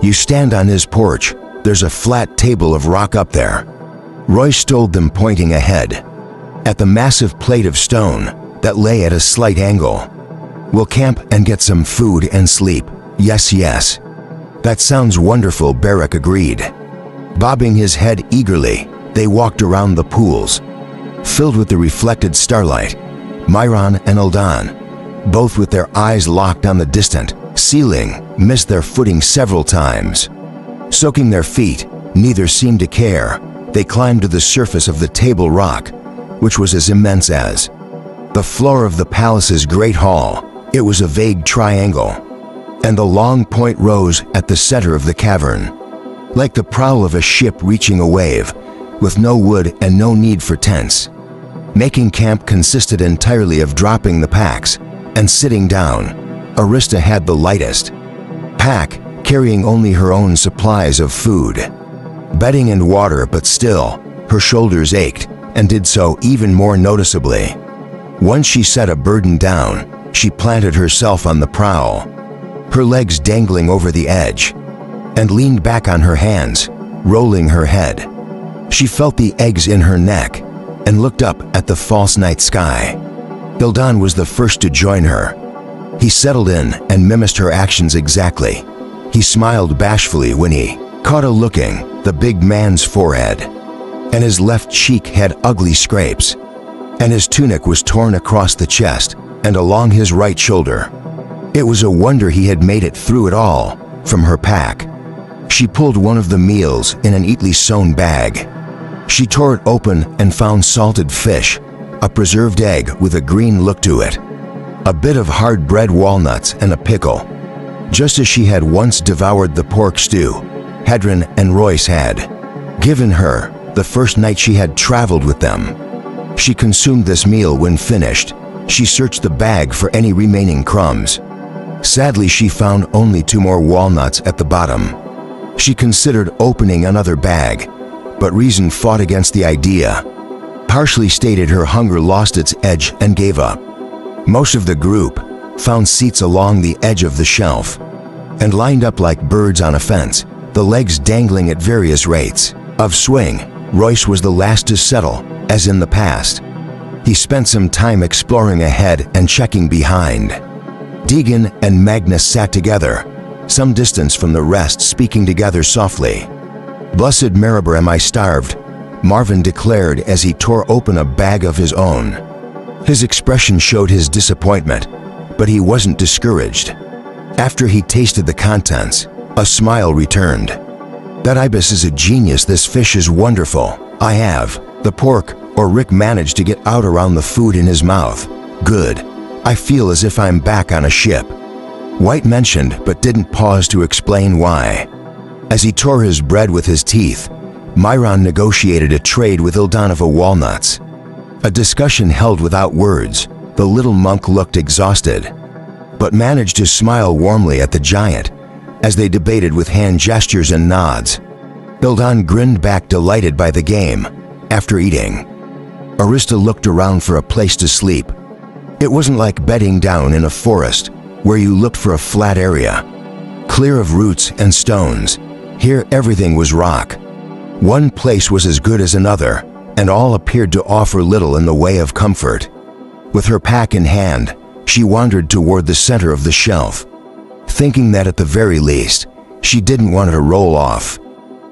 You stand on his porch. There's a flat table of rock up there." Royce told them, pointing ahead at the massive plate of stone that lay at a slight angle. "We'll camp and get some food and sleep." "Yes, yes. That sounds wonderful," Barak agreed, bobbing his head eagerly. They walked around the pools, filled with the reflected starlight. Myron and Aldan, both with their eyes locked on the distant ceiling, missed their footing several times. Soaking their feet, neither seemed to care. They climbed to the surface of the table rock, which was as immense as the floor of the palace's great hall. It was a vague triangle, and the long point rose at the center of the cavern, like the prow of a ship reaching a wave, with no wood and no need for tents. Making camp consisted entirely of dropping the packs and sitting down. Arista had the lightest pack, carrying only her own supplies of food, bedding and water, but still, her shoulders ached, and did so even more noticeably. Once she set a burden down, she planted herself on the prowl, her legs dangling over the edge, and leaned back on her hands, rolling her head. She felt the eggs in her neck and looked up at the false night sky. Ildan was the first to join her. He settled in and mimicked her actions exactly. He smiled bashfully when he caught a looking the big man's forehead, and his left cheek had ugly scrapes, and his tunic was torn across the chest and along his right shoulder. It was a wonder he had made it through it all. From her pack, she pulled one of the meals in a neatly sewn bag. She tore it open and found salted fish, a preserved egg with a green look to it, a bit of hard-bread walnuts, and a pickle. Just as she had once devoured the pork stew Hedron and Royce had given her the first night she had traveled with them. She consumed this meal. When finished, she searched the bag for any remaining crumbs. Sadly, she found only 2 more walnuts at the bottom. She considered opening another bag, but reason fought against the idea. Partially stated her hunger lost its edge and gave up. Most of the group found seats along the edge of the shelf and lined up like birds on a fence, the legs dangling at various rates of swing. Royce was the last to settle, as in the past. He spent some time exploring ahead and checking behind. Deegan and Magnus sat together, some distance from the rest, speaking together softly. "Blessed Maribor, am I starved?" Marvin declared as he tore open a bag of his own. His expression showed his disappointment, but he wasn't discouraged. After he tasted the contents, a smile returned. "That ibis is a genius. This fish is wonderful. I have the pork," or Rick managed to get out around the food in his mouth. "Good. I feel as if I'm back on a ship." White mentioned, but didn't pause to explain why. As he tore his bread with his teeth, Myron negotiated a trade with Ildanova walnuts. A discussion held without words. The little monk looked exhausted, but managed to smile warmly at the giant as they debated with hand gestures and nods. Ildan grinned back, delighted by the game. After eating, Arista looked around for a place to sleep. It wasn't like bedding down in a forest where you looked for a flat area, clear of roots and stones. Here everything was rock. One place was as good as another, and all appeared to offer little in the way of comfort. With her pack in hand, she wandered toward the center of the shelf, thinking that at the very least, she didn't want to roll off.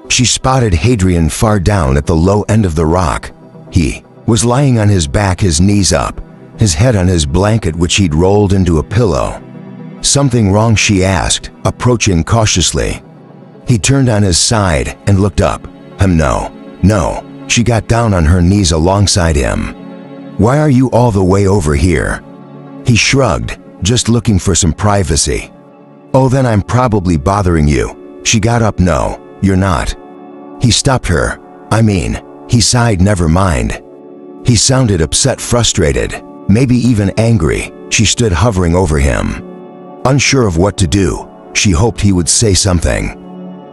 She spotted Hadrian far down at the low end of the rock. He was lying on his back, his knees up, his head on his blanket which he'd rolled into a pillow. "Something wrong?" she asked, approaching cautiously. He turned on his side and looked up. No. She got down on her knees alongside him. "Why are you all the way over here?" He shrugged, "Just looking for some privacy." "Oh, then I'm probably bothering you." She got up. "No, you're not." He stopped her. He sighed, "Never mind." He sounded upset, frustrated, maybe even angry. She stood hovering over him, unsure of what to do. She hoped he would say something,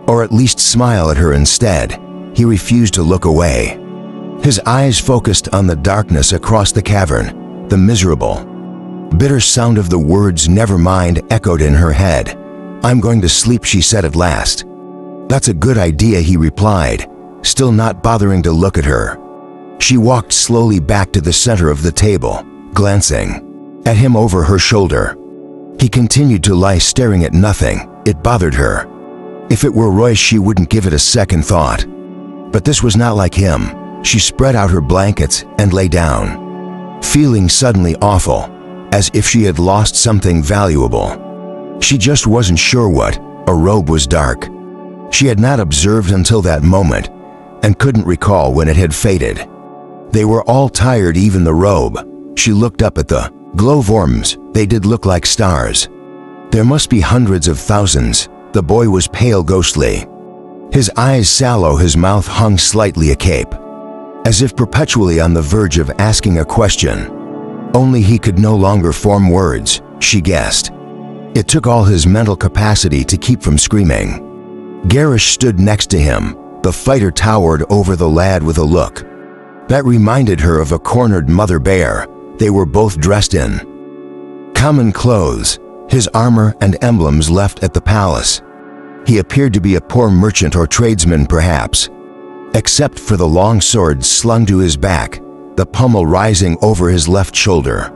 or at least smile at her. Instead, he refused to look away. His eyes focused on the darkness across the cavern. The miserable, bitter sound of the words "never mind" echoed in her head. "I'm going to sleep," she said at last. "That's a good idea," he replied, still not bothering to look at her. She walked slowly back to the center of the table, glancing at him over her shoulder. He continued to lie, staring at nothing. It bothered her. If it were Royce, she wouldn't give it a second thought. But this was not like him. She spread out her blankets and lay down, feeling suddenly awful, as if she had lost something valuable. She just wasn't sure what. A robe was dark. She had not observed until that moment, and couldn't recall when it had faded. They were all tired, even the robe. She looked up at the glowworms. They did look like stars. There must be hundreds of thousands. The boy was pale, ghostly. His eyes sallow, his mouth hung slightly agape, as if perpetually on the verge of asking a question. Only he could no longer form words, she guessed. It took all his mental capacity to keep from screaming. Garish stood next to him. The fighter towered over the lad with a look That reminded her of a cornered mother bear they were both dressed in. Common clothes, his armor and emblems left at the palace. He appeared to be a poor merchant or tradesman perhaps, except for the long sword slung to his back, the pommel rising over his left shoulder.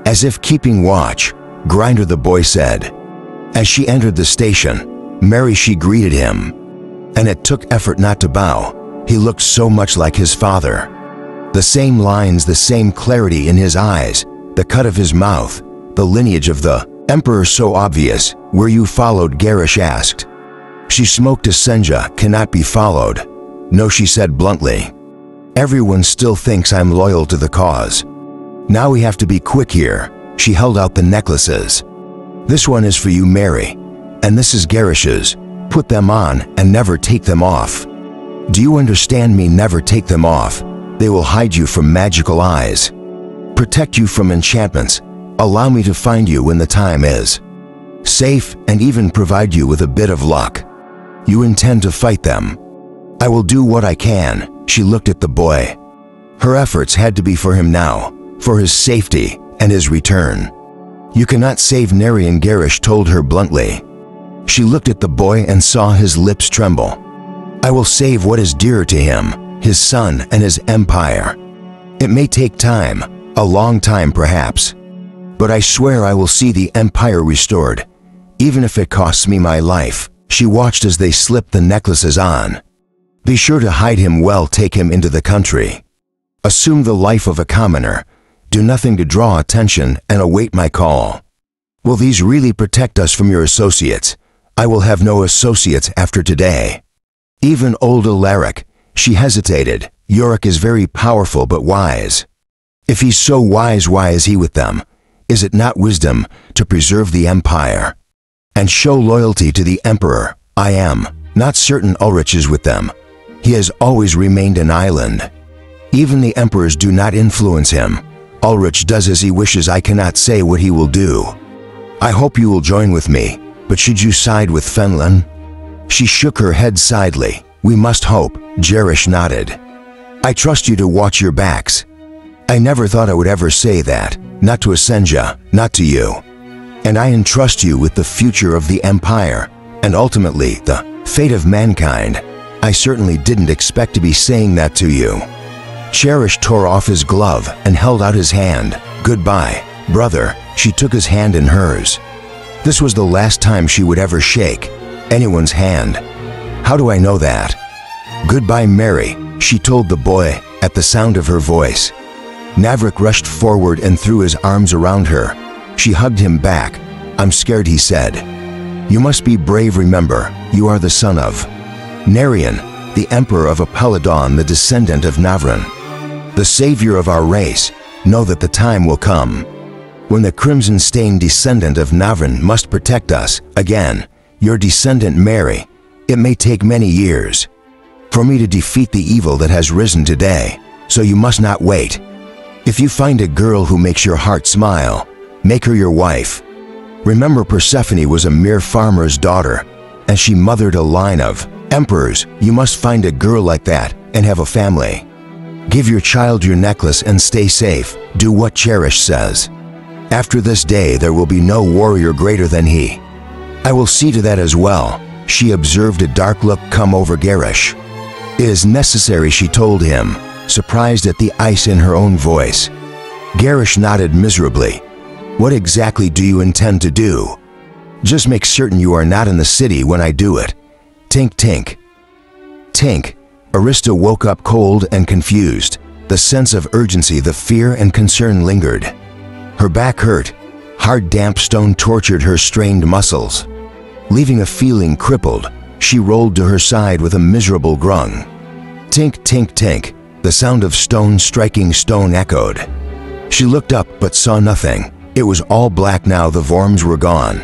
As if keeping watch, Grinder the boy said. As she entered the station, Mary she greeted him, and it took effort not to bow. He looked so much like his father. The same lines, the same clarity in his eyes, the cut of his mouth, the lineage of the emperor so obvious. Were you followed? Garish asked. She smoked a senja, cannot be followed. No, she said bluntly. Everyone still thinks I'm loyal to the cause. Now we have to be quick here. She held out the necklaces. This one is for you, Mary, and this is Garish's. Put them on and never take them off. Do you understand me? Never take them off. They will hide you from magical eyes, protect you from enchantments, allow me to find you when the time is safe, and even provide you with a bit of luck. You intend to fight them. I will do what I can. She looked at the boy. Her efforts had to be for him now, for his safety and his return. You cannot save Narian, Garish told her bluntly. She looked at the boy and saw his lips tremble. I will save what is dearer to him, his son and his empire. It may take time, a long time perhaps, but I swear I will see the empire restored, even if it costs me my life. She watched as they slipped the necklaces on. Be sure to hide him well, take him into the country. Assume the life of a commoner. Do nothing to draw attention and await my call. Will these really protect us from your associates? I will have no associates after today. Even old Alaric, she hesitated. Yorick is very powerful but wise. If he's so wise, why is he with them? Is it not wisdom to preserve the empire and show loyalty to the emperor? I am not certain Ulrich is with them. He has always remained an island. Even the emperors do not influence him. Ulrich does as he wishes. I cannot say what he will do. I hope you will join with me, but should you side with Fenlon? She shook her head sadly. We must hope. Jerish nodded. I trust you to watch your backs. I never thought I would ever say that, not to a Senja, not to you. And I entrust you with the future of the empire, and ultimately the fate of mankind. I certainly didn't expect to be saying that to you. Cherish tore off his glove and held out his hand. Goodbye, brother. She took his hand in hers. This was the last time she would ever shake anyone's hand. How do I know that? Goodbye, Mary, she told the boy at the sound of her voice. Navrik rushed forward and threw his arms around her. She hugged him back. I'm scared, he said. You must be brave, remember, you are the son of Narian, the emperor of Apeladon, the descendant of Navran, the savior of our race. Know that the time will come when the crimson-stained descendant of Navran must protect us. Again, your descendant Mary. It may take many years for me to defeat the evil that has risen today, so you must not wait. If you find a girl who makes your heart smile, make her your wife. Remember, Persephone was a mere farmer's daughter, and she mothered a line of emperors. You must find a girl like that and have a family. Give your child your necklace and stay safe. Do what Cherish says. After this day there will be no warrior greater than he. I will see to that as well. She observed a dark look come over Garish. It is necessary, she told him, surprised at the ice in her own voice. Garish nodded miserably. What exactly do you intend to do? Just make certain you are not in the city when I do it. Tink, tink. Tink. Arista woke up cold and confused. The sense of urgency, the fear and concern lingered. Her back hurt. Hard damp stone tortured her strained muscles. Leaving a feeling crippled, she rolled to her side with a miserable grung. Tink, tink, tink. The sound of stone striking stone echoed. She looked up but saw nothing. It was all black now. The worms were gone,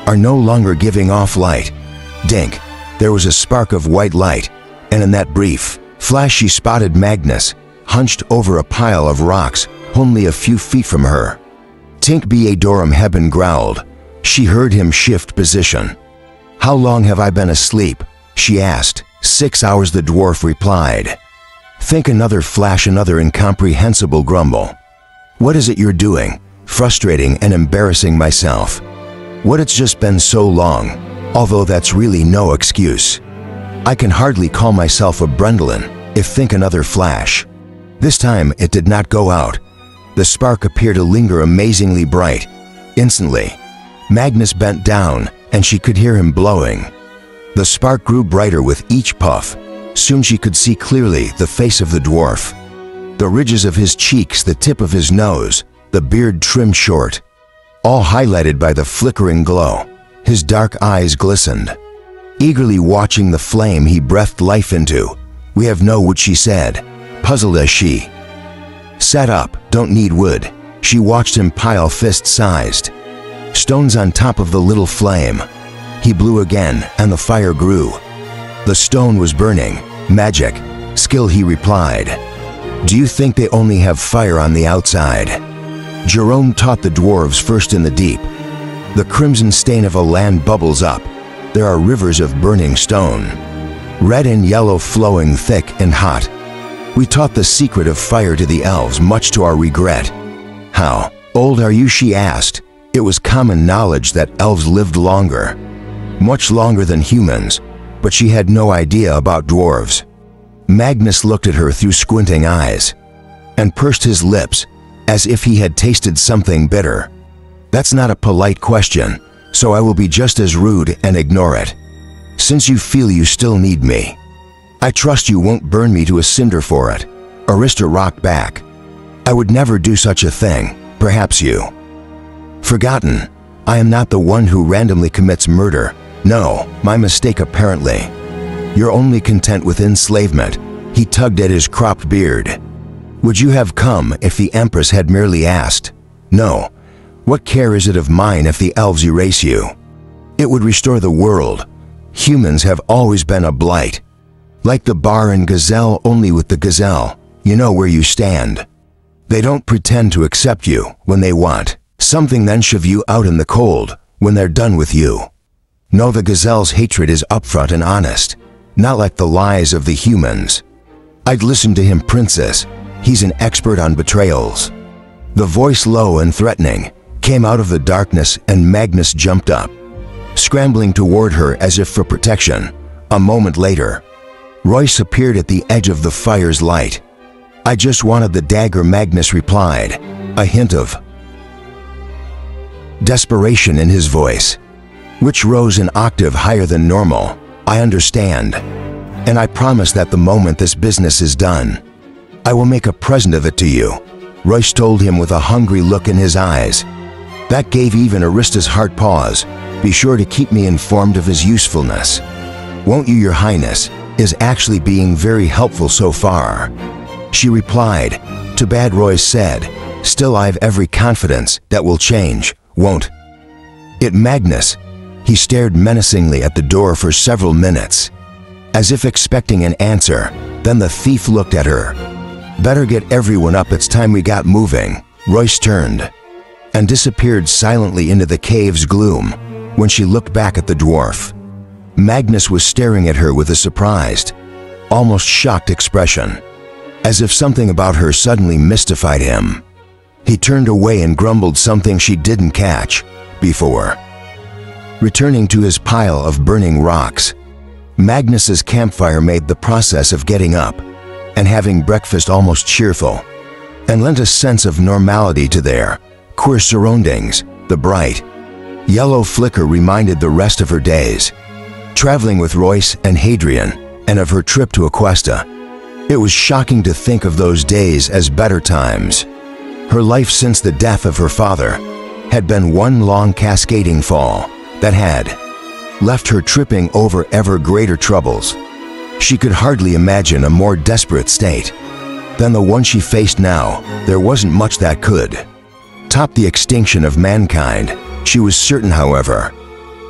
are no longer giving off light. Dink. There was a spark of white light, and in that brief flash she spotted Magnus, hunched over a pile of rocks, only a few feet from her. Tink Beadorum Hebben growled. She heard him shift position. How long have I been asleep? She asked. 6 hours, the dwarf replied. Think another flash, another incomprehensible grumble. What is it you're doing? Frustrating and embarrassing myself. What, it's just been so long, although that's really no excuse. I can hardly call myself a Brendolin if think another flash. This time it did not go out. The spark appeared to linger amazingly bright. Instantly, Magnus bent down and she could hear him blowing. The spark grew brighter with each puff. Soon she could see clearly the face of the dwarf. The ridges of his cheeks, the tip of his nose, the beard trimmed short, all highlighted by the flickering glow. His dark eyes glistened. Eagerly watching the flame he breathed life into. "We have no wood," she said, puzzled as she sat up. "Don't need wood." She watched him pile fist-sized stones on top of the little flame. He blew again, and the fire grew. The stone was burning. "Magic. Skill," he replied. "Do you think they only have fire on the outside?" Jerome taught the dwarves first in the deep. The crimson stain of a land bubbles up. There are rivers of burning stone, red and yellow, flowing thick and hot. We taught the secret of fire to the elves, much to our regret. "How old are you?" she asked. It was common knowledge that elves lived longer, much longer than humans, but she had no idea about dwarves. Magnus looked at her through squinting eyes and pursed his lips as if he had tasted something bitter. "That's not a polite question, so I will be just as rude and ignore it. Since you feel you still need me, I trust you won't burn me to a cinder for it." Arista rocked back. "I would never do such a thing. Perhaps you forgotten. I am not the one who randomly commits murder. No, my mistake apparently. You're only content with enslavement." He tugged at his cropped beard. "Would you have come if the Empress had merely asked? No. What care is it of mine if the elves erase you? It would restore the world. Humans have always been a blight. Like the bar and gazelle, only with the gazelle, you know where you stand. They don't pretend to accept you when they want something, then shove you out in the cold when they're done with you. No, the gazelle's hatred is upfront and honest, not like the lies of the humans. I'd listen to him, princess. He's an expert on betrayals." The voice, low and threatening, came out of the darkness, and Magnus jumped up, scrambling toward her as if for protection. A moment later, Royce appeared at the edge of the fire's light. "I just wanted the dagger," Magnus replied, a hint of desperation in his voice, which rose an octave higher than normal. "I understand. And I promise that the moment this business is done, I will make a present of it to you," Royce told him with a hungry look in his eyes. That gave even Arista's heart pause. "Be sure to keep me informed of his usefulness. Won't you? Your Highness is actually being very helpful so far," she replied. "Too bad," Royce said. "Still, I've every confidence that will change, won't it, Magnus?" He stared menacingly at the door for several minutes, as if expecting an answer. Then the thief looked at her. "Better get everyone up, it's time we got moving." Royce turned and disappeared silently into the cave's gloom. When she looked back at the dwarf, Magnus was staring at her with a surprised, almost shocked expression, as if something about her suddenly mystified him. He turned away and grumbled something she didn't catch before. Returning to his pile of burning rocks, Magnus's campfire made the process of getting up and having breakfast almost cheerful, and lent a sense of normality to their queer surroundings. The bright yellow flicker reminded the rest of her days, traveling with Royce and Hadrian, and of her trip to Aquesta. It was shocking to think of those days as better times. Her life since the death of her father had been one long cascading fall that had left her tripping over ever greater troubles. She could hardly imagine a more desperate state than the one she faced now. There wasn't much that could top the extinction of mankind. She was certain, however,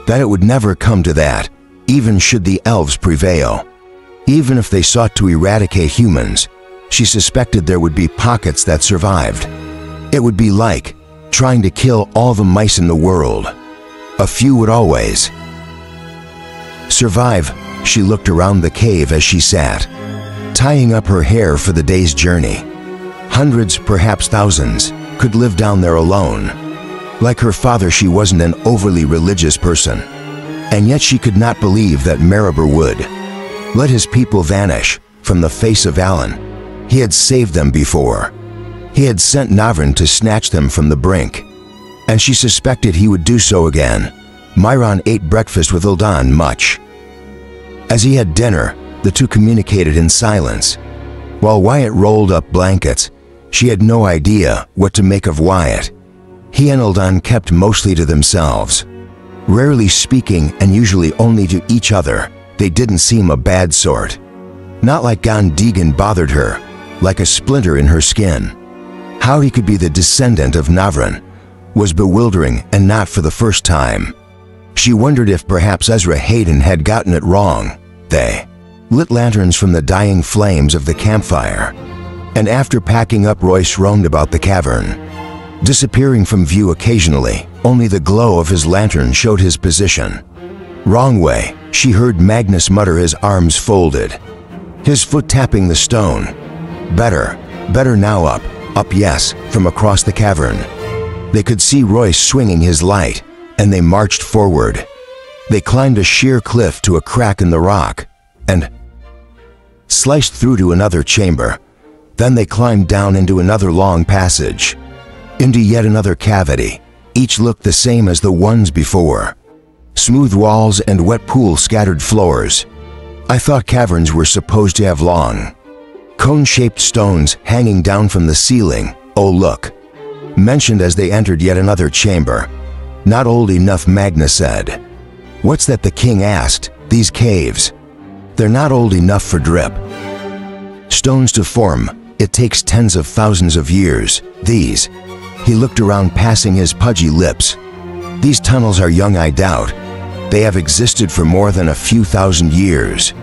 that it would never come to that, even should the elves prevail. Even if they sought to eradicate humans, she suspected there would be pockets that survived. It would be like trying to kill all the mice in the world. A few would always survive. She looked around the cave as she sat, tying up her hair for the day's journey. Hundreds, perhaps thousands, could live down there alone. Like her father, she wasn't an overly religious person, and yet she could not believe that Maribor would let his people vanish from the face of Alan. He had saved them before. He had sent Navran to snatch them from the brink, and she suspected he would do so again. Myron ate breakfast with Uldan much. As he had dinner, the two communicated in silence. While Wyatt rolled up blankets, she had no idea what to make of Wyatt. He and Uldan kept mostly to themselves, rarely speaking and usually only to each other. They didn't seem a bad sort. Not like Gon Deegan bothered her, like a splinter in her skin. How he could be the descendant of Navran was bewildering, and not for the first time. She wondered if perhaps Ezra Hayden had gotten it wrong. They lit lanterns from the dying flames of the campfire, and after packing up, Royce roamed about the cavern, disappearing from view occasionally. Only the glow of his lantern showed his position. Wrong way, she heard Magnus mutter, his arms folded, his foot tapping the stone. Better now, up, yes, from across the cavern. They could see Royce swinging his light, and they marched forward. They climbed a sheer cliff to a crack in the rock, and sliced through to another chamber. Then they climbed down into another long passage, into yet another cavity. Each looked the same as the ones before. Smooth walls and wet pool-scattered floors. I thought caverns were supposed to have long, cone-shaped stones hanging down from the ceiling. Oh look, mentioned as they entered yet another chamber. Not old enough, Magnus said. What's that? The king asked. These caves. They're not old enough for drip stones to form. It takes tens of thousands of years. These, he looked around, passing his pudgy lips. These tunnels are young, I doubt. They have existed for more than a few thousand years.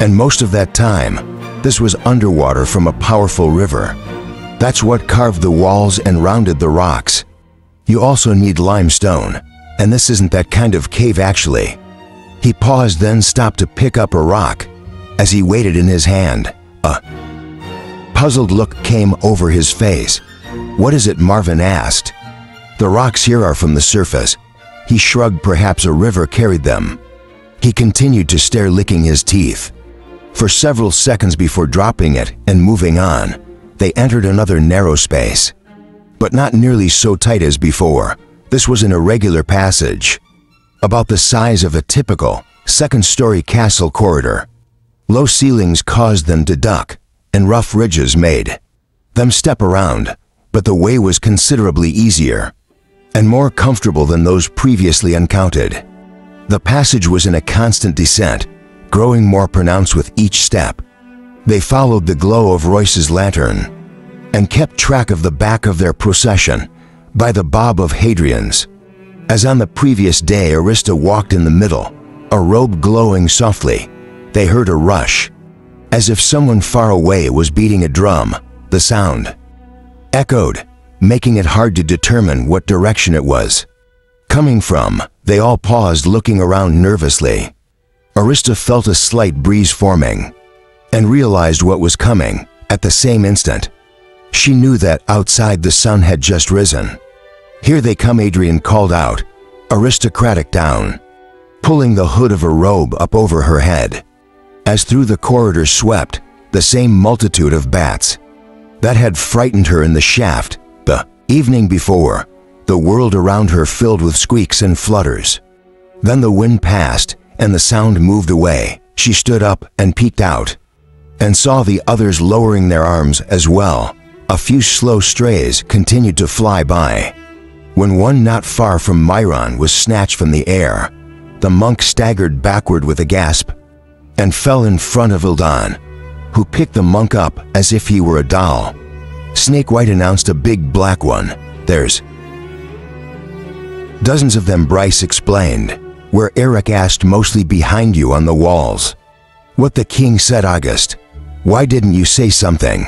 And most of that time, this was underwater from a powerful river. That's what carved the walls and rounded the rocks. You also need limestone, and this isn't that kind of cave actually. He paused, then stopped to pick up a rock. As he weighed it in his hand, a puzzled look came over his face. What is it? Marvin asked. The rocks here are from the surface. He shrugged. Perhaps a river carried them. He continued to stare, licking his teeth, for several seconds before dropping it and moving on. They entered another narrow space, but not nearly so tight as before. This was an irregular passage, about the size of a typical second-story castle corridor. Low ceilings caused them to duck, and rough ridges made them step around, but the way was considerably easier and more comfortable than those previously encountered. The passage was in a constant descent, growing more pronounced with each step. They followed the glow of Royce's lantern and kept track of the back of their procession by the bob of Hadrian's. As on the previous day, Arista walked in the middle, a robe glowing softly. They heard a rush, as if someone far away was beating a drum. The sound echoed, making it hard to determine what direction it was coming from. They all paused, looking around nervously. Arista felt a slight breeze forming and realized what was coming. At the same instant, she knew that outside the sun had just risen. Here they come, Adrian called out, aristocratic down, pulling the hood of her robe up over her head. As through the corridor swept the same multitude of bats that had frightened her in the shaft the evening before, the world around her filled with squeaks and flutters. Then the wind passed and the sound moved away. She stood up and peeked out and saw the others lowering their arms as well. A few slow strays continued to fly by. When one not far from Myron was snatched from the air, the monk staggered backward with a gasp and fell in front of Uldan, who picked the monk up as if he were a doll. Snake White announced, a big black one. There's dozens of them, Bryce explained. Where? Eric asked. Mostly behind you on the walls. What the king said, August. Why didn't you say something?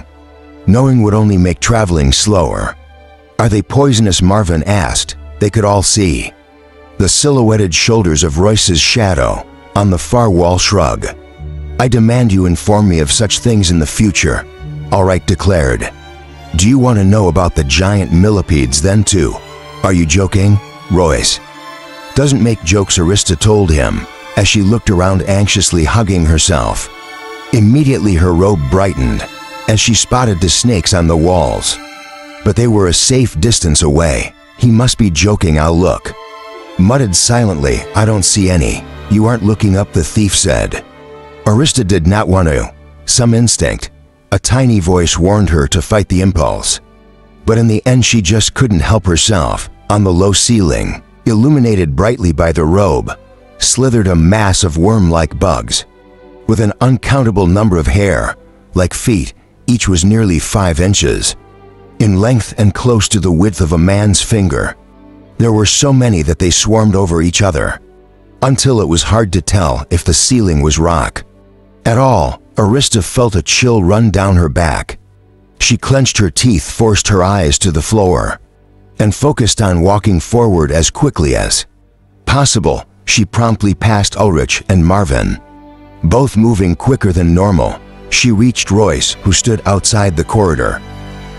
Knowing would only make traveling slower. Are they poisonous? Marvin asked. They could all see the silhouetted shoulders of Royce's shadow on the far wall. Shrug. I demand you inform me of such things in the future, Allright declared. Do you want to know about the giant millipedes then too? Are you joking, Royce? Doesn't make jokes, Arista told him, as she looked around anxiously hugging herself. Immediately her robe brightened, as she spotted the snakes on the walls. But they were a safe distance away. He must be joking, I'll look. Muttered silently, I don't see any. You aren't looking up, the thief said. Arista did not want to. Some instinct, a tiny voice warned her to fight the impulse. But in the end she just couldn't help herself. On the low ceiling, illuminated brightly by the robe, slithered a mass of worm-like bugs. With an uncountable number of hair, like feet, each was nearly 5 inches. In length and close to the width of a man's finger. There were so many that they swarmed over each other, until it was hard to tell if the ceiling was rock. At all, Arista felt a chill run down her back. She clenched her teeth, forced her eyes to the floor, and focused on walking forward as quickly as possible. She promptly passed Ulrich and Marvin. Both moving quicker than normal, she reached Royce, who stood outside the corridor,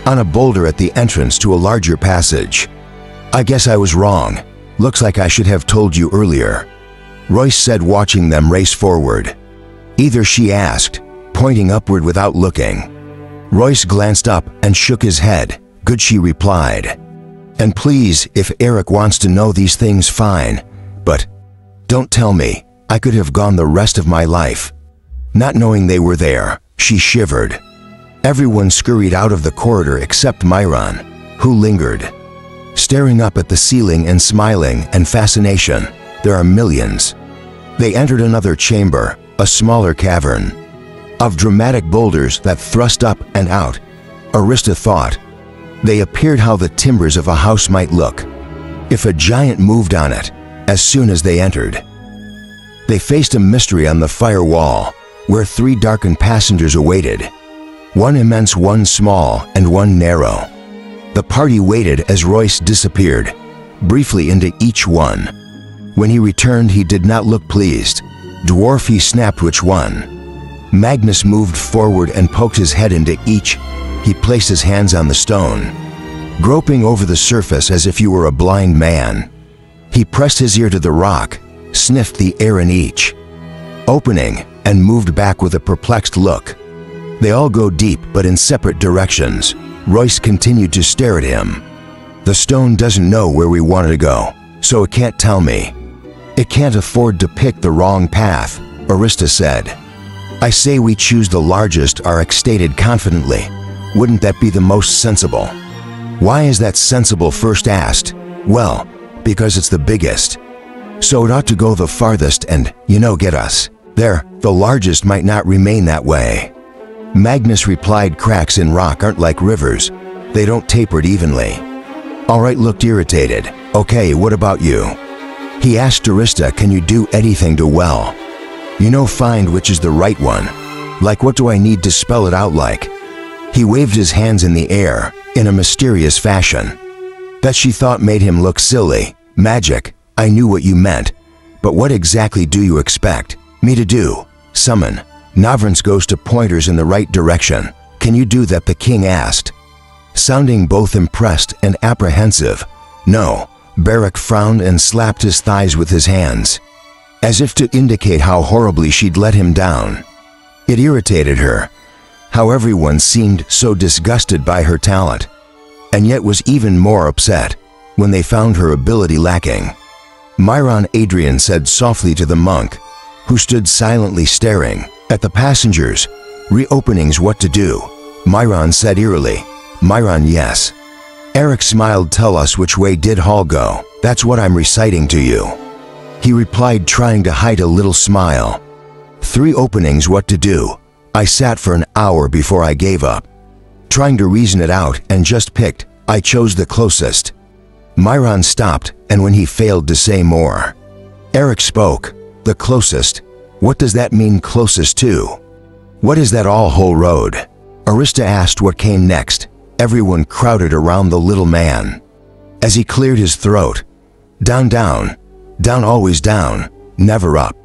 on a boulder at the entrance to a larger passage. I guess I was wrong. Looks like I should have told you earlier, Royce said, watching them race forward. Either, she asked, pointing upward without looking. Royce glanced up and shook his head. Good, she replied. And please, if Eric wants to know these things, fine. But don't tell me. I could have gone the rest of my life not knowing they were there. She shivered. Everyone scurried out of the corridor except Myron, who lingered, staring up at the ceiling in smiling and fascination. There are millions. They entered another chamber, a smaller cavern, of dramatic boulders that thrust up and out. Arista thought. They appeared how the timbers of a house might look if a giant moved on it. As soon as they entered, they faced a mystery on the firewall, where 3 darkened passengers awaited. One immense, one small, and one narrow. The party waited as Royce disappeared briefly into each one. When he returned, he did not look pleased. Dwarf, he snapped. Which one? Magnus moved forward and poked his head into each. He placed his hands on the stone, groping over the surface as if you were a blind man. He pressed his ear to the rock, sniffed the air in each opening, and moved back with a perplexed look. They all go deep, but in separate directions. Royce continued to stare at him. The stone doesn't know where we wanted to go, so it can't tell me. It can't afford to pick the wrong path, Arista said. I say we choose the largest, Arik stated confidently. Wouldn't that be the most sensible? Why is that sensible? First asked. Well, because it's the biggest. So it ought to go the farthest and, get us there. The largest might not remain that way. Magnus replied, cracks in rock aren't like rivers. They don't taper evenly. Allright looked irritated. Okay, what about you? He asked Arista, can you do anything to well? Find which is the right one. Like, what do I need to spell it out like? He waved his hands in the air, in a mysterious fashion that she thought made him look silly. Magic, I knew what you meant. But what exactly do you expect me to do? Summon. Navrans goes to pointers in the right direction. Can you do that? The king asked, sounding both impressed and apprehensive. No. Barak frowned and slapped his thighs with his hands, as if to indicate how horribly she'd let him down. It irritated her, how everyone seemed so disgusted by her talent, and yet was even more upset when they found her ability lacking. Myron, Adrian said softly to the monk, who stood silently staring at the passengers. Reopenings, what to do? Myron said eerily. Myron, yes. Eric smiled. Tell us, which way did Hall go? That's what I'm reciting to you. He replied, trying to hide a little smile. 3 openings, what to do? I sat for an hour before I gave up, trying to reason it out, and just picked. I chose the closest. Myron stopped, and when he failed to say more, Eric spoke. The closest? What does that mean, closest to? What is that all whole road? Arista asked what came next. Everyone crowded around the little man as he cleared his throat. Down, down, down, always down, never up.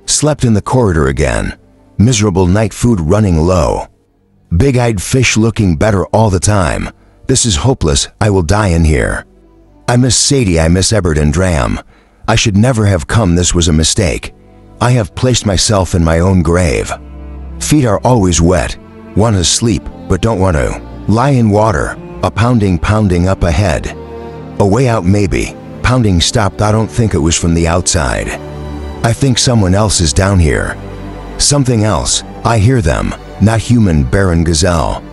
Slept in the corridor again. Miserable night food running low. Big-eyed fish looking better all the time. This is hopeless, I will die in here. I miss Sadie, I miss Ebert and Dram. I should never have come, this was a mistake. I have placed myself in my own grave. Feet are always wet. Want to sleep, but don't want to. Lie in water, a pounding up ahead. A way out maybe. Pounding stopped, I don't think it was from the outside. I think someone else is down here. Something else, I hear them, not human, barren gazelle.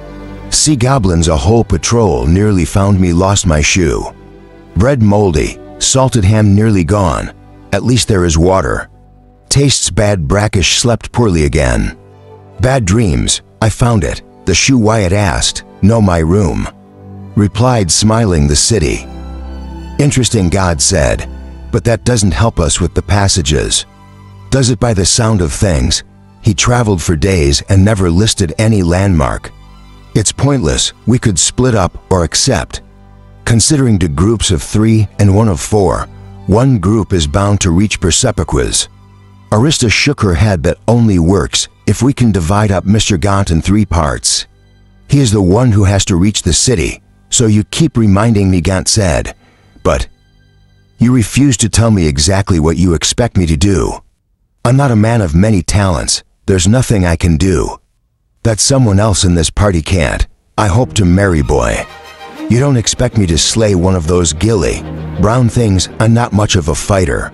Sea goblins, a whole patrol, nearly found me, lost my shoe. Bread moldy, salted ham nearly gone, at least there is water. Tastes bad, brackish, slept poorly again. Bad dreams, I found it, the shoe Wyatt asked, no my room. Replied smiling the city. Interesting, God said, but that doesn't help us with the passages. Does it by the sound of things? He traveled for days and never listed any landmark. It's pointless, we could split up or accept. Considering to groups of 3 and one of 4, one group is bound to reach Persepoquas. Arista shook her head. That only works if we can divide up Mr. Gaunt in 3 parts. He is the one who has to reach the city, so you keep reminding me, Gaunt said. But you refuse to tell me exactly what you expect me to do. I'm not a man of many talents. There's nothing I can do that someone else in this party can't. I hope to marry, boy. You don't expect me to slay one of those gilly brown things. I'm not much of a fighter.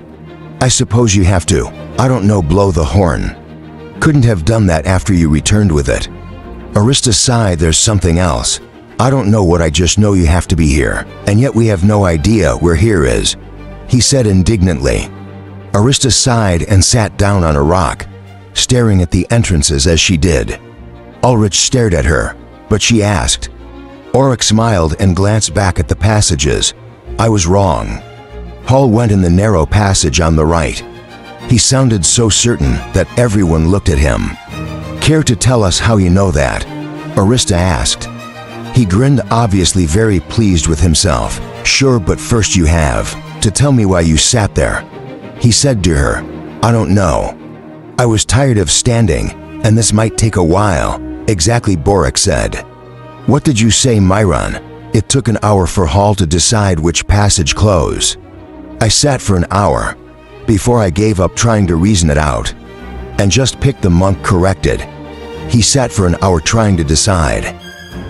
I suppose you have to, I don't know, blow the horn. Couldn't have done that after you returned with it. Arista sighed. There's something else. I don't know what, I just know you have to be here, and yet we have no idea where here is, he said indignantly. Arista sighed and sat down on a rock, staring at the entrances as she did. Ulrich stared at her, but she asked. Auric smiled and glanced back at the passages. I was wrong. Paul went in the narrow passage on the right. He sounded so certain that everyone looked at him. Care to tell us how you know that? Arista asked. He grinned, obviously very pleased with himself. Sure, but first you have to tell me why you sat there. He said to her, I don't know. I was tired of standing, and this might take a while. Exactly, Boric said. What did you say, Myron? It took an hour for Hall to decide which passage close. I sat for an hour, before I gave up trying to reason it out. And just picked the monk corrected. He sat for an hour trying to decide.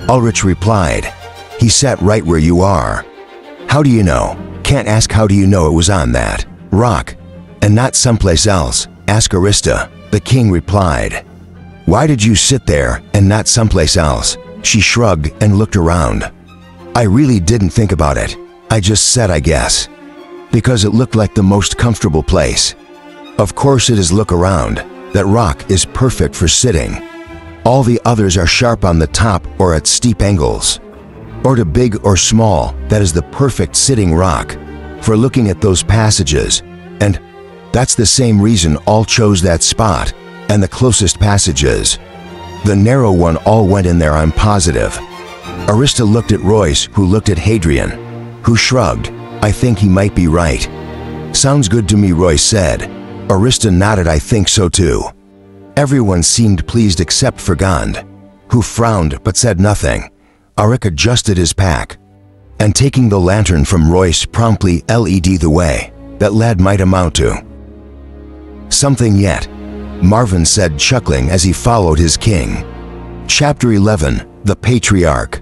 Ulrich replied, he sat right where you are. How do you know? Can't ask how do you know it was on that rock, and not someplace else. Ask Arista, the king replied. Why did you sit there and not someplace else? She shrugged and looked around. I really didn't think about it. I just said I guess. Because it looked like the most comfortable place. Of course it is. Look around. That rock is perfect for sitting. All the others are sharp on the top or at steep angles. Or to big or small, that is the perfect sitting rock for looking at those passages. And that's the same reason all chose that spot and the closest passages. The narrow one all went in there, I'm positive. Arista looked at Royce, who looked at Hadrian, who shrugged. I think he might be right. Sounds good to me, Royce said. Arista nodded. I think so too. Everyone seemed pleased except for Gond, who frowned but said nothing. Auric adjusted his pack, and taking the lantern from Royce promptly led the way. That lad might amount to something yet, Marvin said, chuckling as he followed his king. Chapter 11, The Patriarch.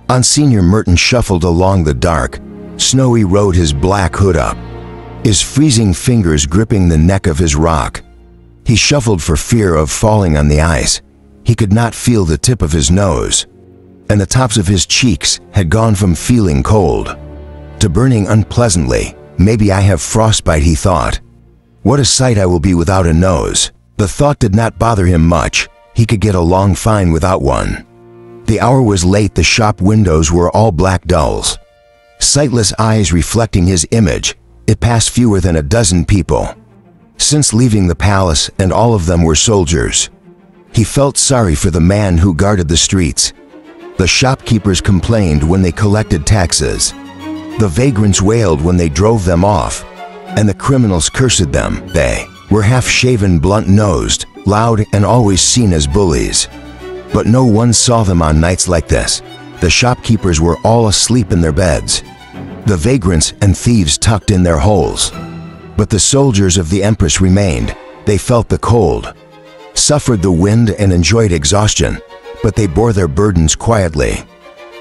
Monsignor Merton shuffled along the dark, snowy road, his black hood up, his freezing fingers gripping the neck of his rock. He shuffled for fear of falling on the ice. He could not feel the tip of his nose, and the tops of his cheeks had gone from feeling cold to burning unpleasantly. Maybe I have frostbite, he thought. What a sight I will be without a nose. The thought did not bother him much. He could get along fine without one. The hour was late. The shop windows were all black dulls, sightless eyes reflecting his image. It passed fewer than a dozen people since leaving the palace, and all of them were soldiers. He felt sorry for the man who guarded the streets. The shopkeepers complained when they collected taxes. The vagrants wailed when they drove them off, and the criminals cursed them. They were half-shaven, blunt-nosed, loud and always seen as bullies. But no one saw them on nights like this. The shopkeepers were all asleep in their beds, the vagrants and thieves tucked in their holes. But the soldiers of the Empress remained. They felt the cold, suffered the wind and enjoyed exhaustion, but they bore their burdens quietly.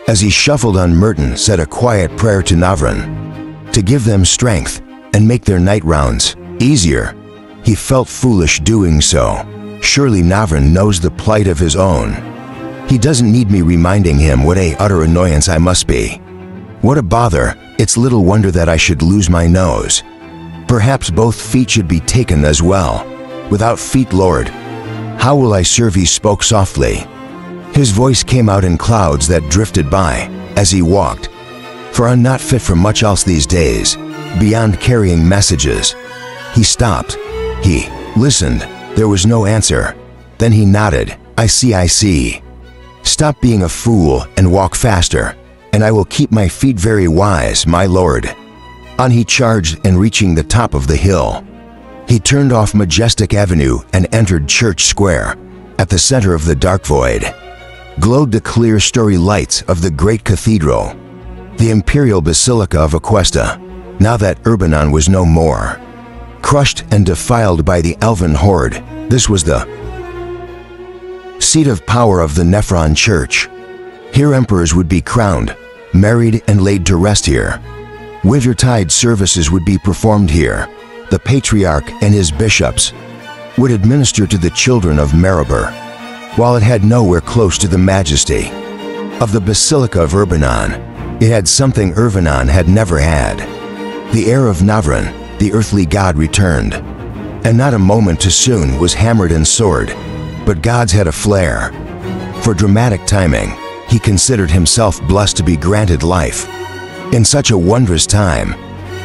As he shuffled on, Merton said a quiet prayer to Navran, to give them strength and make their night rounds easier. He felt foolish doing so. Surely Navran knows the plight of his own. He doesn't need me reminding him what a utter annoyance I must be. What a bother. It's little wonder that I should lose my nose. Perhaps both feet should be taken as well. Without feet, Lord, how will I serve? He spoke softly. His voice came out in clouds that drifted by as he walked. For I'm not fit for much else these days, beyond carrying messages. He stopped. He listened. There was no answer. Then he nodded. I see. Stop being a fool and walk faster, and I will keep my feet very wise, my lord. On he charged, and reaching the top of the hill, he turned off Majestic Avenue and entered Church Square. At the center of the dark void glowed the clear starry lights of the great cathedral, the imperial basilica of Aquesta. Now that Urbanon was no more, crushed and defiled by the elven horde, this was the seat of power of the Nephron Church. Here emperors would be crowned, married, and laid to rest here. Wintertide services would be performed here. The Patriarch and his bishops would administer to the children of Maribor, while it had nowhere close to the majesty of the Basilica of Urbanon. It had something Urbanon had never had. The heir of Navran, the earthly god, returned, and not a moment too soon was hammered and sword. But gods had a flair for dramatic timing. He considered himself blessed to be granted life. In such a wondrous time,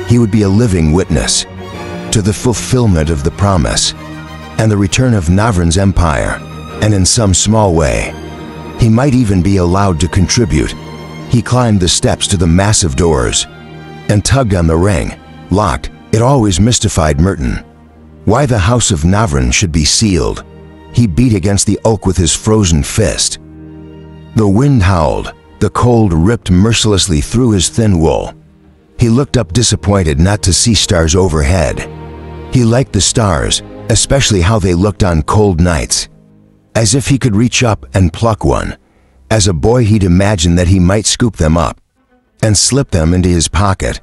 he would be a living witness to the fulfillment of the promise and the return of Navran's empire, and in some small way, he might even be allowed to contribute. He climbed the steps to the massive doors and tugged on the ring. Locked. It always mystified Merton why the house of Navran should be sealed. He beat against the oak with his frozen fist. The wind howled. The cold ripped mercilessly through his thin wool. He looked up disappointed not to see stars overhead. He liked the stars, especially how they looked on cold nights, as if he could reach up and pluck one. As a boy, he'd imagined that he might scoop them up and slip them into his pocket.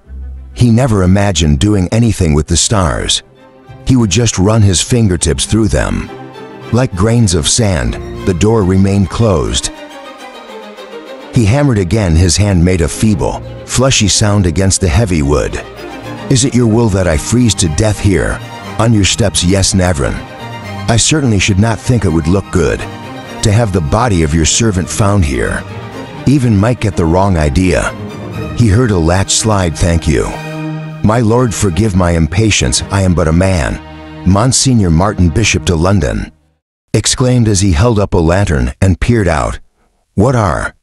He never imagined doing anything with the stars. He would just run his fingertips through them. Like grains of sand, the door remained closed. He hammered again. His hand made a feeble, fleshy sound against the heavy wood. Is it your will that I freeze to death here, on your steps? Yes, Navran. I certainly should not think it would look good to have the body of your servant found here. Even might get the wrong idea. He heard a latch slide. Thank you. My lord, forgive my impatience. I am but a man. Monsignor Martin, Bishop to London, exclaimed as he held up a lantern and peered out. What are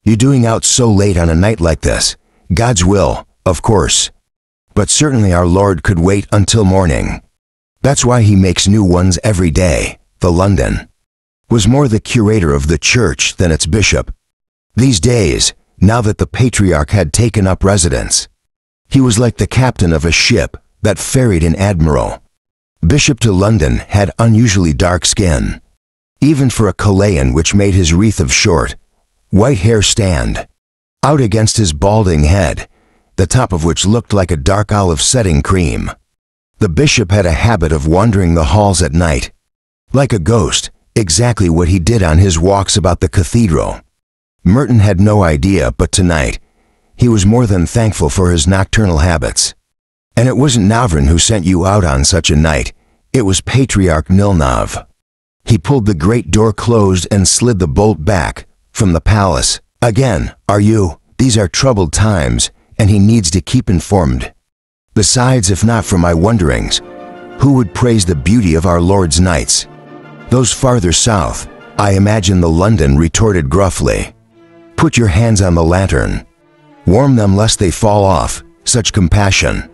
you doing out so late on a night like this? God's will, of course. But certainly our Lord could wait until morning. That's why he makes new ones every day. The London was more the curator of the church than its bishop. These days, now that the Patriarch had taken up residence, he was like the captain of a ship that ferried an admiral. Bishop to London had unusually dark skin, even for a Chilean, which made his wreath of short, white hair stand out against his balding head, the top of which looked like a dark olive setting cream. The bishop had a habit of wandering the halls at night, like a ghost, exactly what he did on his walks about the cathedral. Merton had no idea, but tonight, he was more than thankful for his nocturnal habits. And it wasn't Navran who sent you out on such a night. It was Patriarch Nilnav. He pulled the great door closed and slid the bolt back from the palace. Again, are you? These are troubled times, and he needs to keep informed. Besides, if not for my wonderings, who would praise the beauty of our Lord's nights? Those farther south, I imagine. The London retorted gruffly. Put your hands on the lantern. Warm them lest they fall off. Such compassion,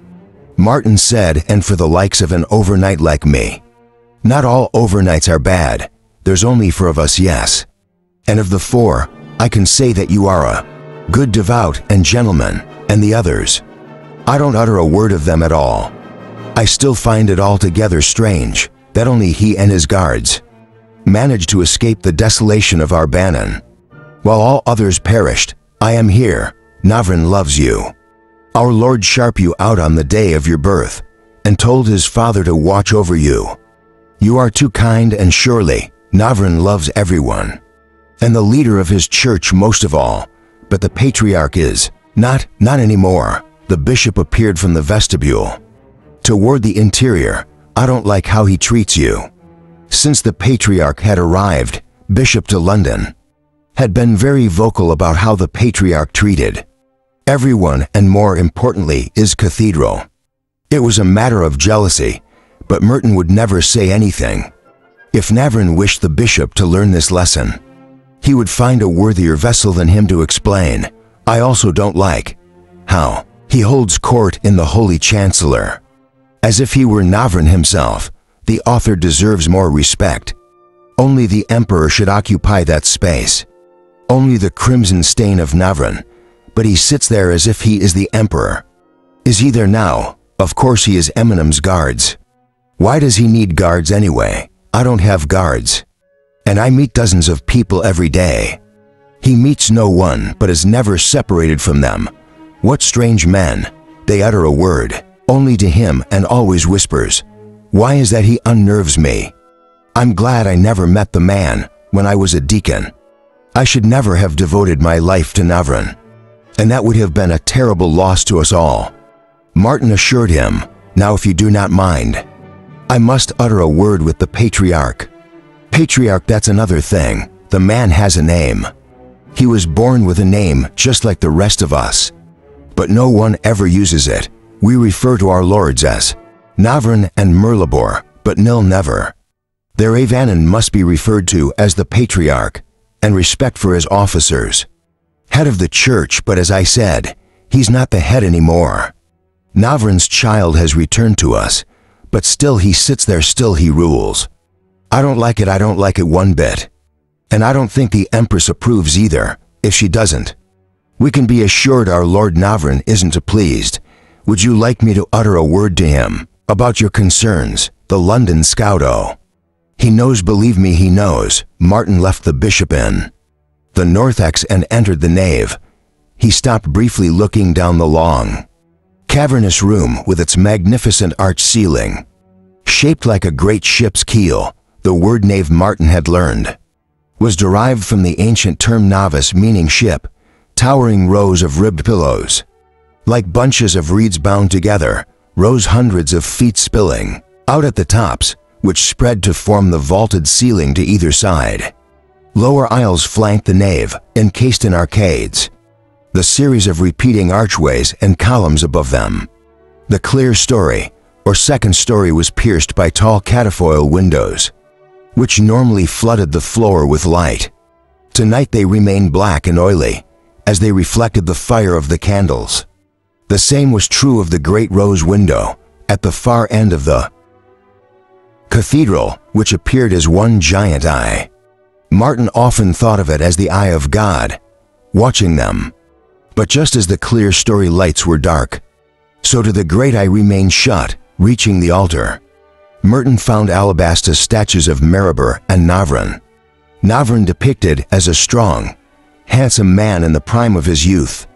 Martin said, and for the likes of an overnight like me. Not all overnights are bad. There's only 4 of us, yes. And of the 4, I can say that you are a good, devout, and gentleman, and the others, I don't utter a word of them at all. I still find it altogether strange that only he and his guards managed to escape the desolation of Arbanon. While all others perished, I am here. Navrin loves you. Our Lord sharp you out on the day of your birth, and told his father to watch over you. You are too kind, and surely Navrin loves everyone, and the leader of his church most of all, but the patriarch is not anymore. The bishop appeared from the vestibule. Toward the interior, I don't like how he treats you. Since the patriarch had arrived, Bishop to London had been very vocal about how the patriarch treated everyone, and more importantly, his cathedral. It was a matter of jealousy, but Merton would never say anything. If Navrin wished the bishop to learn this lesson, he would find a worthier vessel than him to explain. I also don't like how he holds court in the Holy Chancellor, as if he were Navrin himself. The author deserves more respect. Only the emperor should occupy that space. Only the crimson stain of Navrin, but he sits there as if he is the emperor. Is he there now? Of course he is Eminem's guards. Why does he need guards anyway? I don't have guards. And I meet dozens of people every day. He meets no one, but is never separated from them. What strange men. They utter a word only to him and always whispers. Why is that? He unnerves me. I'm glad I never met the man when I was a deacon. I should never have devoted my life to Navrin, and that would have been a terrible loss to us all. Martin assured him, now if you do not mind, I must utter a word with the patriarch. Patriarch, that's another thing. The man has a name. He was born with a name just like the rest of us, but no one ever uses it. We refer to our lords as Navrin and Merlibor, but Nil never. Their Avanon must be referred to as the patriarch, and respect for his officers. Head of the church, but as I said, he's not the head anymore. Navrin's child has returned to us, but still he sits there, still he rules. I don't like it. I don't like it one bit. And I don't think the Empress approves either, if she doesn't. We can be assured our Lord Navrin isn't pleased. Would you like me to utter a word to him about your concerns, the London Scouto? He knows, believe me, he knows. Martin left the bishop in the narthex and entered the nave. He stopped briefly, looking down the long, cavernous room with its magnificent arched ceiling. Shaped like a great ship's keel, the word nave, Martin had learned, was derived from the ancient term navis, meaning ship. Towering rows of ribbed pillows, like bunches of reeds bound together, rose hundreds of feet, spilling out at the tops, which spread to form the vaulted ceiling to either side. Lower aisles flanked the nave, encased in arcades, the series of repeating archways and columns above them. The clear story, or second story, was pierced by tall catafoil windows, which normally flooded the floor with light. Tonight they remained black and oily, as they reflected the fire of the candles. The same was true of the great rose window at the far end of the cathedral, which appeared as one giant eye. Martin often thought of it as the eye of God, watching them. But just as the clear story lights were dark, so did the great eye remain shut, reaching the altar. Merton found alabaster statues of Meribor and Navrin. Navrin, depicted as a strong, handsome man in the prime of his youth,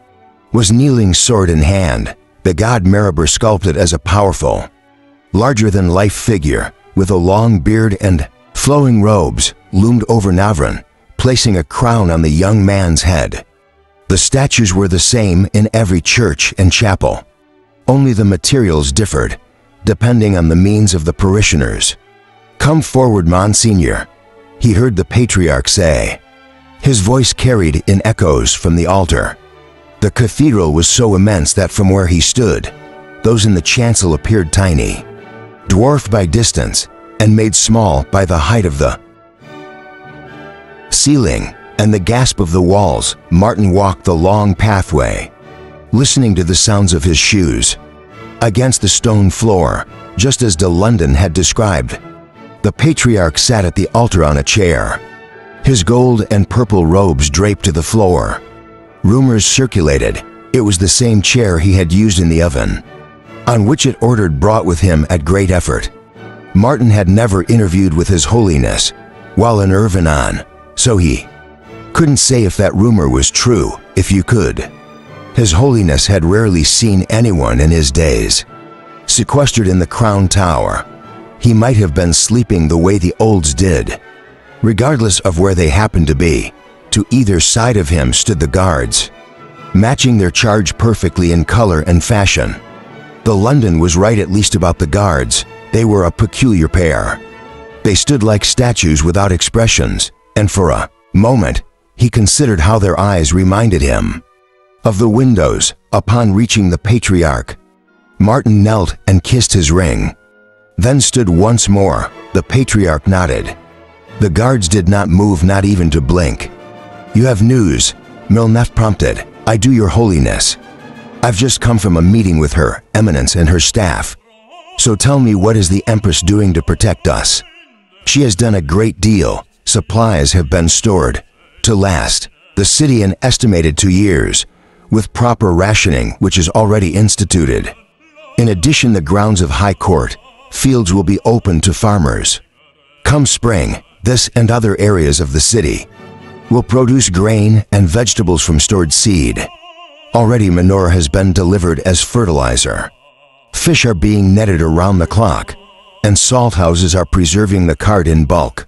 was kneeling, sword in hand. The god Meribor, sculpted as a powerful, larger-than-life figure with a long beard and flowing robes, loomed over Navrin, placing a crown on the young man's head. The statues were the same in every church and chapel. Only the materials differed, depending on the means of the parishioners. "Come forward, Monsignor," he heard the patriarch say. His voice carried in echoes from the altar. The cathedral was so immense that from where he stood, those in the chancel appeared tiny, dwarfed by distance and made small by the height of the ceiling and the gasp of the walls. Martin walked the long pathway, listening to the sounds of his shoes against the stone floor, just as de London had described. The patriarch sat at the altar on a chair, his gold and purple robes draped to the floor. Rumors circulated it was the same chair he had used in the oven, on which it ordered brought with him at great effort. Martin had never interviewed with His Holiness while in Irvine, so he couldn't say if that rumor was true, if you could. His Holiness had rarely seen anyone in his days. Sequestered in the Crown Tower, he might have been sleeping the way the olds did. Regardless of where they happened to be, to either side of him stood the guards, matching their charge perfectly in color and fashion. The London was right at least about the guards. They were a peculiar pair. They stood like statues without expressions, and for a moment, he considered how their eyes reminded him of the windows upon reaching the patriarch. Martin knelt and kissed his ring, then stood once more. The patriarch nodded. The guards did not move, not even to blink. "You have news?" Milnef prompted. "I do, Your Holiness. I've just come from a meeting with Her Eminence and her staff. So tell me, what is the Empress doing to protect us?" "She has done a great deal. Supplies have been stored to last the city an estimated 2 years, with proper rationing which is already instituted. In addition, the grounds of High Court fields will be open to farmers. Come spring, this and other areas of the city will produce grain and vegetables from stored seed. Already manure has been delivered as fertilizer. Fish are being netted around the clock, and salt houses are preserving the cart in bulk.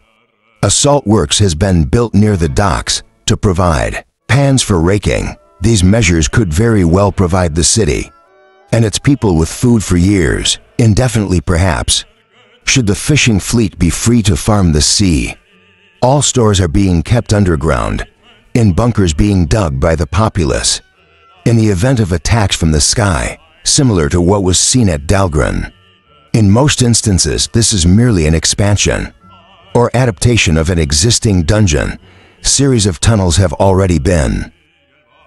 A salt works has been built near the docks to provide pans for raking. These measures could very well provide the city and its people with food for years, indefinitely perhaps, should the fishing fleet be free to farm the sea. All stores are being kept underground, in bunkers being dug by the populace, in the event of attacks from the sky, similar to what was seen at Dahlgren. In most instances, this is merely an expansion or adaptation of an existing dungeon. Series of tunnels have already been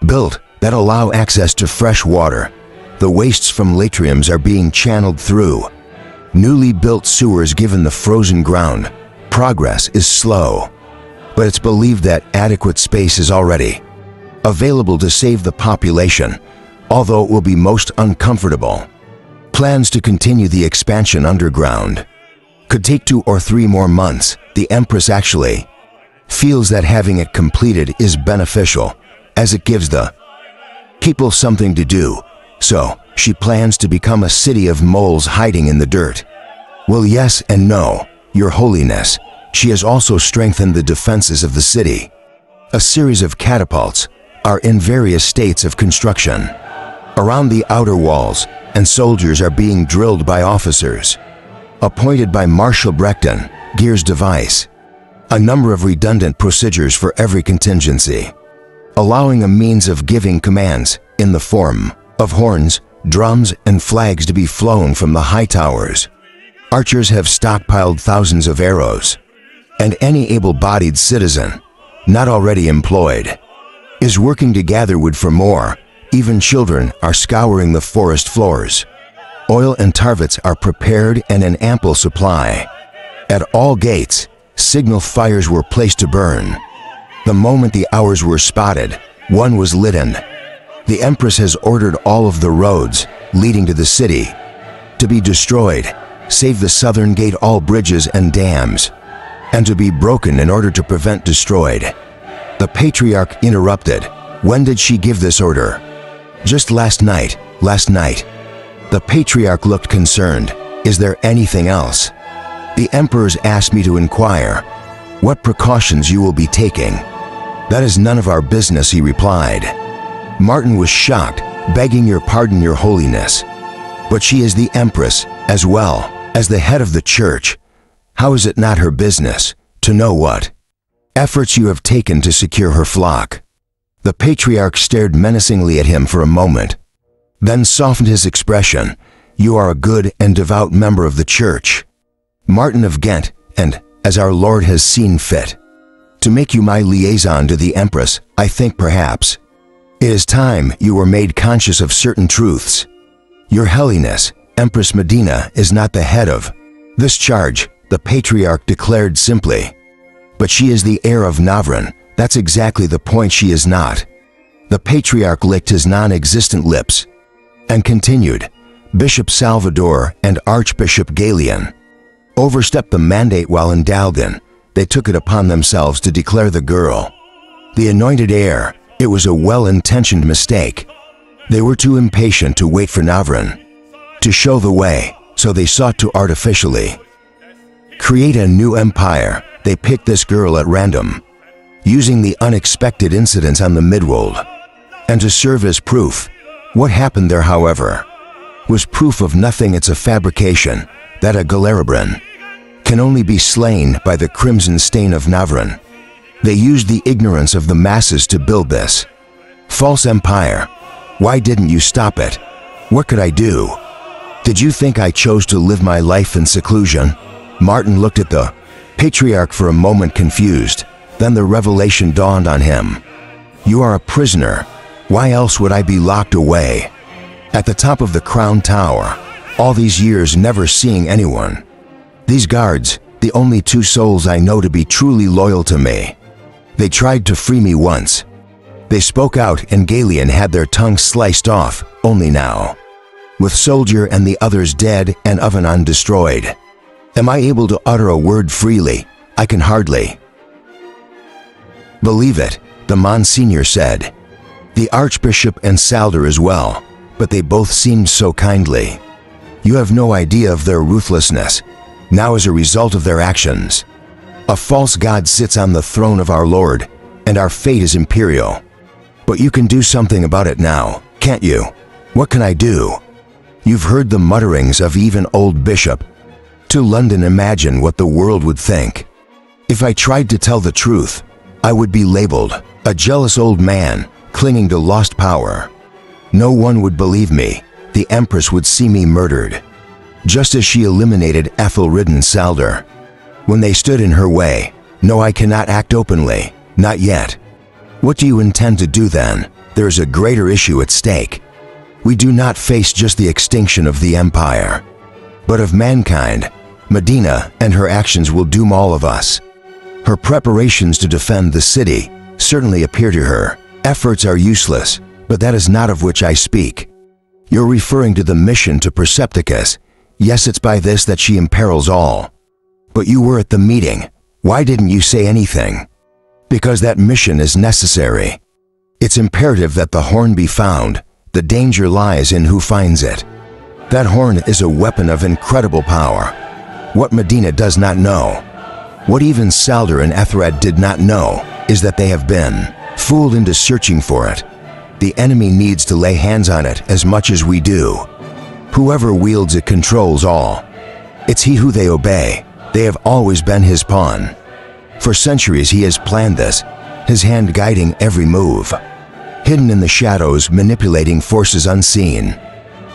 built that allow access to fresh water. The wastes from latriums are being channeled through newly built sewers. Given the frozen ground, progress is slow, but it's believed that adequate space is already available to save the population, although it will be most uncomfortable. Plans to continue the expansion underground could take 2 or 3 more months. The Empress actually feels that having it completed is beneficial, as it gives the people something to do. So, she plans to become a city of moles hiding in the dirt. Well, yes and no, Your Holiness. She has also strengthened the defenses of the city. A series of catapults are in various states of construction around the outer walls, and soldiers are being drilled by officers appointed by Marshal Breckton, Gear's device. A number of redundant procedures for every contingency, allowing a means of giving commands in the form of horns, drums, and flags to be flown from the high towers. Archers have stockpiled thousands of arrows, and any able-bodied citizen not already employed is working to gather wood for more. Even children are scouring the forest floors. Oil and tarvets are prepared and in ample supply. At all gates, signal fires were placed to burn. The moment the hours were spotted, one was lit in. The Empress has ordered all of the roads leading to the city to be destroyed, save the southern gate, all bridges and dams, and to be broken in order to prevent destroyed. The Patriarch interrupted. When did she give this order? Just last night. Last night. The Patriarch looked concerned. Is there anything else? The Emperor's asked me to inquire what precautions you will be taking. That is none of our business, he replied. Martin was shocked, begging your pardon, Your Holiness. But she is the Empress, as well as the head of the church. How is it not her business to know what efforts you have taken to secure her flock? The Patriarch stared menacingly at him for a moment, then softened his expression. You are a good and devout member of the church, Martin of Ghent, and, as our Lord has seen fit, to make you my liaison to the Empress, I think perhaps it is time you were made conscious of certain truths. Your Holiness, Empress Medina is not the head of this charge, the patriarch declared simply. But she is the heir of Navran. That's exactly the point she is not. The patriarch licked his non-existent lips and continued. Bishop Salvador and Archbishop Galen overstepped the mandate while in Dalgan. They took it upon themselves to declare the girl the anointed heir. It was a well-intentioned mistake. They were too impatient to wait for Navran to show the way, so they sought to artificially create a new empire. They picked this girl at random, using the unexpected incidents on the midworld, and to serve as proof. What happened there, however, was proof of nothing. It's a fabrication that a Galerabrun can only be slain by the crimson stain of Navran. They used the ignorance of the masses to build this false empire. Why didn't you stop it? What could I do? Did you think I chose to live my life in seclusion? Martin looked at the patriarch for a moment, confused. Then the revelation dawned on him. You are a prisoner. Why else would I be locked away at the top of the crown tower, all these years never seeing anyone? These guards, the only two souls I know to be truly loyal to me. They tried to free me once. They spoke out and Galen had their tongues sliced off, only now, with Soldier and the others dead and Avanon destroyed, am I able to utter a word freely. I can hardly believe it, the Monsignor said. The Archbishop and Salder as well, but they both seemed so kindly. You have no idea of their ruthlessness. Now as a result of their actions, a false god sits on the throne of our Lord, and our fate is imperial. But you can do something about it now, can't you? What can I do? You've heard the mutterings of even old Bishop. To London, imagine what the world would think. If I tried to tell the truth, I would be labeled a jealous old man clinging to lost power. No one would believe me. The Empress would see me murdered, just as she eliminated Ethelred Salder when they stood in her way. No, I cannot act openly, not yet. What do you intend to do then? There is a greater issue at stake. We do not face just the extinction of the Empire, but of mankind. Medina and her actions will doom all of us. Her preparations to defend the city certainly appear to her. Efforts are useless, but that is not of which I speak. You're referring to the mission to Percepticus. Yes, it's by this that she imperils all. But you were at the meeting. Why didn't you say anything? Because that mission is necessary. It's imperative that the horn be found. The danger lies in who finds it. That horn is a weapon of incredible power. What Medina does not know, what even Salder and Ethelred did not know, is that they have been fooled into searching for it. The enemy needs to lay hands on it as much as we do. Whoever wields it controls all. It's he who they obey. They have always been his pawn. For centuries he has planned this, his hand guiding every move. Hidden in the shadows, manipulating forces unseen.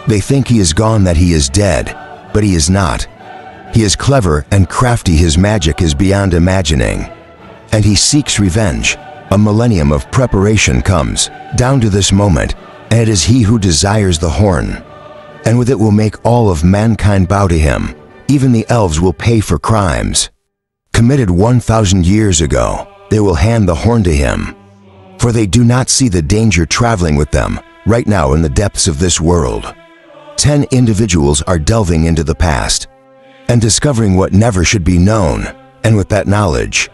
They think he is gone, that he is dead, but he is not. He is clever and crafty. His magic is beyond imagining. And he seeks revenge. A millennium of preparation comes down to this moment, and it is he who desires the horn. And with it will make all of mankind bow to him. Even the elves will pay for crimes committed 1,000 years ago. They will hand the horn to him, for they do not see the danger traveling with them right now in the depths of this world. 10 individuals are delving into the past and discovering what never should be known, and with that knowledge,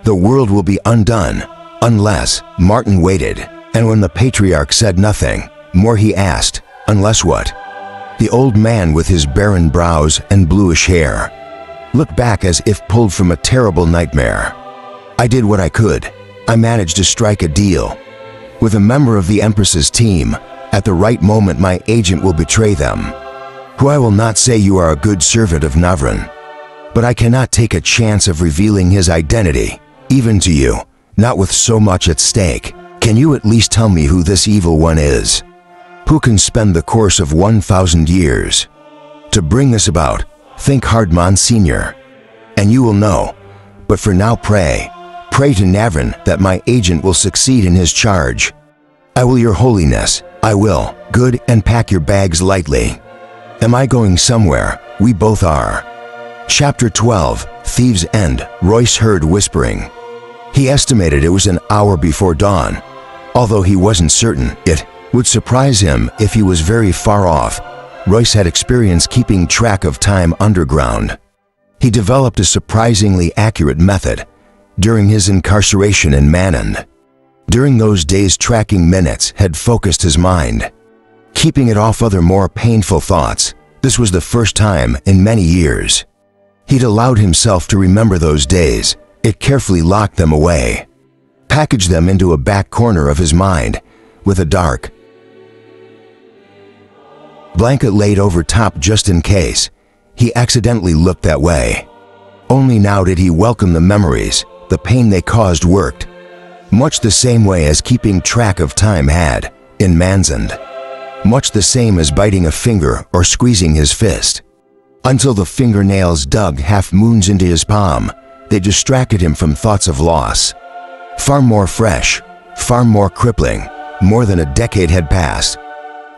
the world will be undone unless Martin waited. And when the patriarch said nothing more, he asked, unless what? The old man with his barren brows and bluish hair looked back as if pulled from a terrible nightmare. I did what I could. I managed to strike a deal with a member of the Empress's team. At the right moment, my agent will betray them, who I will not say. You are a good servant of Navran, but I cannot take a chance of revealing his identity, even to you, not with so much at stake. Can you at least tell me who this evil one is? Who can spend the course of 1,000 years to bring this about? Think hard, Monsignor, and you will know. But for now, pray to Navran that my agent will succeed in his charge. I will, Your Holiness, I will. Good, and pack your bags lightly. Am I going somewhere? We both are. Chapter 12, Thieves' End. Royce heard whispering. He estimated it was an hour before dawn, although he wasn't certain. It would surprise him if he was very far off. Royce had experience keeping track of time underground. He developed a surprisingly accurate method during his incarceration in Manand. During those days, tracking minutes had focused his mind, keeping it off other more painful thoughts. This was the first time in many years he'd allowed himself to remember those days. It carefully locked them away, packaged them into a back corner of his mind with a dark blanket laid over top just in case he accidentally looked that way. Only now did he welcome the memories. The pain they caused worked much the same way as keeping track of time had in Manand, much the same as biting a finger or squeezing his fist, until the fingernails dug half moons into his palm. They distracted him from thoughts of loss. Far more fresh, far more crippling. More than a decade had passed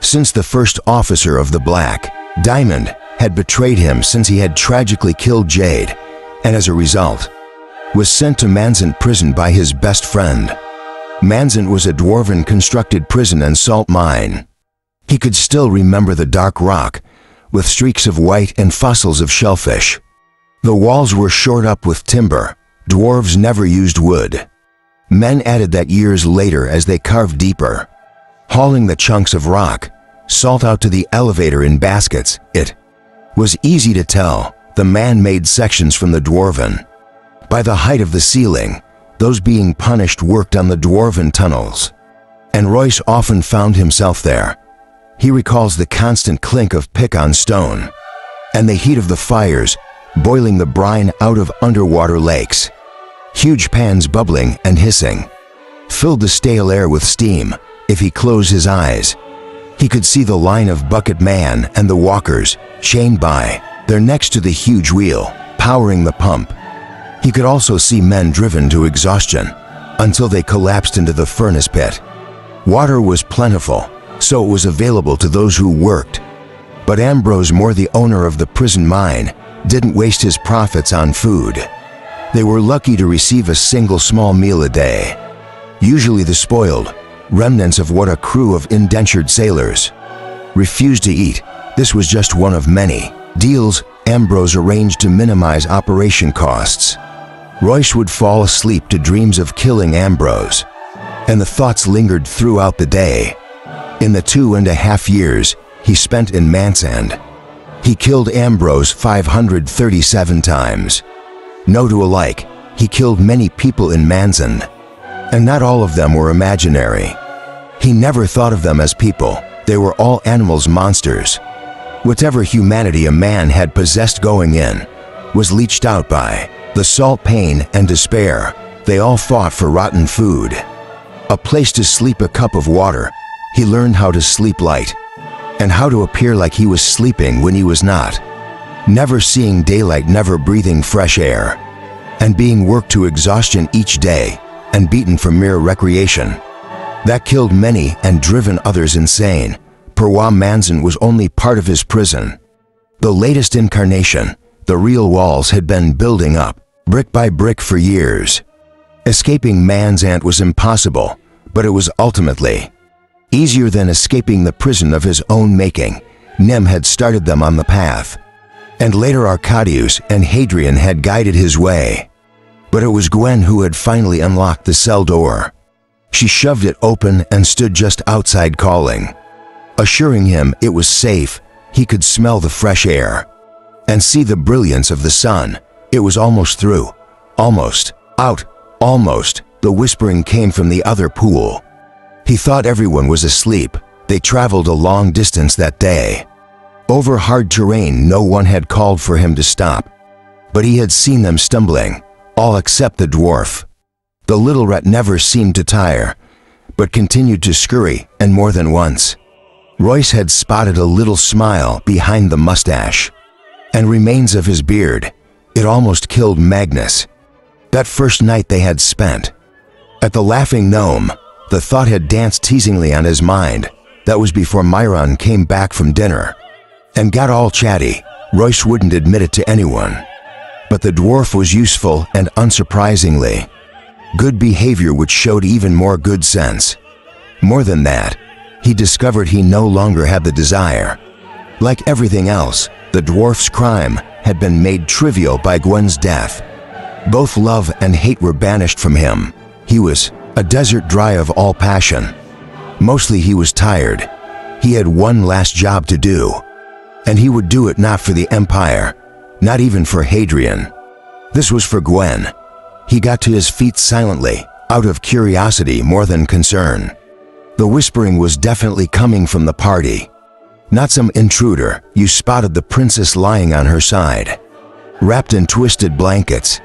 since the first officer of the Black Diamond had betrayed him, since he had tragically killed Jade, and as a result was sent to Manzant prison by his best friend. Manzant was a dwarven constructed prison and salt mine. He could still remember the dark rock with streaks of white and fossils of shellfish. The walls were shored up with timber. Dwarves never used wood. Men added that years later as they carved deeper, hauling the chunks of rock, salt out to the elevator in baskets. It was easy to tell the man-made sections from the dwarven by the height of the ceiling. Those being punished worked on the dwarven tunnels, and Royce often found himself there. He recalls the constant clink of pick on stone and the heat of the fires boiling the brine out of underwater lakes. Huge pans bubbling and hissing filled the stale air with steam. If he closed his eyes, he could see the line of Bucket Man and the walkers chained by their necks to the huge wheel powering the pump. He could also see men driven to exhaustion until they collapsed into the furnace pit. Water was plentiful, so it was available to those who worked. But Ambrose Moore, the owner of the prison mine, didn't waste his profits on food. They were lucky to receive a single small meal a day, usually the spoiled remnants of what a crew of indentured sailors refused to eat. This was just one of many deals Ambrose arranged to minimize operation costs. Royce would fall asleep to dreams of killing Ambrose, and the thoughts lingered throughout the day. In the 2.5 years he spent in Manand, he killed Ambrose 537 times. No two alike. He killed many people in Manand, and not all of them were imaginary. He never thought of them as people. They were all animals, monsters. Whatever humanity a man had possessed going in was leached out by the salt, pain, and despair. They all fought for rotten food, a place to sleep, a cup of water. He learned how to sleep light, and how to appear like he was sleeping when he was not. Never seeing daylight, never breathing fresh air, and being worked to exhaustion each day and beaten for mere recreation. That killed many and driven others insane. Perwa Manzan was only part of his prison. The latest incarnation, the real walls had been building up, brick by brick for years. Escaping Manzant was impossible, but it was ultimately easier than escaping the prison of his own making. Nim had started them on the path, and later Arcadius and Hadrian had guided his way. But it was Gwen who had finally unlocked the cell door. She shoved it open and stood just outside, calling, assuring him it was safe. He could smell the fresh air and see the brilliance of the sun. It was almost through, almost out, almost. The whispering came from the other pool. He thought everyone was asleep. They traveled a long distance that day, over hard terrain. No one had called for him to stop, but he had seen them stumbling, all except the dwarf. The little rat never seemed to tire, but continued to scurry, and more than once Royce had spotted a little smile behind the mustache and remains of his beard. It almost killed Magnus. That first night they had spent at the Laughing Gnome, the thought had danced teasingly on his mind. That was before Myron came back from dinner and got all chatty. Royce wouldn't admit it to anyone, But the dwarf was useful and, unsurprisingly, good behavior, which showed even more good sense. More than that, he discovered he no longer had the desire. Like everything else, the dwarf's crime had been made trivial by Gwen's death. Both love and hate were banished from him. He was a desert dry of all passion. Mostly he was tired. He had one last job to do, and he would do it not for the Empire, not even for Hadrian. This was for Gwen. He got to his feet silently, out of curiosity more than concern. The whispering was definitely coming from the party. Not some intruder. You spotted the princess lying on her side, wrapped in twisted blankets.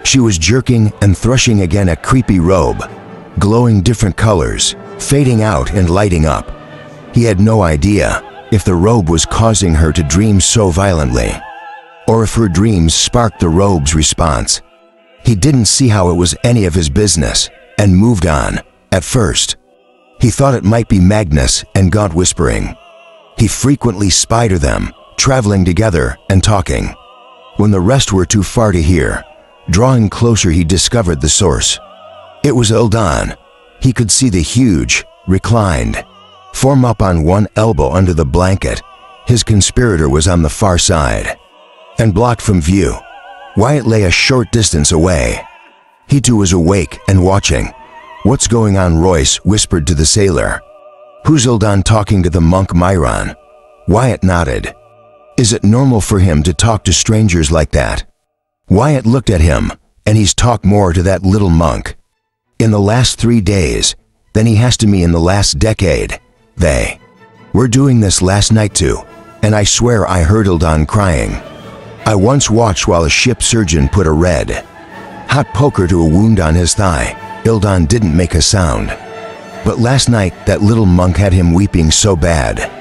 She was jerking and thrusting again, a creepy robe, glowing different colors, fading out and lighting up. He had no idea if the robe was causing her to dream so violently, or if her dreams sparked the robe's response. He didn't see how it was any of his business, and moved on. At first, he thought it might be Magnus and Gaunt whispering. He frequently spied them, traveling together and talking. When the rest were too far to hear, drawing closer, he discovered the source. It was Eldon. He could see the huge, reclined form up on one elbow under the blanket. His conspirator was on the far side and blocked from view. Wyatt lay a short distance away. He too was awake and watching. "What's going on?" Royce whispered to the sailor. "Who's Eldon talking to?" "The monk Myron." Wyatt nodded. "Is it normal for him to talk to strangers like that?" Wyatt looked at him. "And he's talked more to that little monk in the last 3 days than he has to me in the last decade. They were doing this last night too, and I swear I heard Eldon crying. I once watched while a ship surgeon put a red hot poker to a wound on his thigh. Eldon didn't make a sound. But last night, that little monk had him weeping so bad.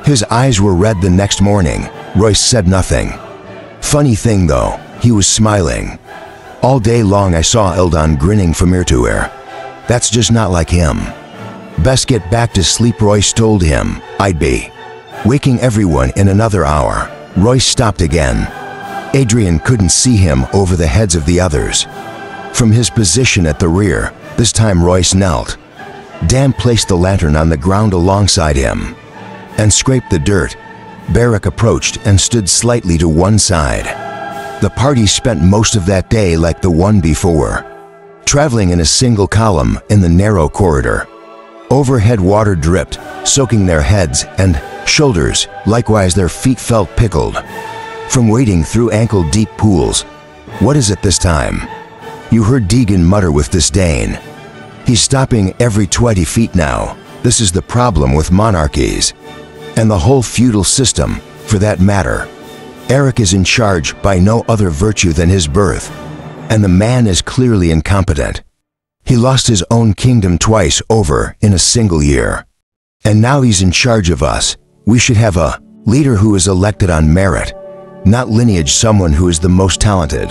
His eyes were red the next morning." Royce said nothing. "Funny thing though, he was smiling. All day long I saw Eldon grinning from ear to ear. That's just not like him." "Best get back to sleep," Royce told him. "I'd be waking everyone in another hour." Royce stopped again. Adrian couldn't see him over the heads of the others. From his position at the rear, this time Royce knelt. Dan placed the lantern on the ground alongside him and scraped the dirt. Barrack approached and stood slightly to one side. The party spent most of that day like the one before, traveling in a single column in the narrow corridor. Overhead water dripped, soaking their heads and shoulders. Likewise, their feet felt pickled from wading through ankle-deep pools. "What is it this time?" You heard Deegan mutter with disdain. "He's stopping every 20 feet now. This is the problem with monarchies, and the whole feudal system, for that matter. Eric is in charge by no other virtue than his birth, and the man is clearly incompetent. He lost his own kingdom twice over in a single year. And now he's in charge of us. We should have a leader who is elected on merit, not lineage, someone who is the most talented,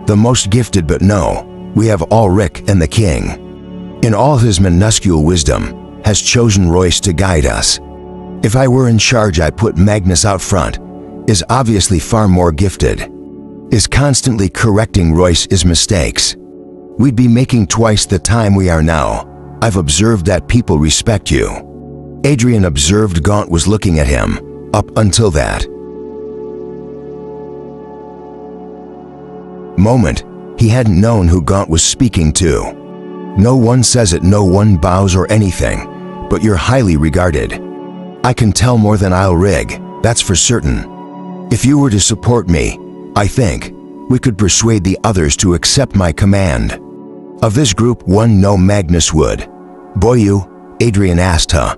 the most gifted. But no, we have Ulrich, and the king, in all his minuscule wisdom, has chosen Royce to guide us. If I were in charge, I put Magnus out front, is obviously far more gifted, is constantly correcting Royce's mistakes. We'd be making twice the time we are now. I've observed that people respect you." Adrian observed Gaunt was looking at him. Up until that moment, he hadn't known who Gaunt was speaking to. "No one says it, no one bows or anything, but you're highly regarded. I can tell more than I'll rig, that's for certain. If you were to support me, I think we could persuade the others to accept my command. Of this group, one no Magnus would." "Boyu?" Adrian asked her.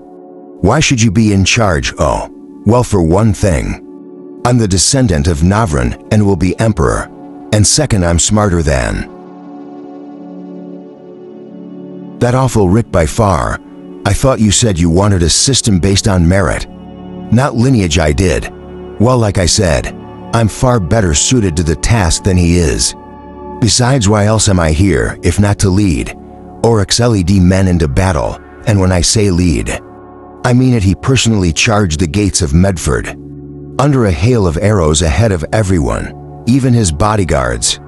"Why should you be in charge?" "Oh, well, for one thing, I'm the descendant of Navran and will be emperor. And second, I'm smarter than that awful Rick by far. I thought you said you wanted a system based on merit, not lineage." "I did. Well, like I said, I'm far better suited to the task than he is. Besides, why else am I here if not to lead Oryx LED men into battle? And when I say lead, I mean it." He personally charged the gates of Medford under a hail of arrows ahead of everyone, even his bodyguards.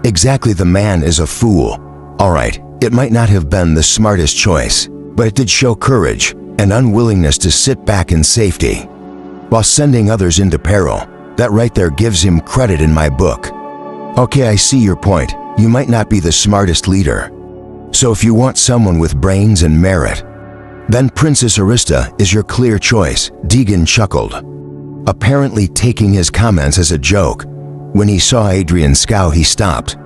Exactly, the man is a fool. Alright, it might not have been the smartest choice, but it did show courage and unwillingness to sit back in safety while sending others into peril. That right there gives him credit in my book. Okay, I see your point. You might not be the smartest leader. So if you want someone with brains and merit, then Princess Arista is your clear choice, Deegan chuckled, apparently taking his comments as a joke. When he saw Adrian's scowl, he stopped.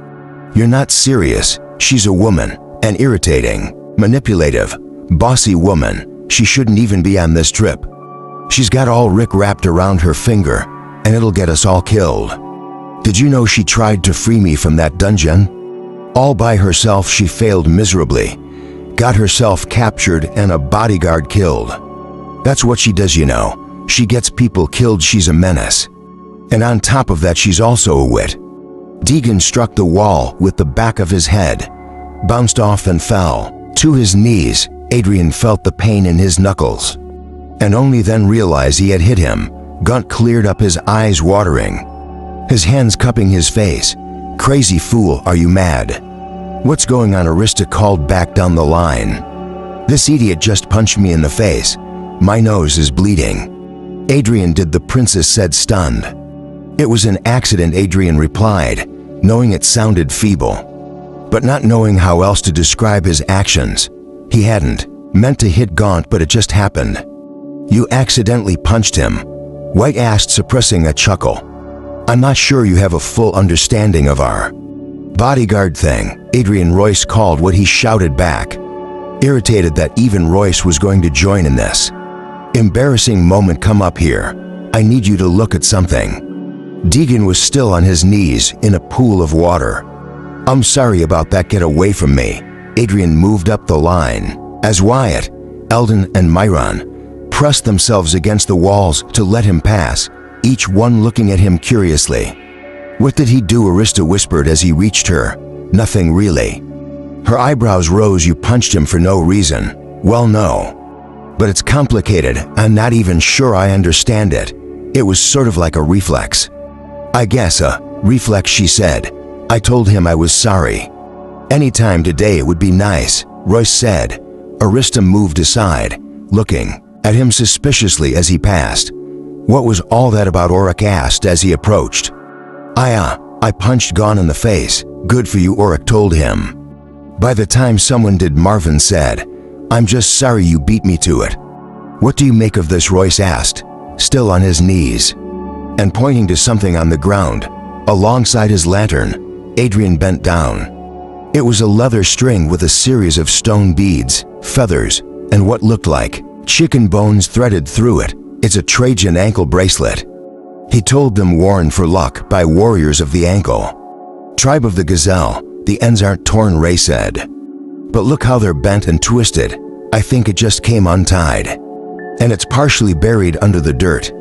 You're not serious. She's a woman, an irritating, manipulative, bossy woman. She shouldn't even be on this trip. She's got all Rick wrapped around her finger, and it'll get us all killed. Did you know she tried to free me from that dungeon? All by herself, she failed miserably, got herself captured and a bodyguard killed. That's what she does, you know. She gets people killed. She's a menace. And on top of that, she's also a wit. Deegan struck the wall with the back of his head, bounced off and fell to his knees. Adrian felt the pain in his knuckles, and only then realized he had hit him. Gunt cleared up, his eyes watering, his hands cupping his face. Crazy fool, are you mad? What's going on? Arista called back down the line. This idiot just punched me in the face. My nose is bleeding. Adrian did, the princess said, stunned. It was an accident, Adrian replied, knowing it sounded feeble, but not knowing how else to describe his actions. He hadn't meant to hit Gaunt, but it just happened. You accidentally punched him, White asked, suppressing a chuckle. I'm not sure you have a full understanding of our bodyguard thing, Adrian Royce called what he shouted back, irritated that even Royce was going to join in this embarrassing moment. Come up here. I need you to look at something. Deegan was still on his knees in a pool of water. I'm sorry about that. Get away from me. Adrian moved up the line as Wyatt, Eldon, and Myron pressed themselves against the walls to let him pass, each one looking at him curiously. What did he do? Arista whispered as he reached her. Nothing really. Her eyebrows rose. You punched him for no reason. Well, no. But it's complicated. I'm not even sure I understand it. It was sort of like a reflex. I guess a reflex, she said. I told him I was sorry. Anytime today it would be nice, Royce said. Arista moved aside, looking at him suspiciously as he passed. What was all that about? Oric asked as he approached. I punched Gon in the face. Good for you, Oric told him. By the time someone did, Marvin said. I'm just sorry you beat me to it. What do you make of this? Royce asked, still on his knees, and pointing to something on the ground alongside his lantern. Adrian bent down. It was a leather string with a series of stone beads, feathers, and what looked like chicken bones threaded through it. It's a Trajan ankle bracelet, he told them, worn for luck by warriors of the ankle. Tribe of the Gazelle. The ends aren't torn, Ray said. But look how they're bent and twisted. I think it just came untied, and it's partially buried under the dirt.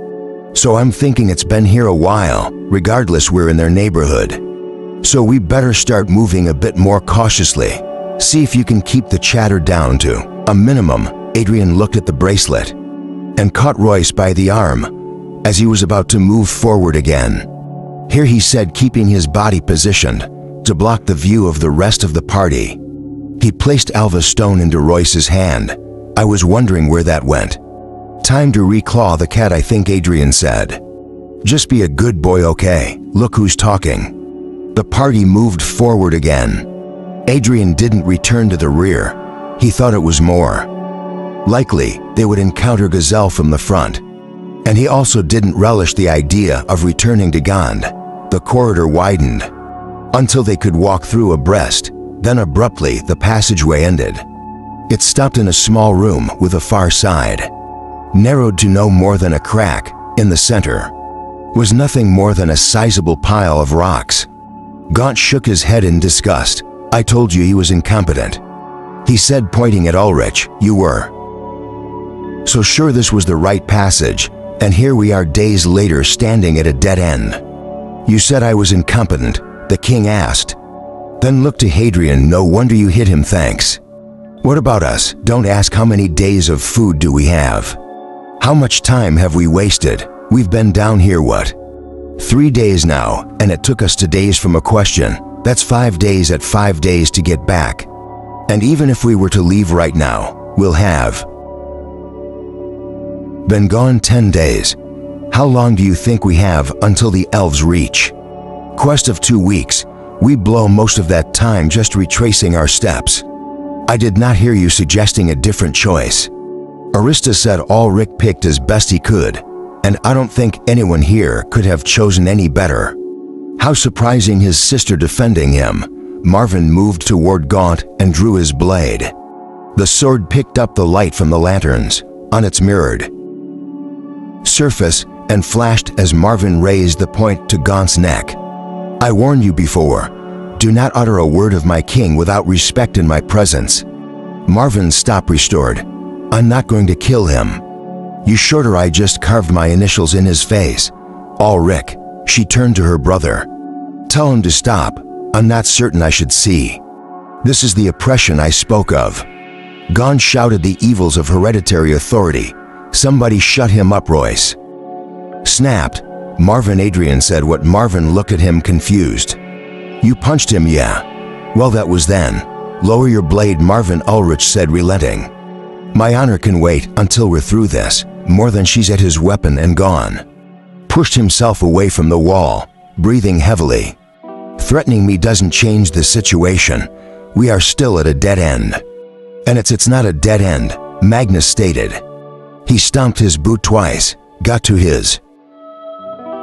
So I'm thinking it's been here a while. Regardless, we're in their neighborhood, so we better start moving a bit more cautiously. See if you can keep the chatter down to a minimum. Adrian looked at the bracelet and caught Royce by the arm as he was about to move forward again. Here, he said, keeping his body positioned to block the view of the rest of the party. He placed Alva's stone into Royce's hand. I was wondering where that went. Time to reclaw the cat, I think, Adrian said. Just be a good boy, okay? Look who's talking. The party moved forward again. Adrian didn't return to the rear. He thought it was more likely they would encounter Gazelle from the front. And he also didn't relish the idea of returning to Gond. The corridor widened until they could walk through abreast. Then abruptly, the passageway ended. It stopped in a small room with a far side, narrowed to no more than a crack. In the center was nothing more than a sizable pile of rocks. Gaunt shook his head in disgust. I told you he was incompetent, he said, pointing at Ulrich. You were so sure this was the right passage, and here we are days later standing at a dead end. You said I was incompetent, the king asked, then looked to Hadrian. No wonder you hit him, thanks. What about us? Don't ask. How many days of food do we have? How much time have we wasted? We've been down here, what, 3 days now, and it took us to days from a question. That's 5 days at 5 days to get back. And even if we were to leave right now, we'll have been gone 10 days. How long do you think we have until the elves reach? Quest of 2 weeks. We blow most of that time just retracing our steps. I did not hear you suggesting a different choice. Arista said all Rick picked as best he could, and I don't think anyone here could have chosen any better. How surprising, his sister defending him. Marvin moved toward Gaunt and drew his blade. The sword picked up the light from the lanterns on its mirrored surface and flashed as Marvin raised the point to Gaunt's neck. I warned you before. Do not utter a word of my king without respect in my presence. Marvin's stop restored. I'm not going to kill him. You shorter, I just carved my initials in his face. All Rick. She turned to her brother. Tell him to stop. I'm not certain I should see. This is the oppression I spoke of. Gaunt shouted the evils of hereditary authority. Somebody shut him up, Royce. Snapped. Marvin. Adrian said what Marvin looked at him confused. You punched him, yeah? Well, that was then. Lower your blade, Marvin. Ulrich said, relenting. My honor can wait until we're through this. More than she's at his weapon and gone. Pushed himself away from the wall, breathing heavily. Threatening me doesn't change the situation. We are still at a dead end. And it's not a dead end, Magnus stated. He stomped his boot twice, got to his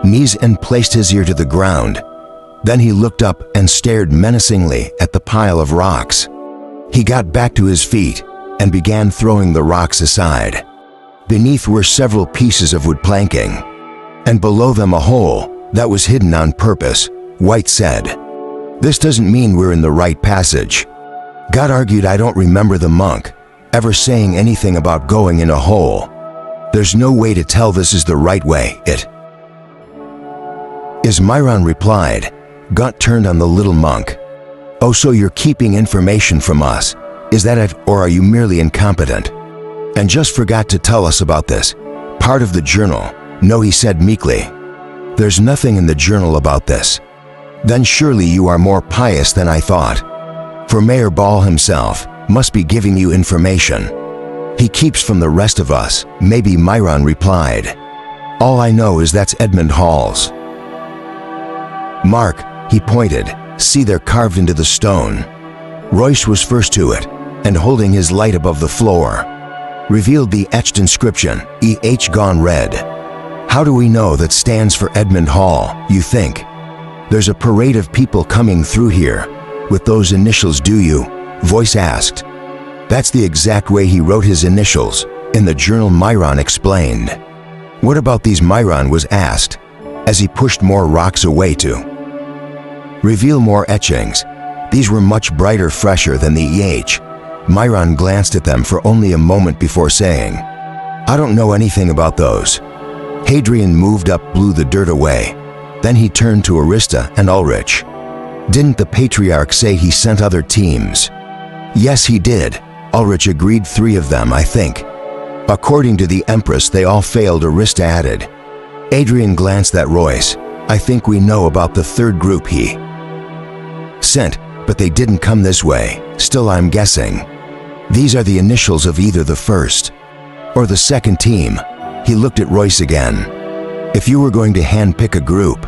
knees and placed his ear to the ground. Then he looked up and stared menacingly at the pile of rocks. He got back to his feet and began throwing the rocks aside. Beneath were several pieces of wood planking, and below them a hole that was hidden on purpose. White said, "This doesn't mean we're in the right passage." God argued, I don't remember the monk ever saying anything about going in a hole. There's no way to tell this is the right way, it is. Myron replied. Gaunt turned on the little monk. Oh, so you're keeping information from us? Is that it, or are you merely incompetent? And just forgot to tell us about this part of the journal? No, he said meekly. There's nothing in the journal about this. Then surely you are more pious than I thought. For Mayor Ball himself must be giving you information. He keeps from the rest of us, maybe, Myron replied. All I know is that's Edmund Hall's mark, he pointed. See, they're carved into the stone. Royce was first to it, and holding his light above the floor, revealed the etched inscription, E.H. gone red. How do we know that stands for Edmund Hall, you think? There's a parade of people coming through here with those initials, do you? Voice asked. That's the exact way he wrote his initials in the journal, Myron explained. What about these? Myron was asked, as he pushed more rocks away to reveal more etchings. These were much brighter, fresher than the EH. Myron glanced at them for only a moment before saying, I don't know anything about those. Hadrian moved up, blew the dirt away. Then he turned to Arista and Ulrich. Didn't the Patriarch say he sent other teams? Yes, he did. Ulrich agreed, 3 of them, I think. According to the Empress, they all failed, Arista added. Adrian glanced at Royce. I think we know about the 3rd group he sent, but they didn't come this way. Still, I'm guessing these are the initials of either the 1st or the 2nd team. He looked at Royce again. If you were going to handpick a group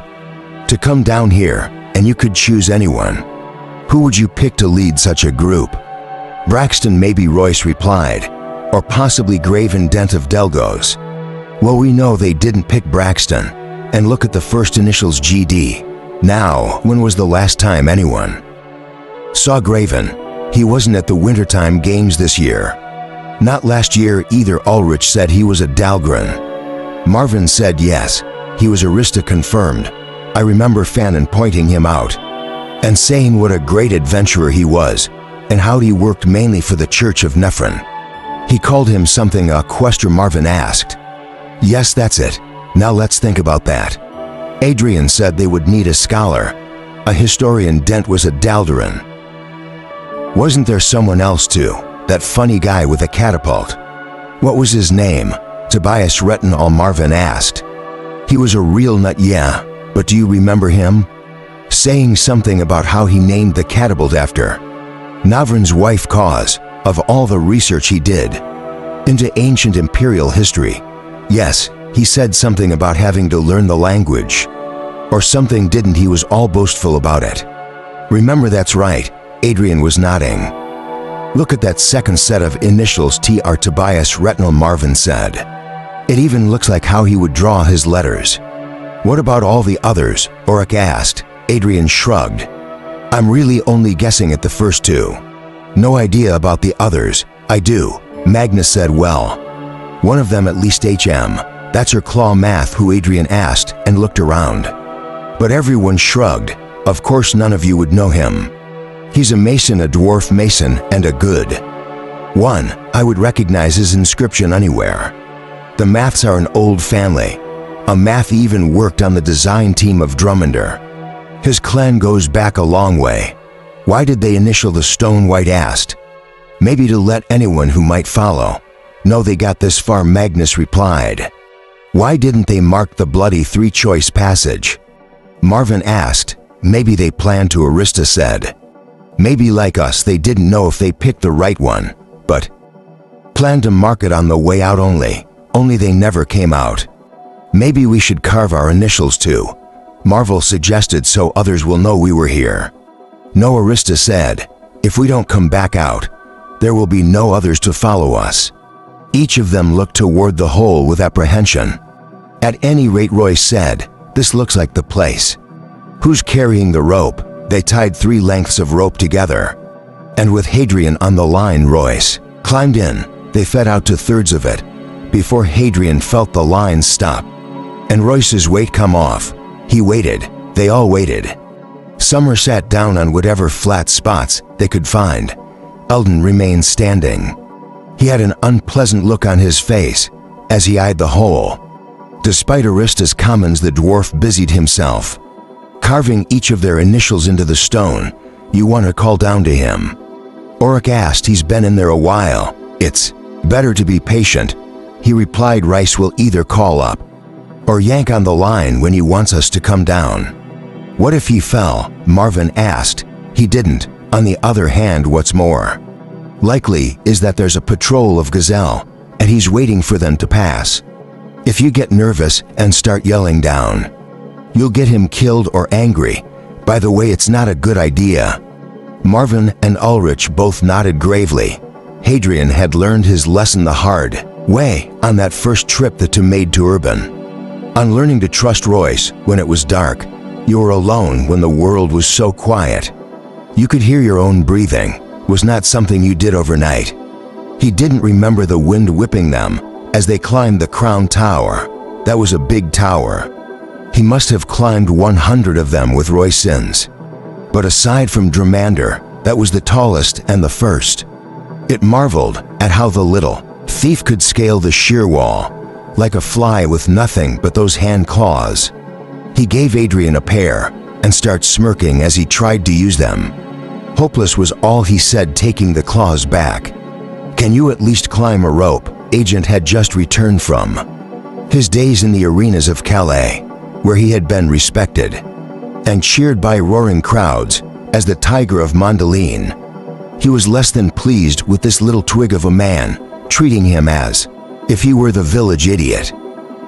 to come down here, and you could choose anyone, who would you pick to lead such a group? Braxton, maybe, Royce replied, or possibly Graven Dent of Delgos. Well, we know they didn't pick Braxton, and look at the first initials, GD. Now, when was the last time anyone saw Graven? He wasn't at the Wintertime Games this year. Not last year either. Ulrich said he was a Dahlgren. Marvin said yes, he was. Arista confirmed. I remember Fannin pointing him out and saying what a great adventurer he was and how he worked mainly for the Church of Nephron. He called him something, a question, Marvin asked. Yes, that's it. Now let's think about that. Adrian said they would need a scholar, a historian. Dent was a Daldaran. Wasn't there someone else too? That funny guy with a catapult. What was his name? Tobias Retinol, Marvin asked. He was a real nut, yeah. But do you remember him? Saying something about how he named the catapult after Navrin's wife cause of all the research he did into ancient imperial history. Yes, he said something about having to learn the language. Or something, didn't he? Was all boastful about it. Remember, that's right. Adrian was nodding. Look at that second set of initials, TR Tobias Retinal, Marvin said. It even looks like how he would draw his letters. What about all the others? Auric asked. Adrian shrugged. I'm really only guessing at the first two. No idea about the others. I do. Magnus said. Well, one of them at least. HM. That's her claw math, who Adrian asked and looked around. But everyone shrugged. Of course none of you would know him. He's a mason, a dwarf mason, and a good one. I would recognize his inscription anywhere. The Maths are an old family. A Math even worked on the design team of Drummonder. His clan goes back a long way. Why did they initial the stone? White asked. Maybe to let anyone who might follow know they got this far, Magnus replied. Why didn't they mark the bloody three-choice passage? Marvin asked. Maybe they planned to, Arista said. Maybe like us, they didn't know if they picked the right one, but planned to mark it on the way out only they never came out. Maybe we should carve our initials too, Marvel suggested, so others will know we were here. No, Arista said. If we don't come back out, there will be no others to follow us. Each of them looked toward the hole with apprehension. At any rate, Royce said, this looks like the place. Who's carrying the rope? They tied 3 lengths of rope together. And with Hadrian on the line, Royce climbed in. They fed out 2/3 of it before Hadrian felt the line stop and Royce's weight come off. He waited. They all waited. Summer sat down on whatever flat spots they could find. Eldon remained standing. He had an unpleasant look on his face as he eyed the hole. Despite Arista's comments, the dwarf busied himself carving each of their initials into the stone. You want to call down to him? Auric asked. He's been in there a while. It's better to be patient, he replied. Rice will either call up or yank on the line when he wants us to come down. What if he fell? Marvin asked. He didn't. On the other hand, what's more likely is that there's a patrol of Gazelle and he's waiting for them to pass. If you get nervous and start yelling down, you'll get him killed or angry. By the way, it's not a good idea. Marvin and Ulrich both nodded gravely. Hadrian had learned his lesson the hard way on that first trip the two made to Urban. On learning to trust Royce when it was dark, you were alone when the world was so quiet. You could hear your own breathing. Was not something you did overnight. He didn't remember the wind whipping them as they climbed the crown tower. That was a big tower. He must have climbed 100 of them with Royce Sins. But aside from Drummander, that was the tallest and the first. It marveled at how the little thief could scale the sheer wall like a fly with nothing but those hand claws. He gave Adrian a pair and started smirking as he tried to use them. Hopeless was all he said, taking the claws back. Can you at least climb a rope? Agent had just returned from his days in the arenas of Calais, where he had been respected and cheered by roaring crowds as the Tiger of Mondelein. He was less than pleased with this little twig of a man, treating him as if he were the village idiot.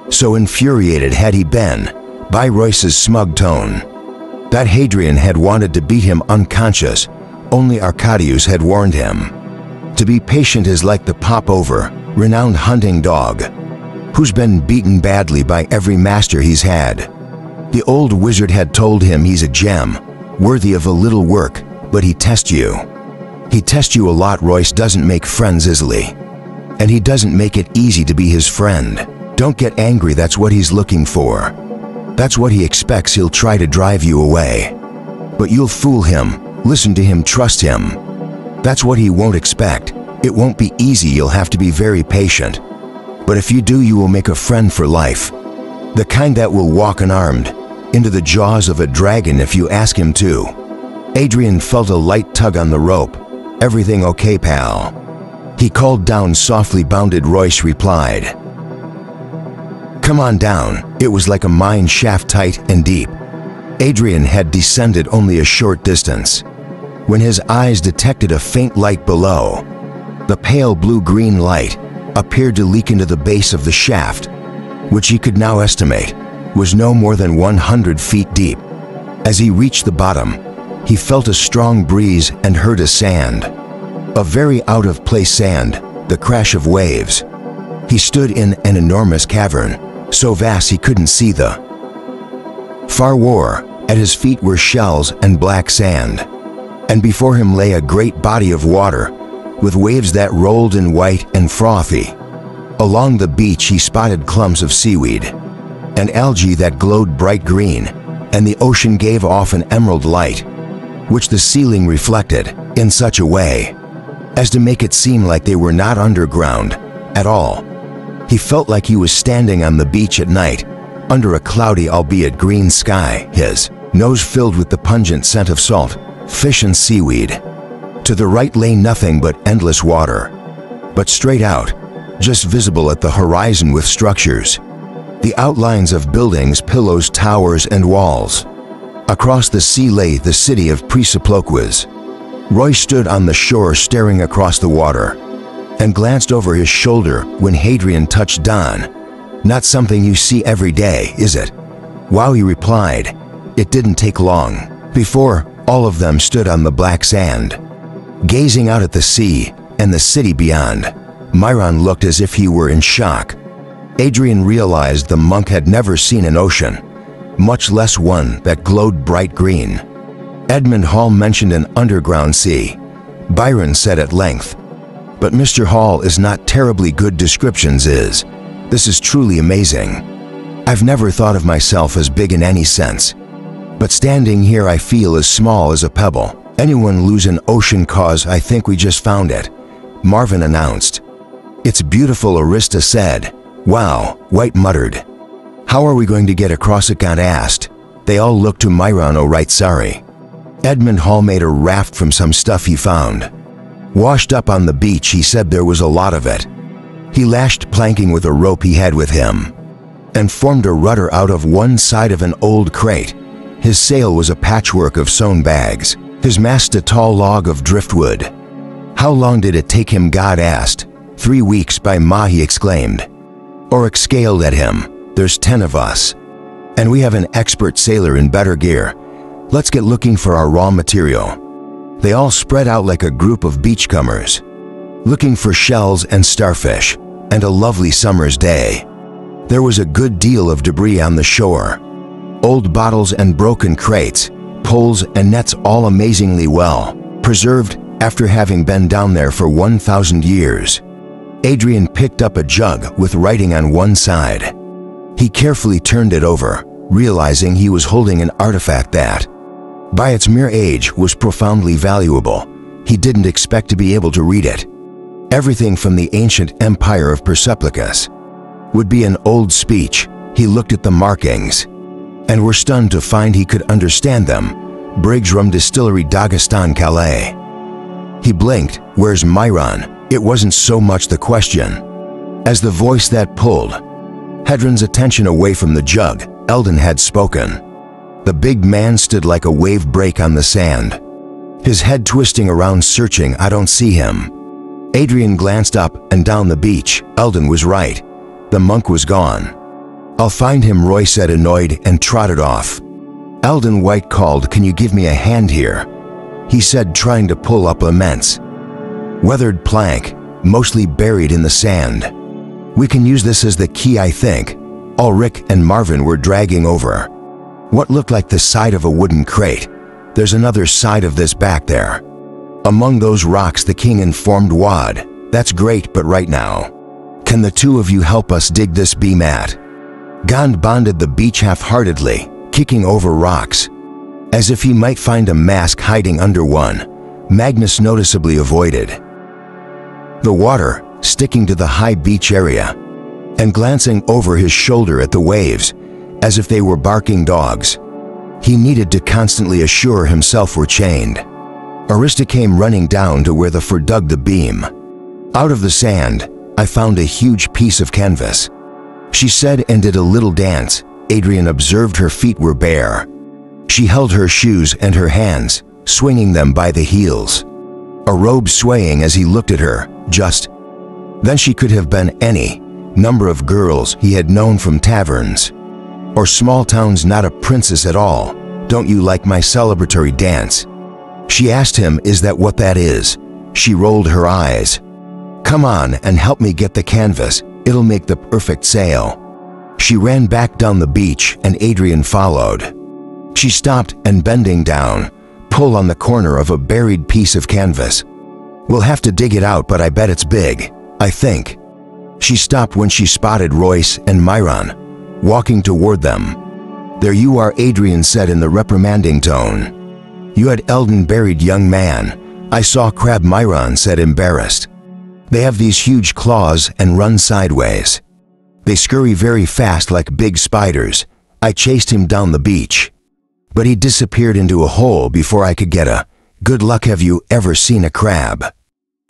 So infuriated had he been by Royce's smug tone that Hadrian had wanted to beat him unconscious. Only Arcadius had warned him. To be patient is like the Popover, renowned hunting dog, who's been beaten badly by every master he's had. The old wizard had told him he's a gem, worthy of a little work, but he tests you. He tests you a lot. Royce doesn't make friends easily, and he doesn't make it easy to be his friend. Don't get angry, that's what he's looking for. That's what he expects. He'll try to drive you away, but you'll fool him. Listen to him, trust him. That's what he won't expect. It won't be easy, you'll have to be very patient. But if you do, you will make a friend for life. The kind that will walk unarmed into the jaws of a dragon if you ask him to. Adrian felt a light tug on the rope. Everything okay, pal? He called down softly. Bounded, Royce replied. Come on down. It was like a mine shaft, tight and deep. Adrian had descended only a short distance when his eyes detected a faint light below. The pale blue-green light appeared to leak into the base of the shaft, which he could now estimate was no more than 100 feet deep. As he reached the bottom, he felt a strong breeze and heard a sound. A very out-of-place sound, the crash of waves. He stood in an enormous cavern, so vast he couldn't see the far war. At his feet were shells and black sand, and before him lay a great body of water, with waves that rolled in white and frothy. Along the beach he spotted clumps of seaweed and algae that glowed bright green, and the ocean gave off an emerald light, which the ceiling reflected in such a way as to make it seem like they were not underground at all. He felt like he was standing on the beach at night, under a cloudy albeit green sky, his nose filled with the pungent scent of salt, fish and seaweed. To the right lay nothing but endless water, but straight out, just visible at the horizon with structures, the outlines of buildings, pillars, towers, and walls. Across the sea lay the city of Presiploquas. Roy stood on the shore staring across the water, and glanced over his shoulder when Hadrian touched Don. "Not something you see every day, is it?" "Wow," he replied. It didn't take long before all of them stood on the black sand, gazing out at the sea and the city beyond. Myron looked as if he were in shock. Adrian realized the monk had never seen an ocean, much less one that glowed bright green. Edmund Hall mentioned an underground sea. Byron said at length, "But Mr. Hall is not terribly good descriptions is. This is truly amazing. I've never thought of myself as big in any sense, but standing here I feel as small as a pebble. Anyone lose an ocean cause I think we just found it," Marvin announced. "It's beautiful," Arista said. "Wow," White muttered. "How are we going to get across?" Got asked. They all looked to Myron. "Oh right, sorry." Edmund Hall made a raft from some stuff he found. Washed up on the beach, he said there was a lot of it. He lashed planking with a rope he had with him, and formed a rudder out of one side of an old crate. His sail was a patchwork of sewn bags, his mast a tall log of driftwood. "How long did it take him?" God asked. 3 weeks by Ma," he exclaimed. Oryx scowled at him. "There's 10 of us, and we have an expert sailor in better gear. Let's get looking for our raw material." They all spread out like a group of beachcombers, looking for shells and starfish, and a lovely summer's day. There was a good deal of debris on the shore. Old bottles and broken crates, poles and nets, all amazingly well preserved after having been down there for 1,000 years. Adrian picked up a jug with writing on one side. He carefully turned it over, realizing he was holding an artifact that, by its mere age, was profoundly valuable. He didn't expect to be able to read it. Everything from the ancient empire of Persepolis would be an old speech. He looked at the markings and were stunned to find he could understand them. Briggs Rum Distillery, Dagestan, Calais. He blinked. "Where's Myron?" It wasn't so much the question as the voice that pulled Hedron's attention away from the jug. Eldon had spoken. The big man stood like a wave break on the sand, his head twisting around, searching. "I don't see him." Adrian glanced up and down the beach. Eldon was right. The monk was gone. "I'll find him," Roy said, annoyed, and trotted off. Eldon White called, "Can you give me a hand here?" he said, trying to pull up immense weathered plank, mostly buried in the sand. "We can use this as the key, I think." Ulrich and Marvin were dragging over what looked like the side of a wooden crate. "There's another side of this back there, among those rocks," the king informed Wad. "That's great, but right now, can the two of you help us dig this beam at?" Gond bonded the beach half-heartedly, kicking over rocks, as if he might find a mask hiding under one. Magnus noticeably avoided the water, sticking to the high beach area, and glancing over his shoulder at the waves, as if they were barking dogs. He needed to constantly assure himself were chained. Arista came running down to where the Fur dug the beam. "Out of the sand, I found a huge piece of canvas," she said, and did a little dance. Adrian observed her feet were bare. She held her shoes in her hands, swinging them by the heels, a robe swaying as he looked at her. Just then she could have been any number of girls he had known from taverns or small towns, not a princess at all. "Don't you like my celebratory dance?" she asked him. "Is that what that is?" She rolled her eyes. "Come on and help me get the canvas. It'll make the perfect sail." She ran back down the beach and Adrian followed. She stopped and, bending down, pulled on the corner of a buried piece of canvas. "We'll have to dig it out, but I bet it's big, I think." She stopped when she spotted Royce and Myron walking toward them. "There you are," Adrian said in the reprimanding tone. "You had Eldon buried, young man." "I saw Crab," Myron said, embarrassed. "They have these huge claws and run sideways. They scurry very fast like big spiders. I chased him down the beach, but he disappeared into a hole before I could get a good luck." "Have you ever seen a crab?"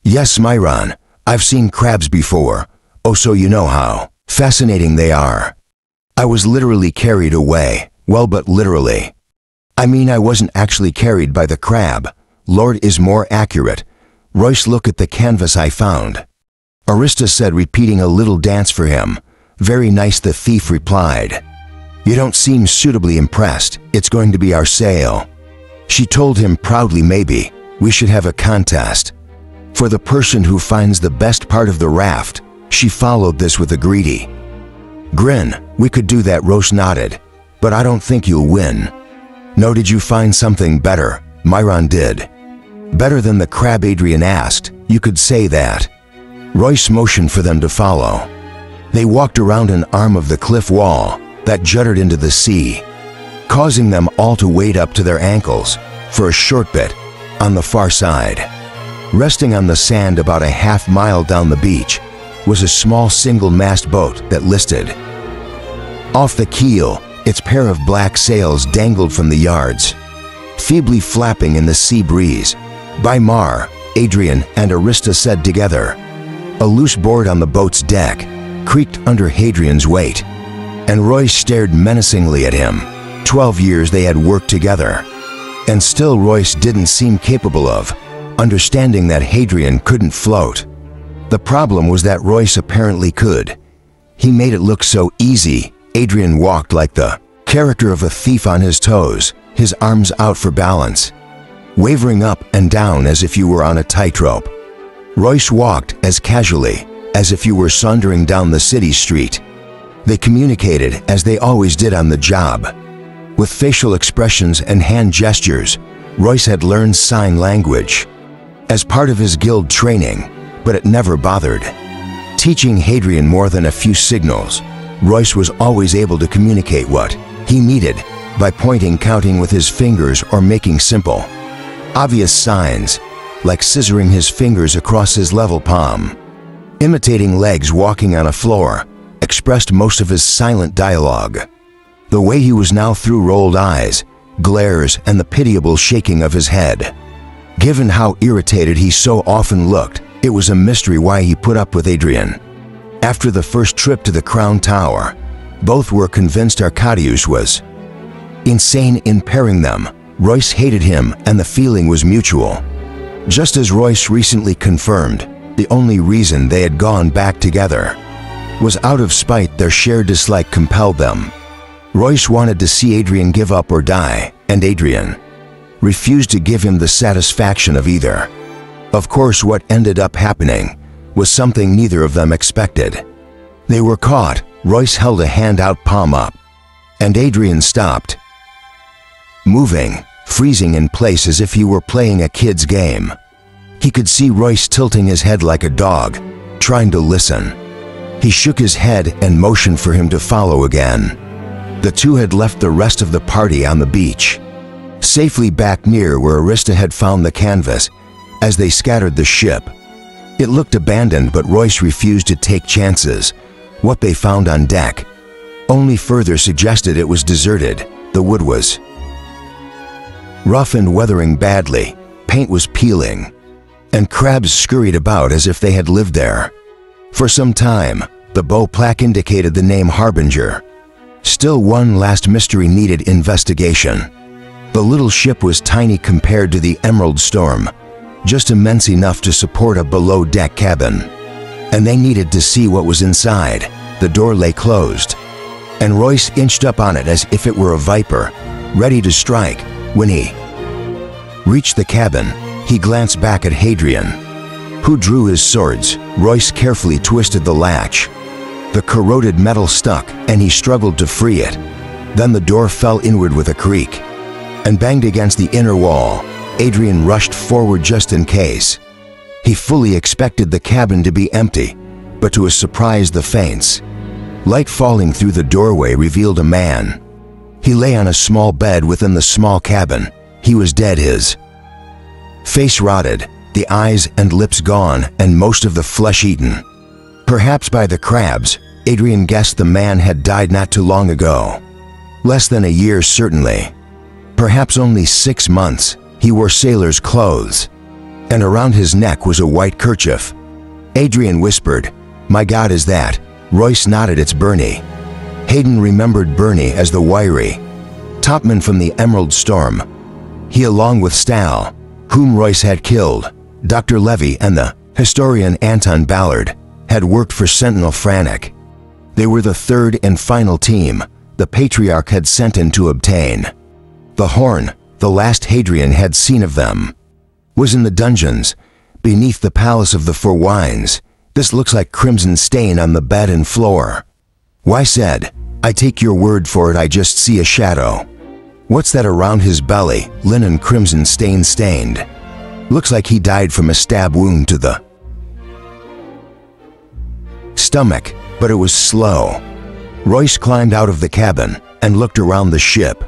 "Yes, Myron. I've seen crabs before." "Oh, so you know how fascinating they are." "I was literally carried away." "Well, but literally. I mean, I wasn't actually carried by the crab. Lord is more accurate." "Royce, look at the canvas I found," Arista said, repeating a little dance for him. "Very nice," the thief replied. "You don't seem suitably impressed." "It's going to be our sail," she told him proudly. "Maybe we should have a contest for the person who finds the best part of the raft." She followed this with a greedy grin. "We could do that," Royce nodded, "but I don't think you'll win." "No, did you find something better?" Myron did. "Better than the crab?" Adrian asked. "You could say that." Royce motioned for them to follow. They walked around an arm of the cliff wall that jutted into the sea, causing them all to wade up to their ankles for a short bit. On the far side, resting on the sand about a half-mile down the beach, was a small single-mast boat that listed off the keel. Its pair of black sails dangled from the yards, feebly flapping in the sea breeze. "By Mar," Adrian and Arista said together. A loose board on the boat's deck creaked under Hadrian's weight, and Royce stared menacingly at him. 12 years they had worked together, and still Royce didn't seem capable of understanding that Hadrian couldn't float. The problem was that Royce apparently could. He made it look so easy. Adrian walked like the character of a thief on his toes, his arms out for balance, wavering up and down as if you were on a tightrope. Royce walked as casually as if you were sauntering down the city street. They communicated as they always did on the job, with facial expressions and hand gestures. Royce had learned sign language as part of his guild training, but it never bothered teaching Hadrian more than a few signals. Royce was always able to communicate what he needed by pointing, counting with his fingers, or making simple, obvious signs, like scissoring his fingers across his level palm. Imitating legs walking on a floor expressed most of his silent dialogue. The way he was now, through rolled eyes, glares, and the pitiable shaking of his head. Given how irritated he so often looked, it was a mystery why he put up with Adrian. After the first trip to the Crown Tower, both were convinced Arcadius was insane in pairing them. Royce hated him, and the feeling was mutual. Just as Royce recently confirmed, the only reason they had gone back together was out of spite. Their shared dislike compelled them. Royce wanted to see Adrian give up or die, and Adrian refused to give him the satisfaction of either. Of course, what ended up happening was something neither of them expected. They were caught. Royce held a hand out, palm up, and Adrian stopped moving, freezing in place as if he were playing a kid's game. He could see Royce tilting his head like a dog, trying to listen. He shook his head and motioned for him to follow again. The two had left the rest of the party on the beach, safely back near where Arista had found the canvas. As they scattered the ship, it looked abandoned, but Royce refused to take chances. What they found on deck only further suggested it was deserted. The wood was rough and weathering badly, paint was peeling, and crabs scurried about as if they had lived there for some time. The bow plaque indicated the name Harbinger. Still, one last mystery needed investigation. The little ship was tiny compared to the Emerald Storm, just immense enough to support a below-deck cabin. And they needed to see what was inside. The door lay closed, and Royce inched up on it as if it were a viper, ready to strike. When he reached the cabin, he glanced back at Hadrian, who drew his swords. Royce carefully twisted the latch. The corroded metal stuck, and he struggled to free it. Then the door fell inward with a creak and banged against the inner wall. Adrian rushed forward just in case. He fully expected the cabin to be empty, but to his surprise, the faints. Light falling through the doorway revealed a man. He lay on a small bed within the small cabin. He was dead, his face rotted, the eyes and lips gone, and most of the flesh eaten. Perhaps by the crabs. Adrian guessed the man had died not too long ago. Less than a year, certainly. Perhaps only 6 months. He wore sailor's clothes, and around his neck was a white kerchief. Adrian whispered, "My God, is that?" Royce nodded. "It's Bernie." Hayden remembered Bernie as the wiry topman from the Emerald Storm. He, along with Stahl, whom Royce had killed, Dr. Levy, and the historian Anton Ballard, had worked for Sentinel Frantic. They were the third and final team the Patriarch had sent in to obtain. The horn, the last Hadrian had seen of them, was in the dungeons, beneath the Palace of the Four Winds. "This looks like crimson stain on the bed and floor." Y said, "I take your word for it, I just see a shadow." "What's that around his belly?" "Linen crimson stain stained. Looks like he died from a stab wound to the stomach, but it was slow." Royce climbed out of the cabin and looked around the ship,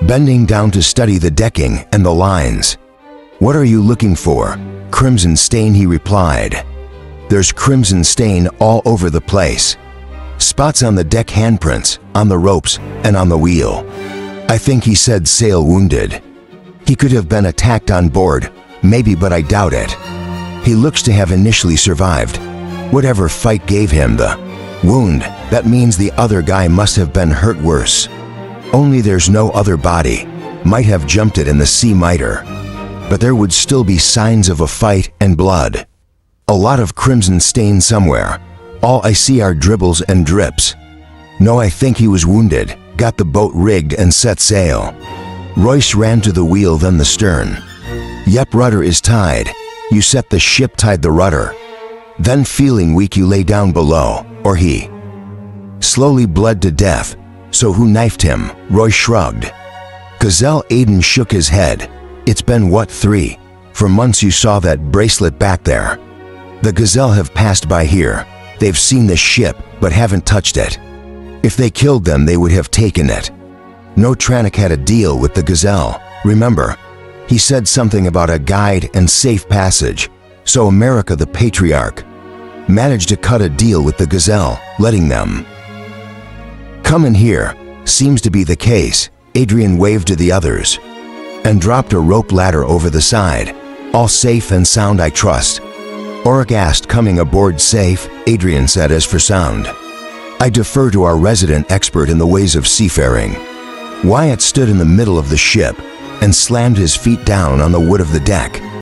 bending down to study the decking and the lines. "What are you looking for?" "Crimson stain," he replied. "There's crimson stain all over the place. Spots on the deck, handprints, on the ropes, and on the wheel. I think he said sail wounded. He could have been attacked on board, maybe, but I doubt it. He looks to have initially survived. Whatever fight gave him the wound, that means the other guy must have been hurt worse. Only there's no other body. Might have jumped it in the sea miter. But there would still be signs of a fight and blood. A lot of crimson stain somewhere. All I see are dribbles and drips. No, I think he was wounded. Got the boat rigged and set sail." Royce ran to the wheel, then the stern. "Yep, rudder is tied. You set the ship, tied the rudder. Then, feeling weak, you lay down below, or he slowly bled to death. So who knifed him?" Royce shrugged. Gazelle. Aiden shook his head. "It's been, what, 3? For months you saw that bracelet back there. The Gazelle have passed by here. They've seen the ship, but haven't touched it. If they killed them, they would have taken it. No, Tranich had a deal with the Gazelle. Remember, he said something about a guide and safe passage. So America, the Patriarch, managed to cut a deal with the Gazelle, letting them come in here. Seems to be the case." Adrian waved to the others and dropped a rope ladder over the side. "All safe and sound, I trust?" Auric asked. "Coming aboard safe," Adrian said. "As for sound, I defer to our resident expert in the ways of seafaring." Wyatt stood in the middle of the ship and slammed his feet down on the wood of the deck.